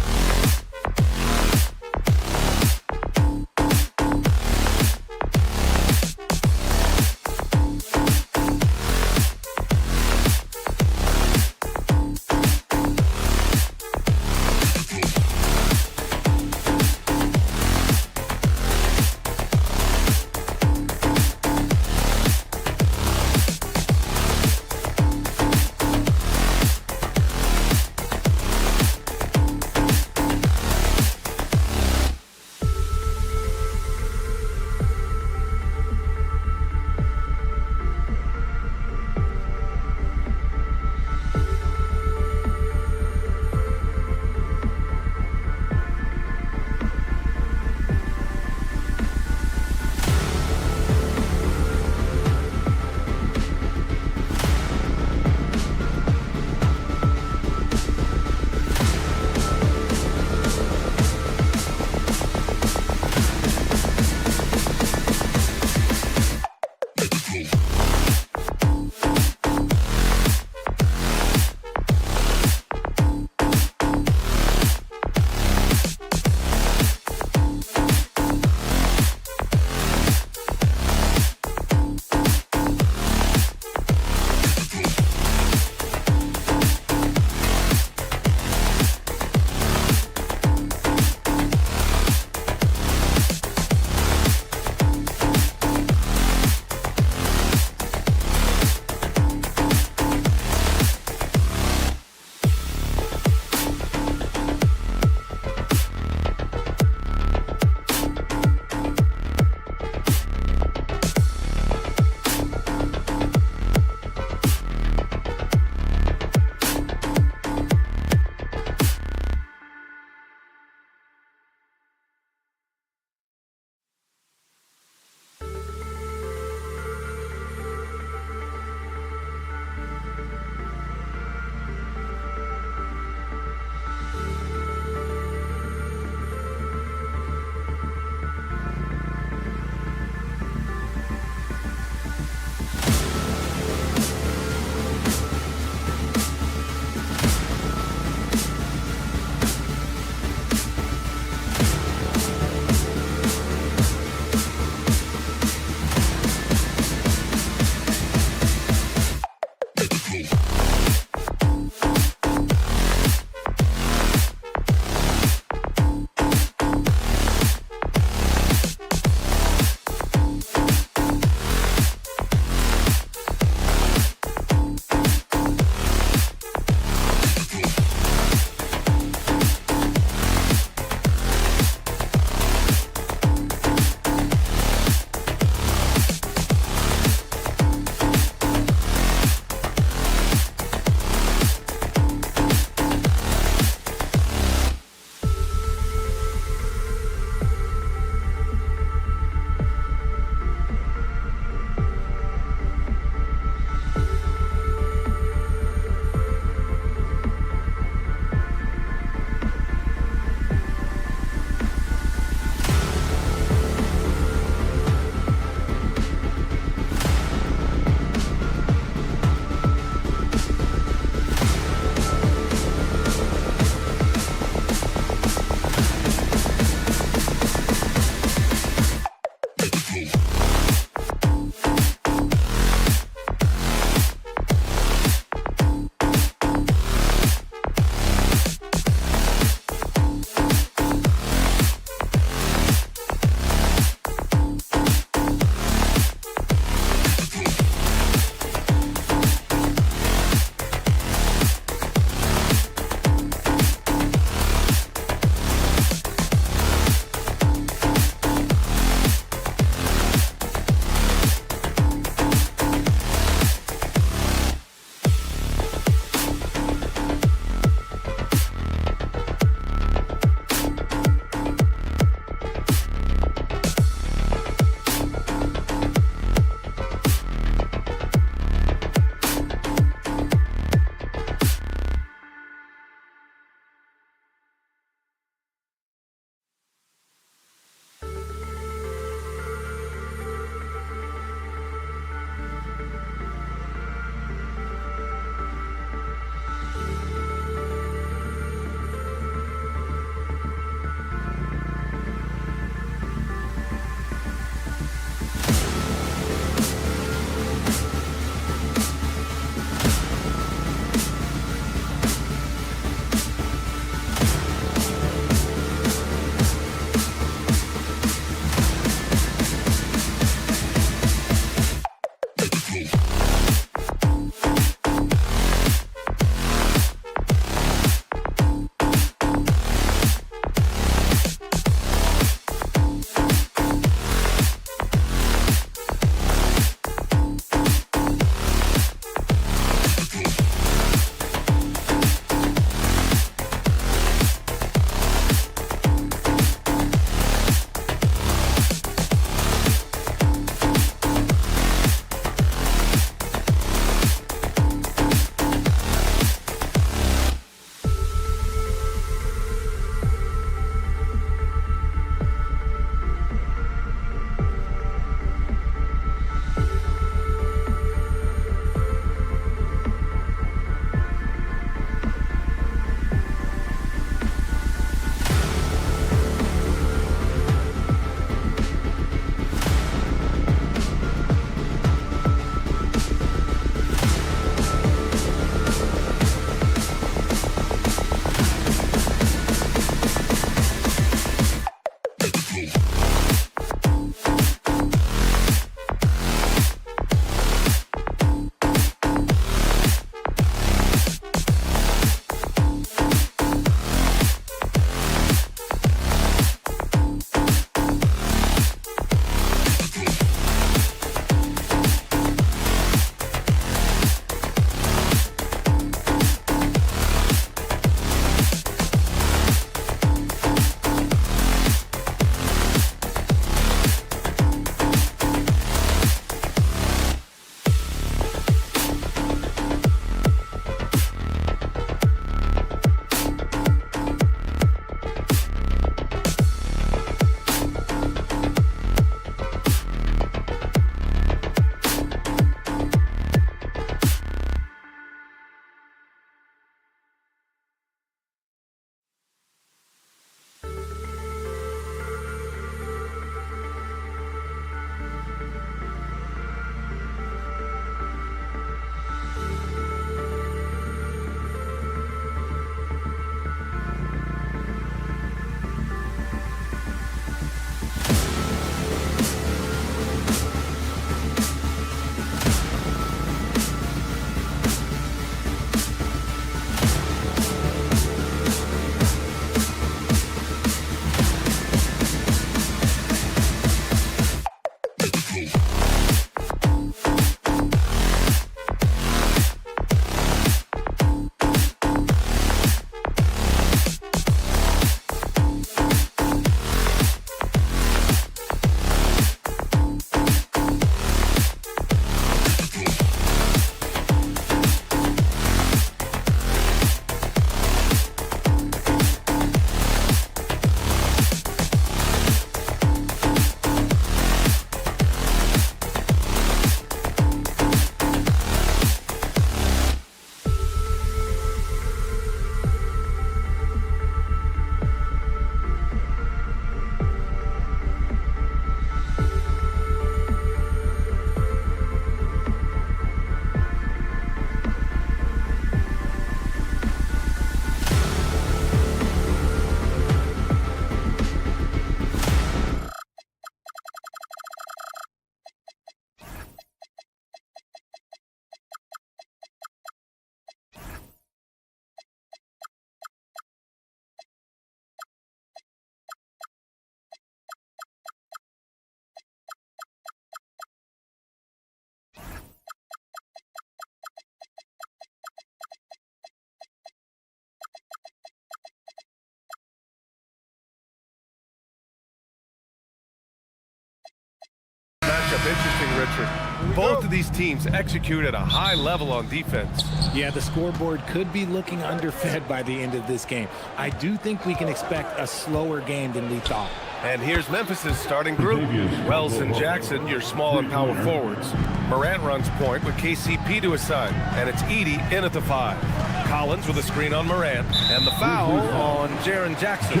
interesting, Richard. Both of these teams execute at a high level on defense. Yeah, the scoreboard could be looking underfed by the end of this game. I do think we can expect a slower game than we thought. And here's Memphis's starting group. Wells and Jackson, your small and power forwards. Morant runs point with KCP to his side. And it's Edey in at the 5. Collins with a screen on Morant. And the foul on Jaren Jackson.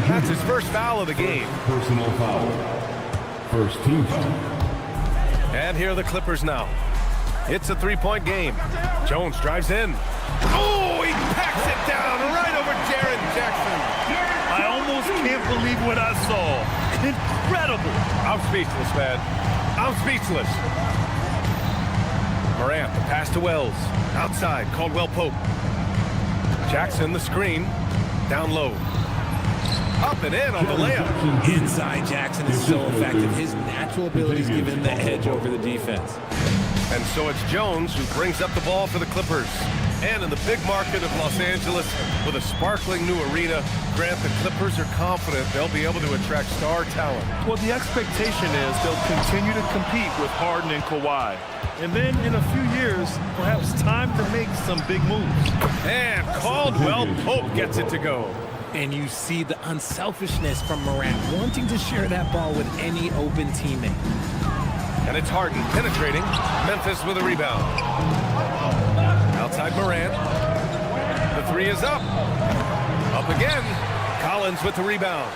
That's his first foul of the game. Personal foul. First team foul. And here are the Clippers now. It's a 3-point game. Jones drives in. Oh, he packs it down right over Jaren Jackson. I almost can't believe what I saw. Incredible. I'm speechless, man. I'm speechless. Morant, the pass to Wells. Outside, Caldwell Pope. Jackson, the screen. Down low. Up and in on the layup. Inside Jackson is so effective. His natural abilities give him the edge over the defense. And so it's Jones who brings up the ball for the Clippers. And in the big market of Los Angeles, with a sparkling new arena, Grant, the Clippers are confident they'll be able to attract star talent. Well, the expectation is they'll continue to compete with Harden and Kawhi. And then in a few years, perhaps time to make some big moves. And Caldwell Pope gets it to go. And you see the unselfishness from Morant, wanting to share that ball with any open teammate. And it's Harden penetrating. Memphis with a rebound. Outside Morant. The 3 is up. Up again. Collins with the rebound.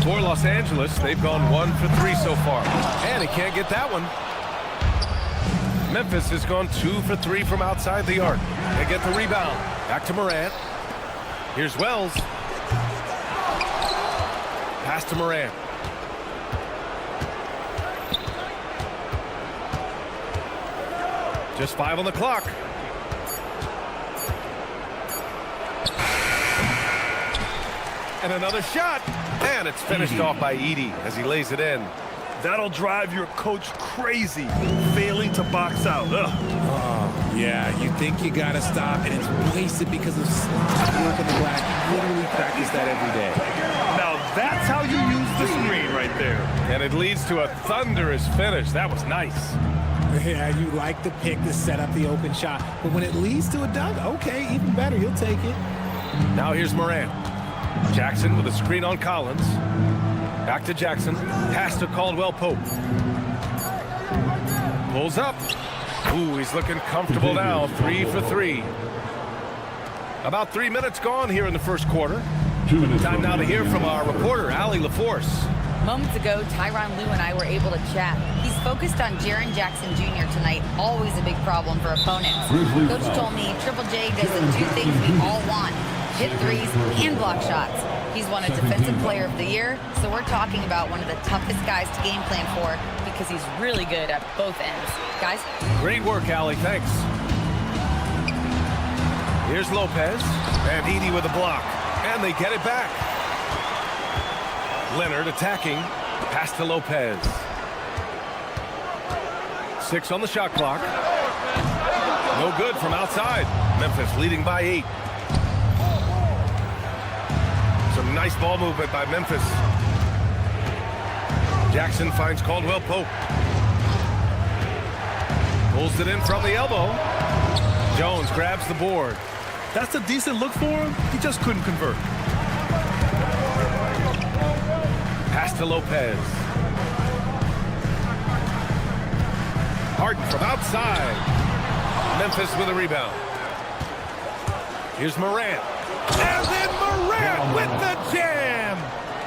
For Los Angeles, they've gone 1 for 3 so far. And he can't get that one. Memphis has gone 2 for 3 from outside the arc. They get the rebound. Back to Morant. Here's Wells. Pass to Morant. Just 5 on the clock. And another shot. And it's finished off by Edey as he lays it in. That'll drive your coach crazy, failing to box out. Oh, yeah, you think you got to stop, and it's wasted because of sloppy work in the glass. You literally practice that every day. Now, that's how you use the screen right there. And it leads to a thunderous finish. That was nice. Yeah, you like the pick to set up the open shot, but when it leads to a dunk, okay, even better, you'll take it. Now here's Morant. Jackson with a screen on Collins. Back to Jackson. Pass to Caldwell Pope. Pulls up. Ooh, he's looking comfortable now. 3 for 3. About 3 minutes gone here in the first quarter. Time now to hear from our reporter, Allie LaForce. Moments ago, Tyronn Lue and I were able to chat. He's focused on Jaren Jackson Jr. tonight, always a big problem for opponents. Coach told me Triple J does the 2 things we all want: hit threes and block shots. He's won a Defensive Player of the Year, so we're talking about one of the toughest guys to game plan for because he's really good at both ends. Guys? Great work, Allie. Thanks. Here's Lopez. And Edey with a block. And they get it back. Leonard attacking. Pass to Lopez. 6 on the shot clock. No good from outside. Memphis leading by 8. Some nice ball movement by Memphis. Jackson finds Caldwell Pope. Pulls it in from the elbow. Jones grabs the board. That's a decent look for him. He just couldn't convert. Pass to Lopez. Harden from outside. Memphis with a rebound. Here's Morant. And then Morant with the jam.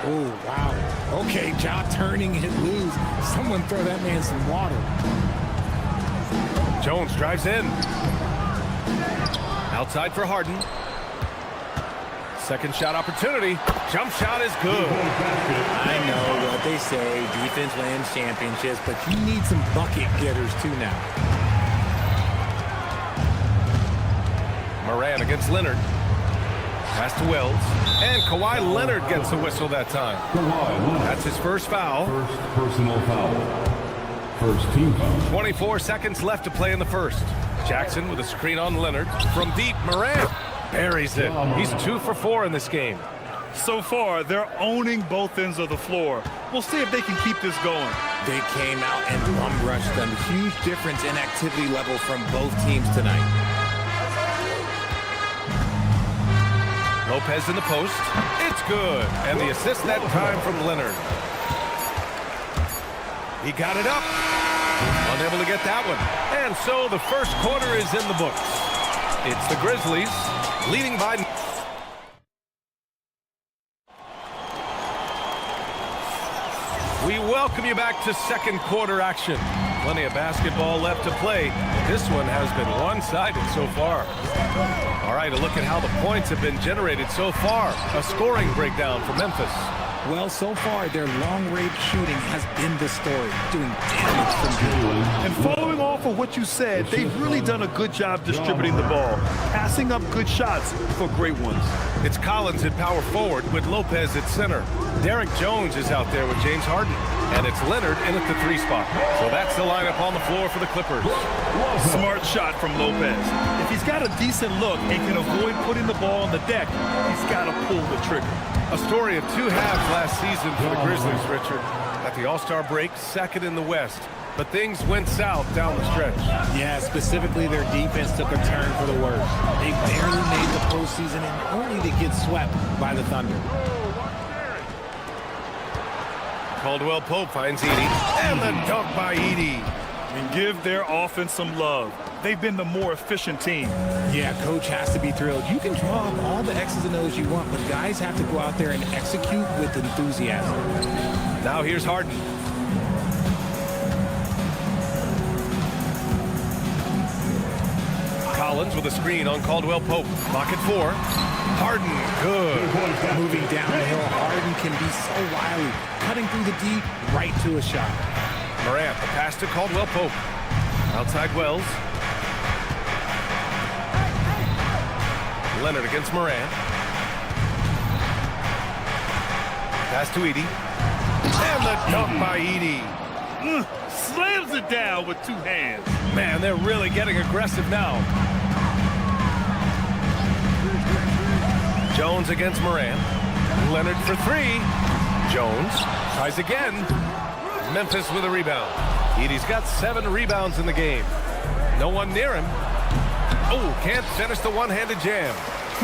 Oh, wow. Okay, Ja turning it loose. Someone throw that man some water. Jones drives in. Outside for Harden. Second shot opportunity. Jump shot is good. I know what they say, defense wins championships, but you need some bucket getters too now. Morant against Leonard. Pass to Wells. And Kawhi Leonard gets a whistle that time. That's his first foul. First personal foul. First team foul. 24 seconds left to play in the first. Jackson with a screen on Leonard. From deep, Morant buries it. He's 2 for 4 in this game. So far, they're owning both ends of the floor. We'll see if they can keep this going. They came out and bum rushed them. Huge difference in activity level from both teams tonight. Lopez in the post. It's good. And the assist that time from Leonard. He got it up. Unable to get that one. And so the first quarter is in the books. It's the Grizzlies leading by... We welcome you back to second quarter action. Plenty of basketball left to play. This one has been one-sided so far. All right, a look at how the points have been generated so far. A scoring breakdown for Memphis. Well, so far, their long-range shooting has been the story, doing damage from deep. And following off of what you said, they've really done a good job distributing the ball, passing up good shots for great ones. It's Collins at power forward with Lopez at center. Derek Jones is out there with James Harden. And it's Leonard in at the 3 spot. So that's the lineup on the floor for the Clippers. Smart shot from Lopez. If he's got a decent look and can avoid putting the ball on the deck, he's got to pull the trigger. A story of 2 halves last season for the Grizzlies, Richard. At the All-Star break, second in the West. But things went south down the stretch. Yeah, specifically their defense took a turn for the worse. They barely made the postseason and only to get swept by the Thunder. Caldwell Pope finds Edey. And the dunk by Edey. And give their offense some love. They've been the more efficient team. Yeah, coach has to be thrilled. You can draw up all the X's and O's you want, but guys have to go out there and execute with enthusiasm. Now here's Harden. Collins with a screen on Caldwell Pope. Pocket 4. Harden, good. Moving down the hill, Harden can be so wily. Cutting through the D, right to a shot. Morant, the pass to Caldwell Pope. Outside Wells. Leonard against Morant. Pass to Edey. And the dunk by Edey. Slams it down with 2 hands. Man, they're really getting aggressive now. Jones against Morant. Leonard for 3. Jones tries again. Memphis with a rebound. Edey's got 7 rebounds in the game. No one near him. Oh, can't finish the one-handed jam.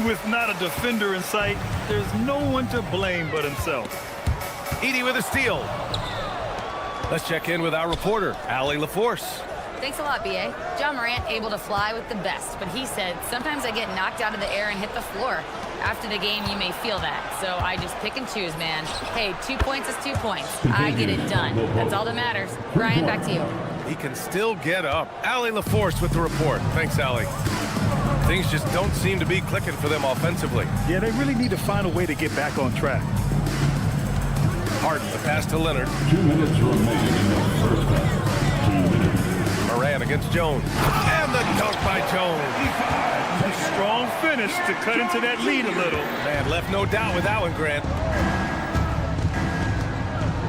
With not a defender in sight, there's no one to blame but himself. Edey with a steal. Let's check in with our reporter, Allie LaForce. Thanks a lot, B.A. John Morant able to fly with the best, but he said, sometimes I get knocked out of the air and hit the floor. After the game, you may feel that, so I just pick and choose, man. Hey, 2 points is 2 points. I get it done. That's all that matters. Brian, back to you. He can still get up. Allie LaForce with the report. Thanks, Allie. Things just don't seem to be clicking for them offensively. Yeah, they really need to find a way to get back on track. Harden, the pass to Leonard. 2 minutes remaining in the first half. 2 minutes. Morant against Jones. And the dunk by Jones. A strong finish to cut into that lead a little. Man, left no doubt with that one, Grant.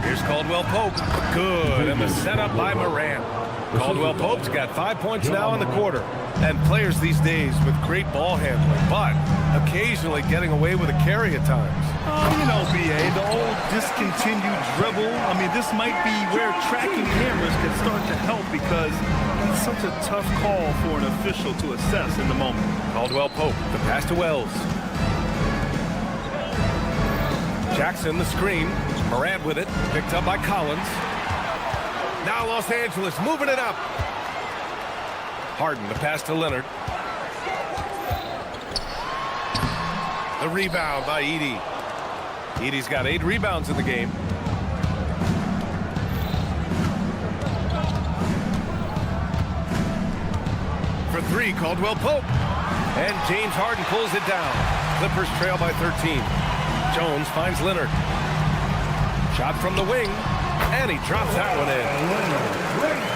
Here's Caldwell Pope. Good, and the setup by Morant. Caldwell Pope's got 5 points now in the quarter. And players these days with great ball handling, but occasionally getting away with a carry at times. You know, B.A., the old discontinued dribble. I mean, this might be where tracking cameras can start to help because it's such a tough call for an official to assess in the moment. Caldwell Pope, the pass to Wells. Jackson, the screen. Morant with it, picked up by Collins. Now Los Angeles moving it up. Harden, the pass to Leonard. The rebound by Edey. Edey's got 8 rebounds in the game. For 3, Caldwell Pope. And James Harden pulls it down. Clippers trail by 13. Jones finds Leonard. Shot from the wing. And he drops that one in.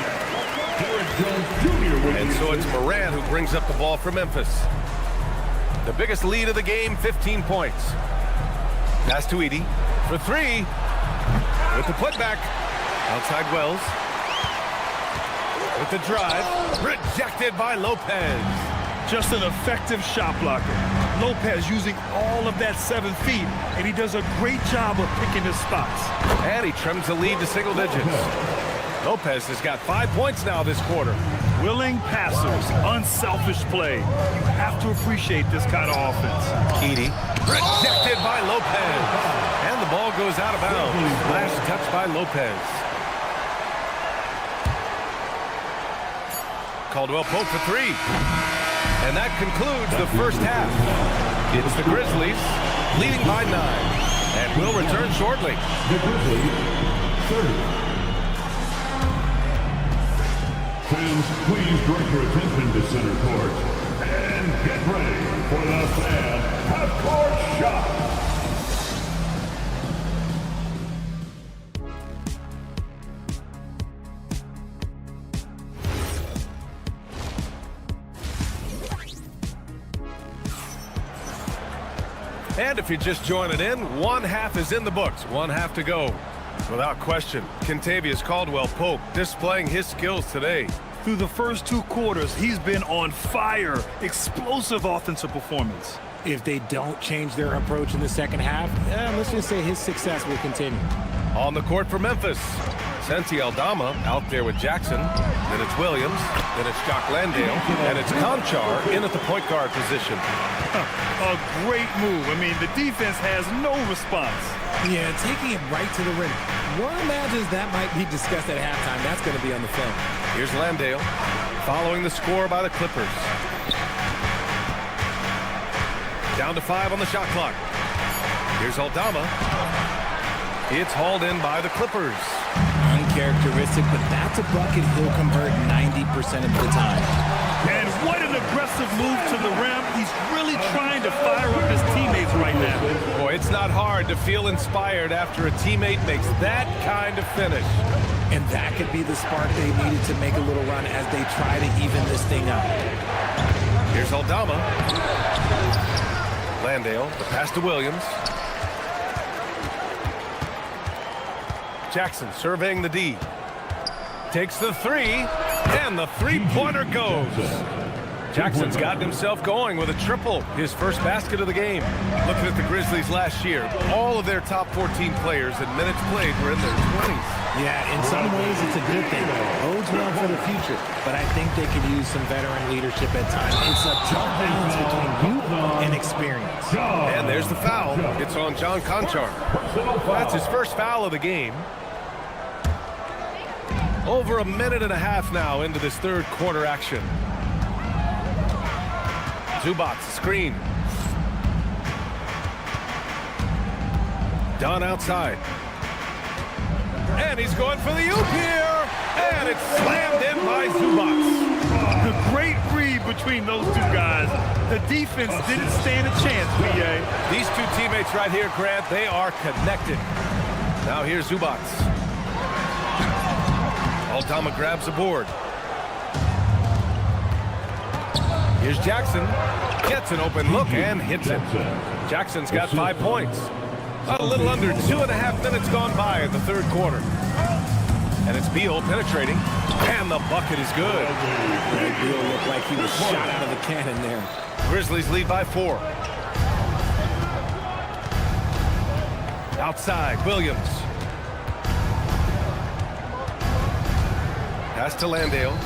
And so it's Morant who brings up the ball for Memphis. The biggest lead of the game, 15 points. Pass to Edey for 3. With the putback. Outside Wells. With the drive. Rejected by Lopez. Just an effective shot blocker. Lopez using all of that 7 feet, and he does a great job of picking his spots. And he trims the lead to single digits. Lopez has got 5 points now this quarter. Willing passers, unselfish play. You have to appreciate this kind of offense. Edie, rejected by Lopez. And the ball goes out of bounds. Last touch by Lopez. Caldwell Pope for 3. And that concludes the first half. It's the Grizzlies leading by 9. And we'll return shortly. The Grizzlies 30. Fans, please direct your attention to center court and get ready for the fan half-court shot. And if you're just joining in, one half is in the books. One half to go. Without question, Kentavious Caldwell-Pope displaying his skills today. Through the first 2 quarters, he's been on fire. Explosive offensive performance. If they don't change their approach in the second half, let's just say his success will continue. On the court for Memphis, Santi Aldama out there with Jackson. Then it's Williams. Then it's Jock Landale. And it's Conchar in at the point guard position. A great move. I mean, the defense has no response. Yeah, taking it right to the rim. One imagines that might be discussed at halftime. That's going to be on the film. Here's Landale following the score by the Clippers. Down to 5 on the shot clock. Here's Aldama. It's hauled in by the Clippers. Uncharacteristic, but that's a bucket he'll convert 90% of the time. And what an aggressive move to the rim. He's really trying to fire up his teammates right now. Boy, it's not hard to feel inspired after a teammate makes that kind of finish. And that could be the spark they needed to make a little run as they try to even this thing up. Here's Aldama. Landale, the pass to Williams. Jackson surveying the D. Takes the 3, and the three-pointer goes. Jackson's gotten himself going with a triple, his first basket of the game. Looking at the Grizzlies last year, all of their top 14 players in minutes played were in their 20s. Yeah, in some ways it's a good thing. Bodes well for the future, but I think they could use some veteran leadership at times. It's a tough balance between youth and experience. And there's the foul. It's on John Conchar. That's his first foul of the game. Over a minute and a half now into this third quarter action. Zubac, screen. Dunn outside. And he's going for the oop here. And it's slammed in by Zubac. The great read between those 2 guys. The defense didn't stand a chance, PA. These 2 teammates right here, Grant, they are connected. Now here's Zubac. Aldama grabs the board. Here's Jackson. Gets an open look and hits it. Jackson's got 5 points. About a little under 2.5 minutes gone by in the third quarter. And it's Beal penetrating. And the bucket is good. Beal looked like he was shot out of the cannon there. Grizzlies lead by 4. Outside, Williams. Pass to Landale.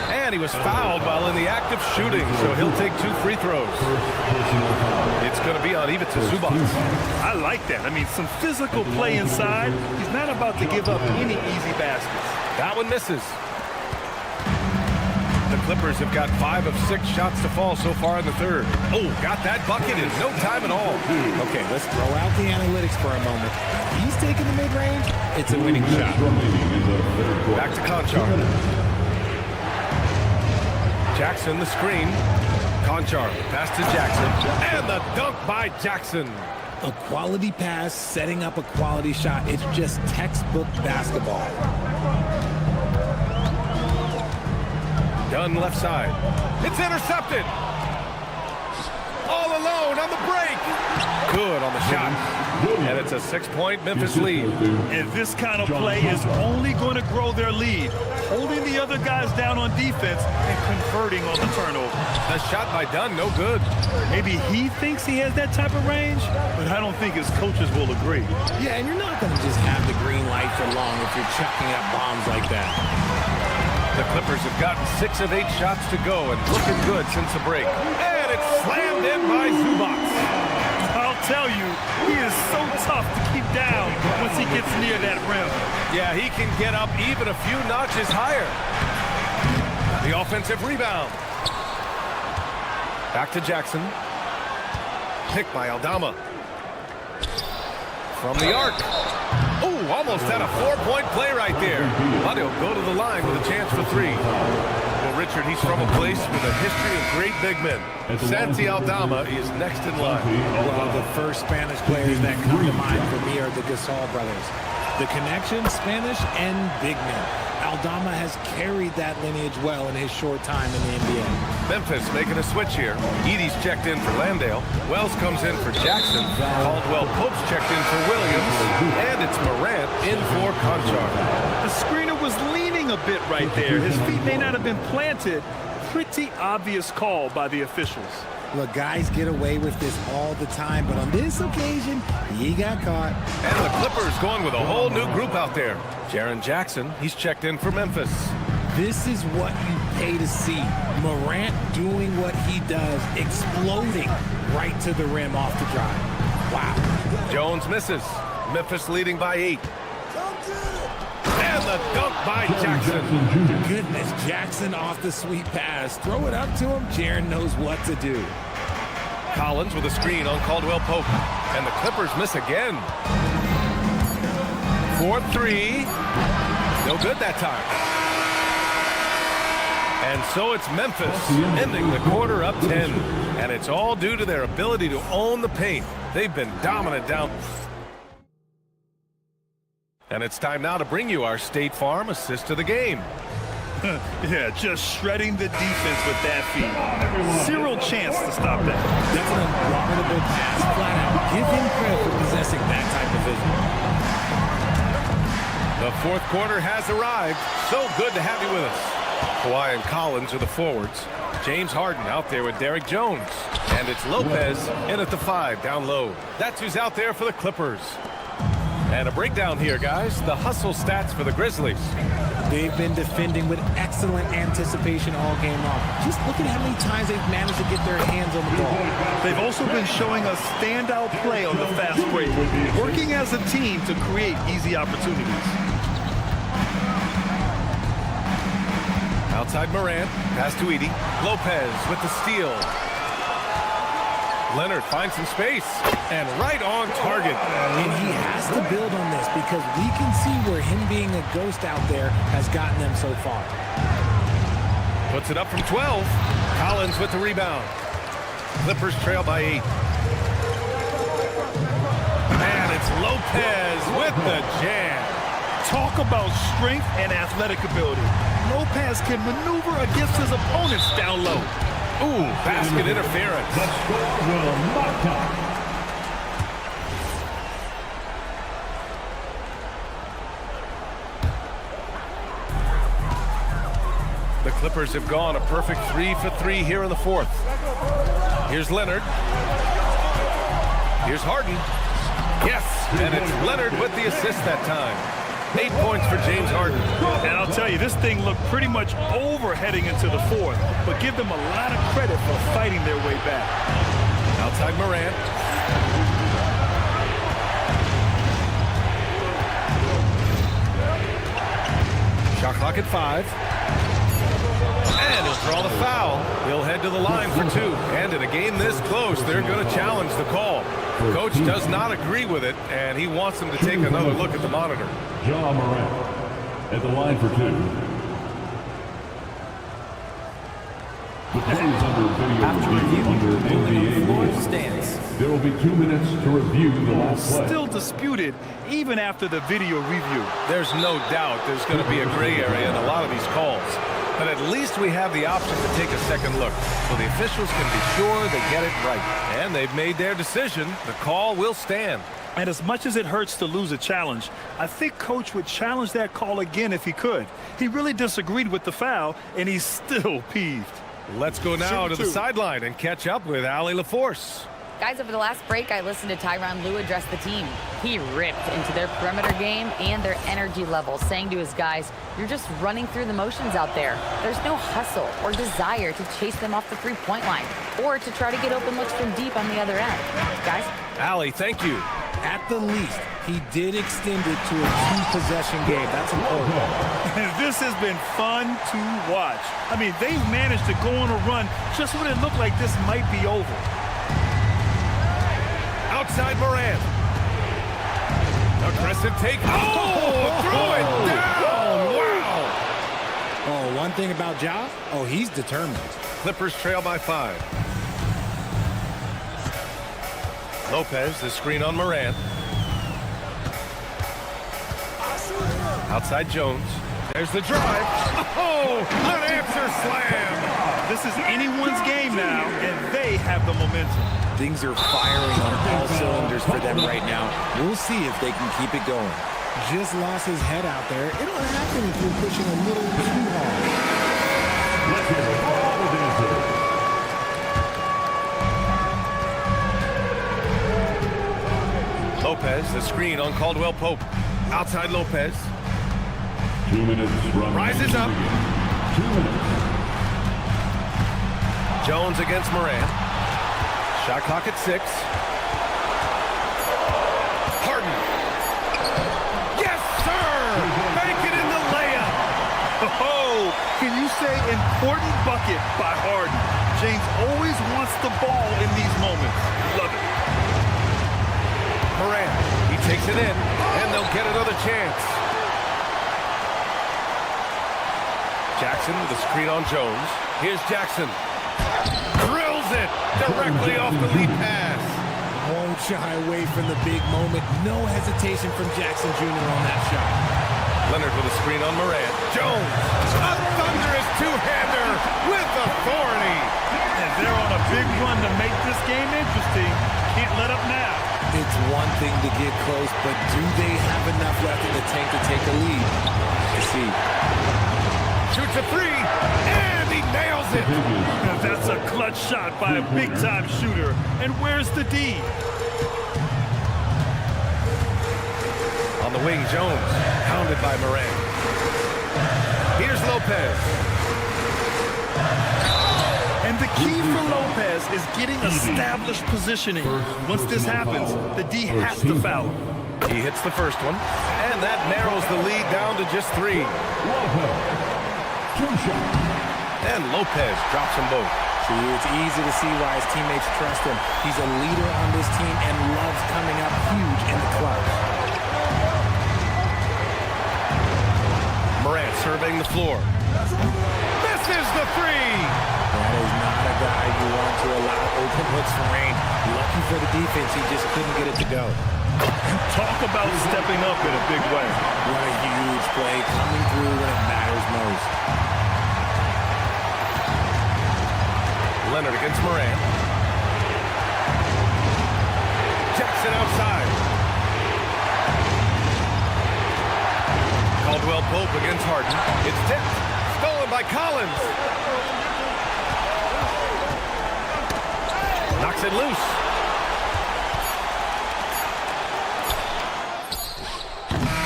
And he was fouled while in the act of shooting, so he'll take 2 free throws. It's going to be on Ivica Zubac. I like that. I mean, some physical play inside. He's not about to give up any easy baskets. That one misses. The Clippers have got 5 of 6 shots to fall so far in the third. Oh, got that bucket in no time at all. Okay, let's throw out the analytics for a moment. He's taking the mid-range. It's a winning shot. Back to Conchar. Jackson, the screen. Conchar, pass to Jackson. And the dunk by Jackson. A quality pass, setting up a quality shot. It's just textbook basketball. Dunn left side. It's intercepted. All alone on the break. good on the shot. And it's a 6-point Memphis lead. And this kind of play is only going to grow their lead, holding the other guys down on defense and converting on the turnover. The shot by Dunn, no good. Maybe he thinks he has that type of range, but I don't think his coaches will agree. Yeah, and you're not going to just have the green light for long if you're chucking up bombs like that. The Clippers have gotten 6 of 8 shots to go and looking good since the break. And it's slammed in by Zubac. I'll tell you, he is so tough to keep down once he gets near that rim. Yeah, he can get up even a few notches higher. The offensive rebound. Back to Jackson. Picked by Aldama. From the arc. Oh, almost had a 4-point play right there. But he'll go to the line with a chance for 3. Well, Richard, he's from a place with a history of great big men. Santi Aldama is next in line. Well, the first Spanish players that come to mind for me are the Gasol brothers. The connection, Spanish and big men. Aldama has carried that lineage well in his short time in the NBA. Memphis making a switch here. Edie's checked in for Landale. Wells comes in for Jackson. Caldwell Pope's checked in for Williams. And it's Morant in for Conchar. The screener was leaning a bit right there. His feet may not have been planted. Pretty obvious call by the officials. Look, guys get away with this all the time, but on this occasion, he got caught. And the Clippers going with a whole new group out there. Jaren Jackson, he's checked in for Memphis. This is what you pay to see. Morant doing what he does, exploding right to the rim off the drive. Wow. Jones misses. Memphis leading by 8. And the dunk by Jackson. Goodness, Jackson off the sweet pass. Throw it up to him. Jaren knows what to do. Collins with a screen on Caldwell Pope. And the Clippers miss again. 4-3. No good that time. And so it's Memphis ending the quarter up 10. And it's all due to their ability to own the paint. They've been dominant down. And it's time now to bring you our State Farm assist of the game. Yeah, just shredding the defense with that feed. Zero chance to stop that. That's an unguardable pass. Flat out. Give him credit for possessing that type of vision. The fourth quarter has arrived. So good to have you with us. Kawhi and Collins are the forwards. James Harden out there with Derrick Jones. And it's Lopez in at the 5 down low. That's who's out there for the Clippers. And a breakdown here, guys. The hustle stats for the Grizzlies. They've been defending with excellent anticipation all game long. Just look at how many times they've managed to get their hands on the ball. They've also been showing us standout play on the fast break, working as a team to create easy opportunities. Outside Morant, pass to Edie. Lopez with the steal. Leonard finds some space, and right on target. And he has to build on this because we can see where him being a ghost out there has gotten them so far. Puts it up from 12. Collins with the rebound. Clippers trail by 8. And it's Lopez with the jam. Talk about strength and athletic ability. Lopez can maneuver against his opponents down low. Ooh, basket interference. The score will not count. The Clippers have gone a perfect 3 for 3 here in the fourth. Here's Leonard. Here's Harden. Yes, and it's Leonard with the assist that time. 8 points for James Harden. And I'll tell you, this thing looked pretty much over heading into the fourth, but give them a lot of credit for fighting their way back. Outside Morant. Shot clock at 5. And he'll draw the foul. He'll head to the line for 2. And in a game this close, they're going to challenge the call. Coach does not agree with it, and he wants them to take another look at the monitor. Ja Morant at the line for 2. The play is under video review under NBA rules. There will be 2 minutes to review the last play. Still disputed even after the video review. There's no doubt there's going to be a gray area in a lot of these calls. But at least we have the option to take a second look, so the officials can be sure they get it right. And they've made their decision. The call will stand. And as much as it hurts to lose a challenge, I think Coach would challenge that call again if he could. He really disagreed with the foul, and he's still peeved. Let's go now to the sideline and catch up with Allie LaForce. Guys, over the last break, I listened to Tyronn Lue address the team. He ripped into their perimeter game and their energy level, saying to his guys, you're just running through the motions out there. There's no hustle or desire to chase them off the three-point line or to try to get open looks from deep on the other end. Guys? Allie, thank you. At the least, he did extend it to a two-possession game. That's important. This has been fun to watch. I mean, they've managed to go on a run just when it looked like this might be over. Outside Morant. Aggressive take. Oh, throw it down. Wow. Oh, one thing about Ja, he's determined. Clippers trail by 5. Lopez, the screen on Morant. Outside Jones. There's the drive. Oh, unanswered slam. This is anyone's game now, and they have the momentum. Things are firing on all cylinders for them right now. We'll see if they can keep it going. Just lost his head out there. It'll happen if you're pushing a little too hard. Let's hear it for all the dancers. Lopez, the screen on Caldwell Pope. Outside Lopez. 2 minutes from rises up. 2 minutes. Jones against Morant. Shot clock at 6. Harden. Yes, sir! Make it in the layup. Oh, can you say important bucket by Harden? James always wants the ball in these moments. Love it. Morant, he takes it in, and they'll get another chance. Jackson with the screen on Jones. Here's Jackson. Drills it directly off the lead pass. Won't shy away from the big moment. No hesitation from Jackson Jr. on that shot. Leonard with a screen on Morant. Jones, a thunderous two-hander with authority. And they're on a big run to make this game interesting. Can't let up now. It's one thing to get close, but do they have enough left in the tank to take a lead? Let's see. Shoots a 3, and he nails it. That's a clutch shot by a big-time shooter. And where's the D? On the wing, Jones, pounded by Morant. Here's Lopez. And the key for Lopez is getting established positioning. Once this happens, the D has to foul him. He hits the first one, and that narrows the lead down to just 3. And Lopez drops them both. See, it's easy to see why his teammates trust him. He's a leader on this team and loves coming up huge in the clutch. Morant surveying the floor. Misses the 3. That is not a guy you want to allow open looks from range. Lucky for the defense, he just couldn't get it to go. Talk about stepping up in a big way. What a huge play, coming through when it matters most. Leonard against Morant. Jackson outside. Caldwell Pope against Harden. It's tipped. Stolen by Collins. Knocks it loose.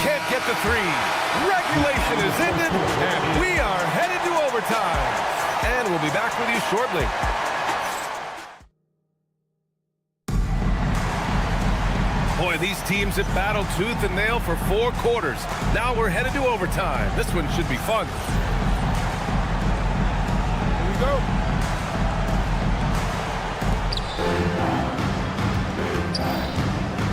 Can't get the 3. Regulation is ended, and we are headed to overtime. And we'll be back with you shortly. Boy, these teams have battled tooth and nail for 4 quarters. Now we're headed to overtime. This one should be fun. Here we go.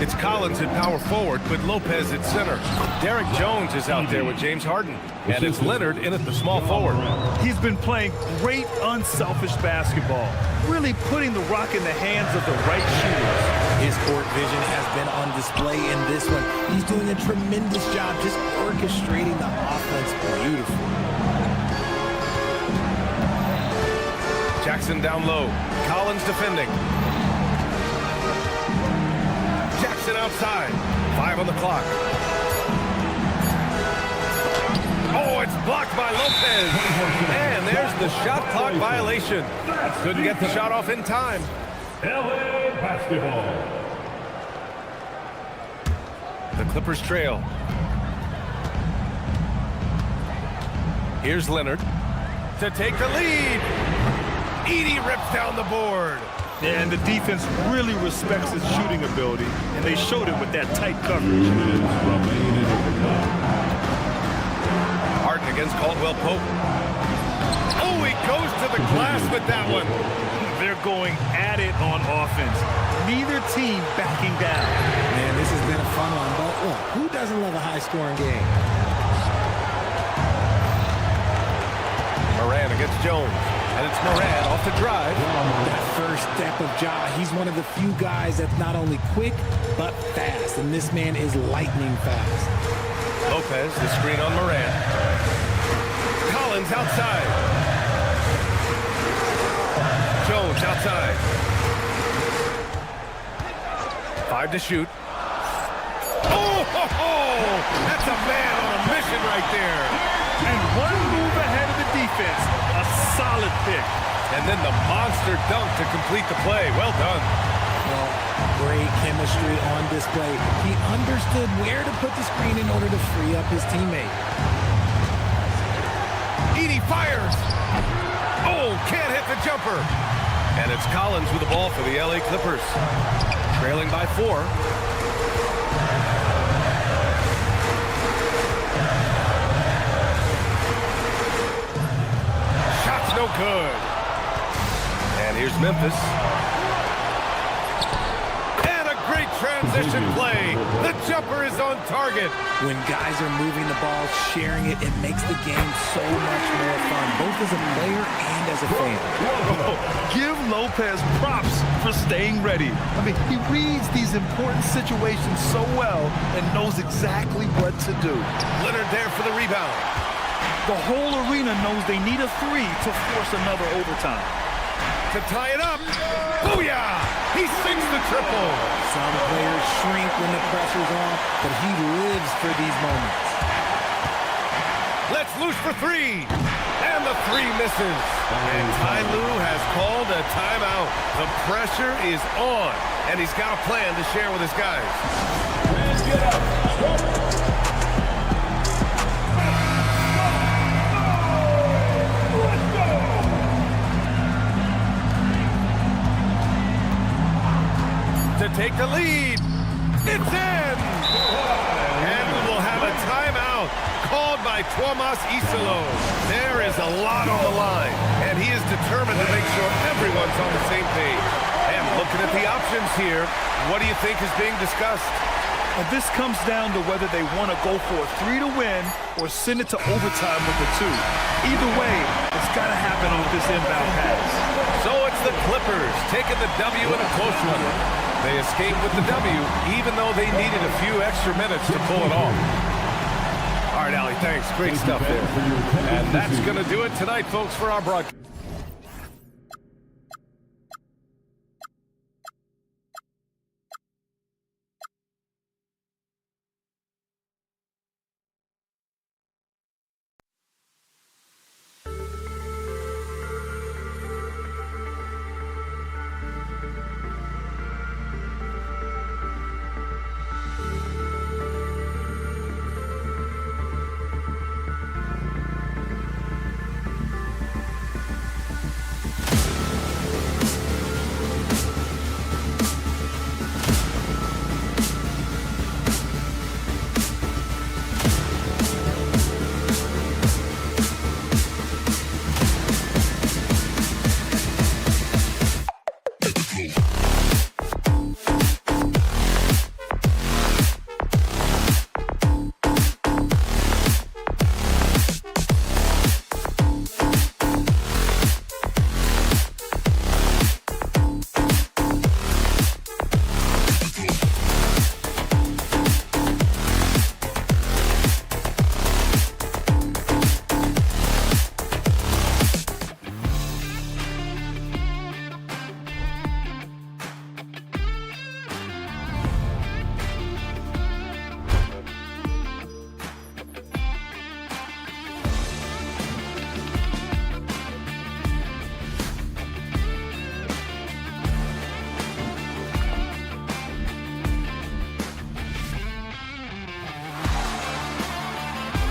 It's Collins at power forward with Lopez at center. Derek Jones is out there with James Harden. And it's Leonard in at the small forward. He's been playing great unselfish basketball, really putting the rock in the hands of the right shooters. His court vision has been on display in this one. He's doing a tremendous job just orchestrating the offense beautifully. Jackson down low. Collins defending. Jackson outside. 5 on the clock. Oh, it's blocked by Lopez. And there's the shot clock violation. Couldn't get the shot off in time. LA basketball. The Clippers trail. Here's Leonard to take the lead. Edey rips down the board. And the defense really respects his shooting ability, and they showed it with that tight coverage. Harden against Caldwell Pope. Oh, he goes to the glass with that one. They're going at it on offense. Neither team backing down. Man, this has been a fun one, but look, who doesn't love a high-scoring game? Moran against Jones. And it's Moran off the drive. That first step of Ja, he's one of the few guys that's not only quick, but fast. And this man is lightning fast. Lopez, the screen on Moran. Collins outside. Jones outside. 5 to shoot. Oh, that's a man on a mission right there. And one move ahead of the defense. A solid pick. And then the monster dunk to complete the play. Well done. Well, great chemistry on display. He understood where to put the screen in order to free up his teammate. Edey fires. Oh, can't hit the jumper. And it's Collins with the ball for the LA Clippers. Trailing by 4. Shot's no good. And here's Memphis. And a great transition play. The jumper is on target. When guys are moving the ball, sharing it, it makes the game so much more fun, both as a player and as a fan. Give Lopez props for staying ready. I mean, he reads these important situations so well and knows exactly what to do. Leonard there for the rebound. The whole arena knows they need a 3 to force another overtime. To tie it up. Booyah! He sinks the triple. Some players shrink when the pressure's on, but he lives for these moments. Let's loose for 3. And the 3 misses. And Ty Lue has called a timeout. The pressure is on, and he's got a plan to share with his guys. Let's get up. To take the lead. It's in! And we will have a timeout called by Tomas Isolo. There is a lot on the line, and he is determined to make sure everyone's on the same page. And looking at the options here, what do you think is being discussed? This comes down to whether they want to go for a 3 to win or send it to overtime with the 2. Either way, it's got to happen on this inbound pass. So it's the Clippers taking the W in a close one. They escaped with the W, even though they needed a few extra minutes to pull it off. All right, Allie, thanks. Great stuff there. And that's going to do it tonight, folks, for our broadcast.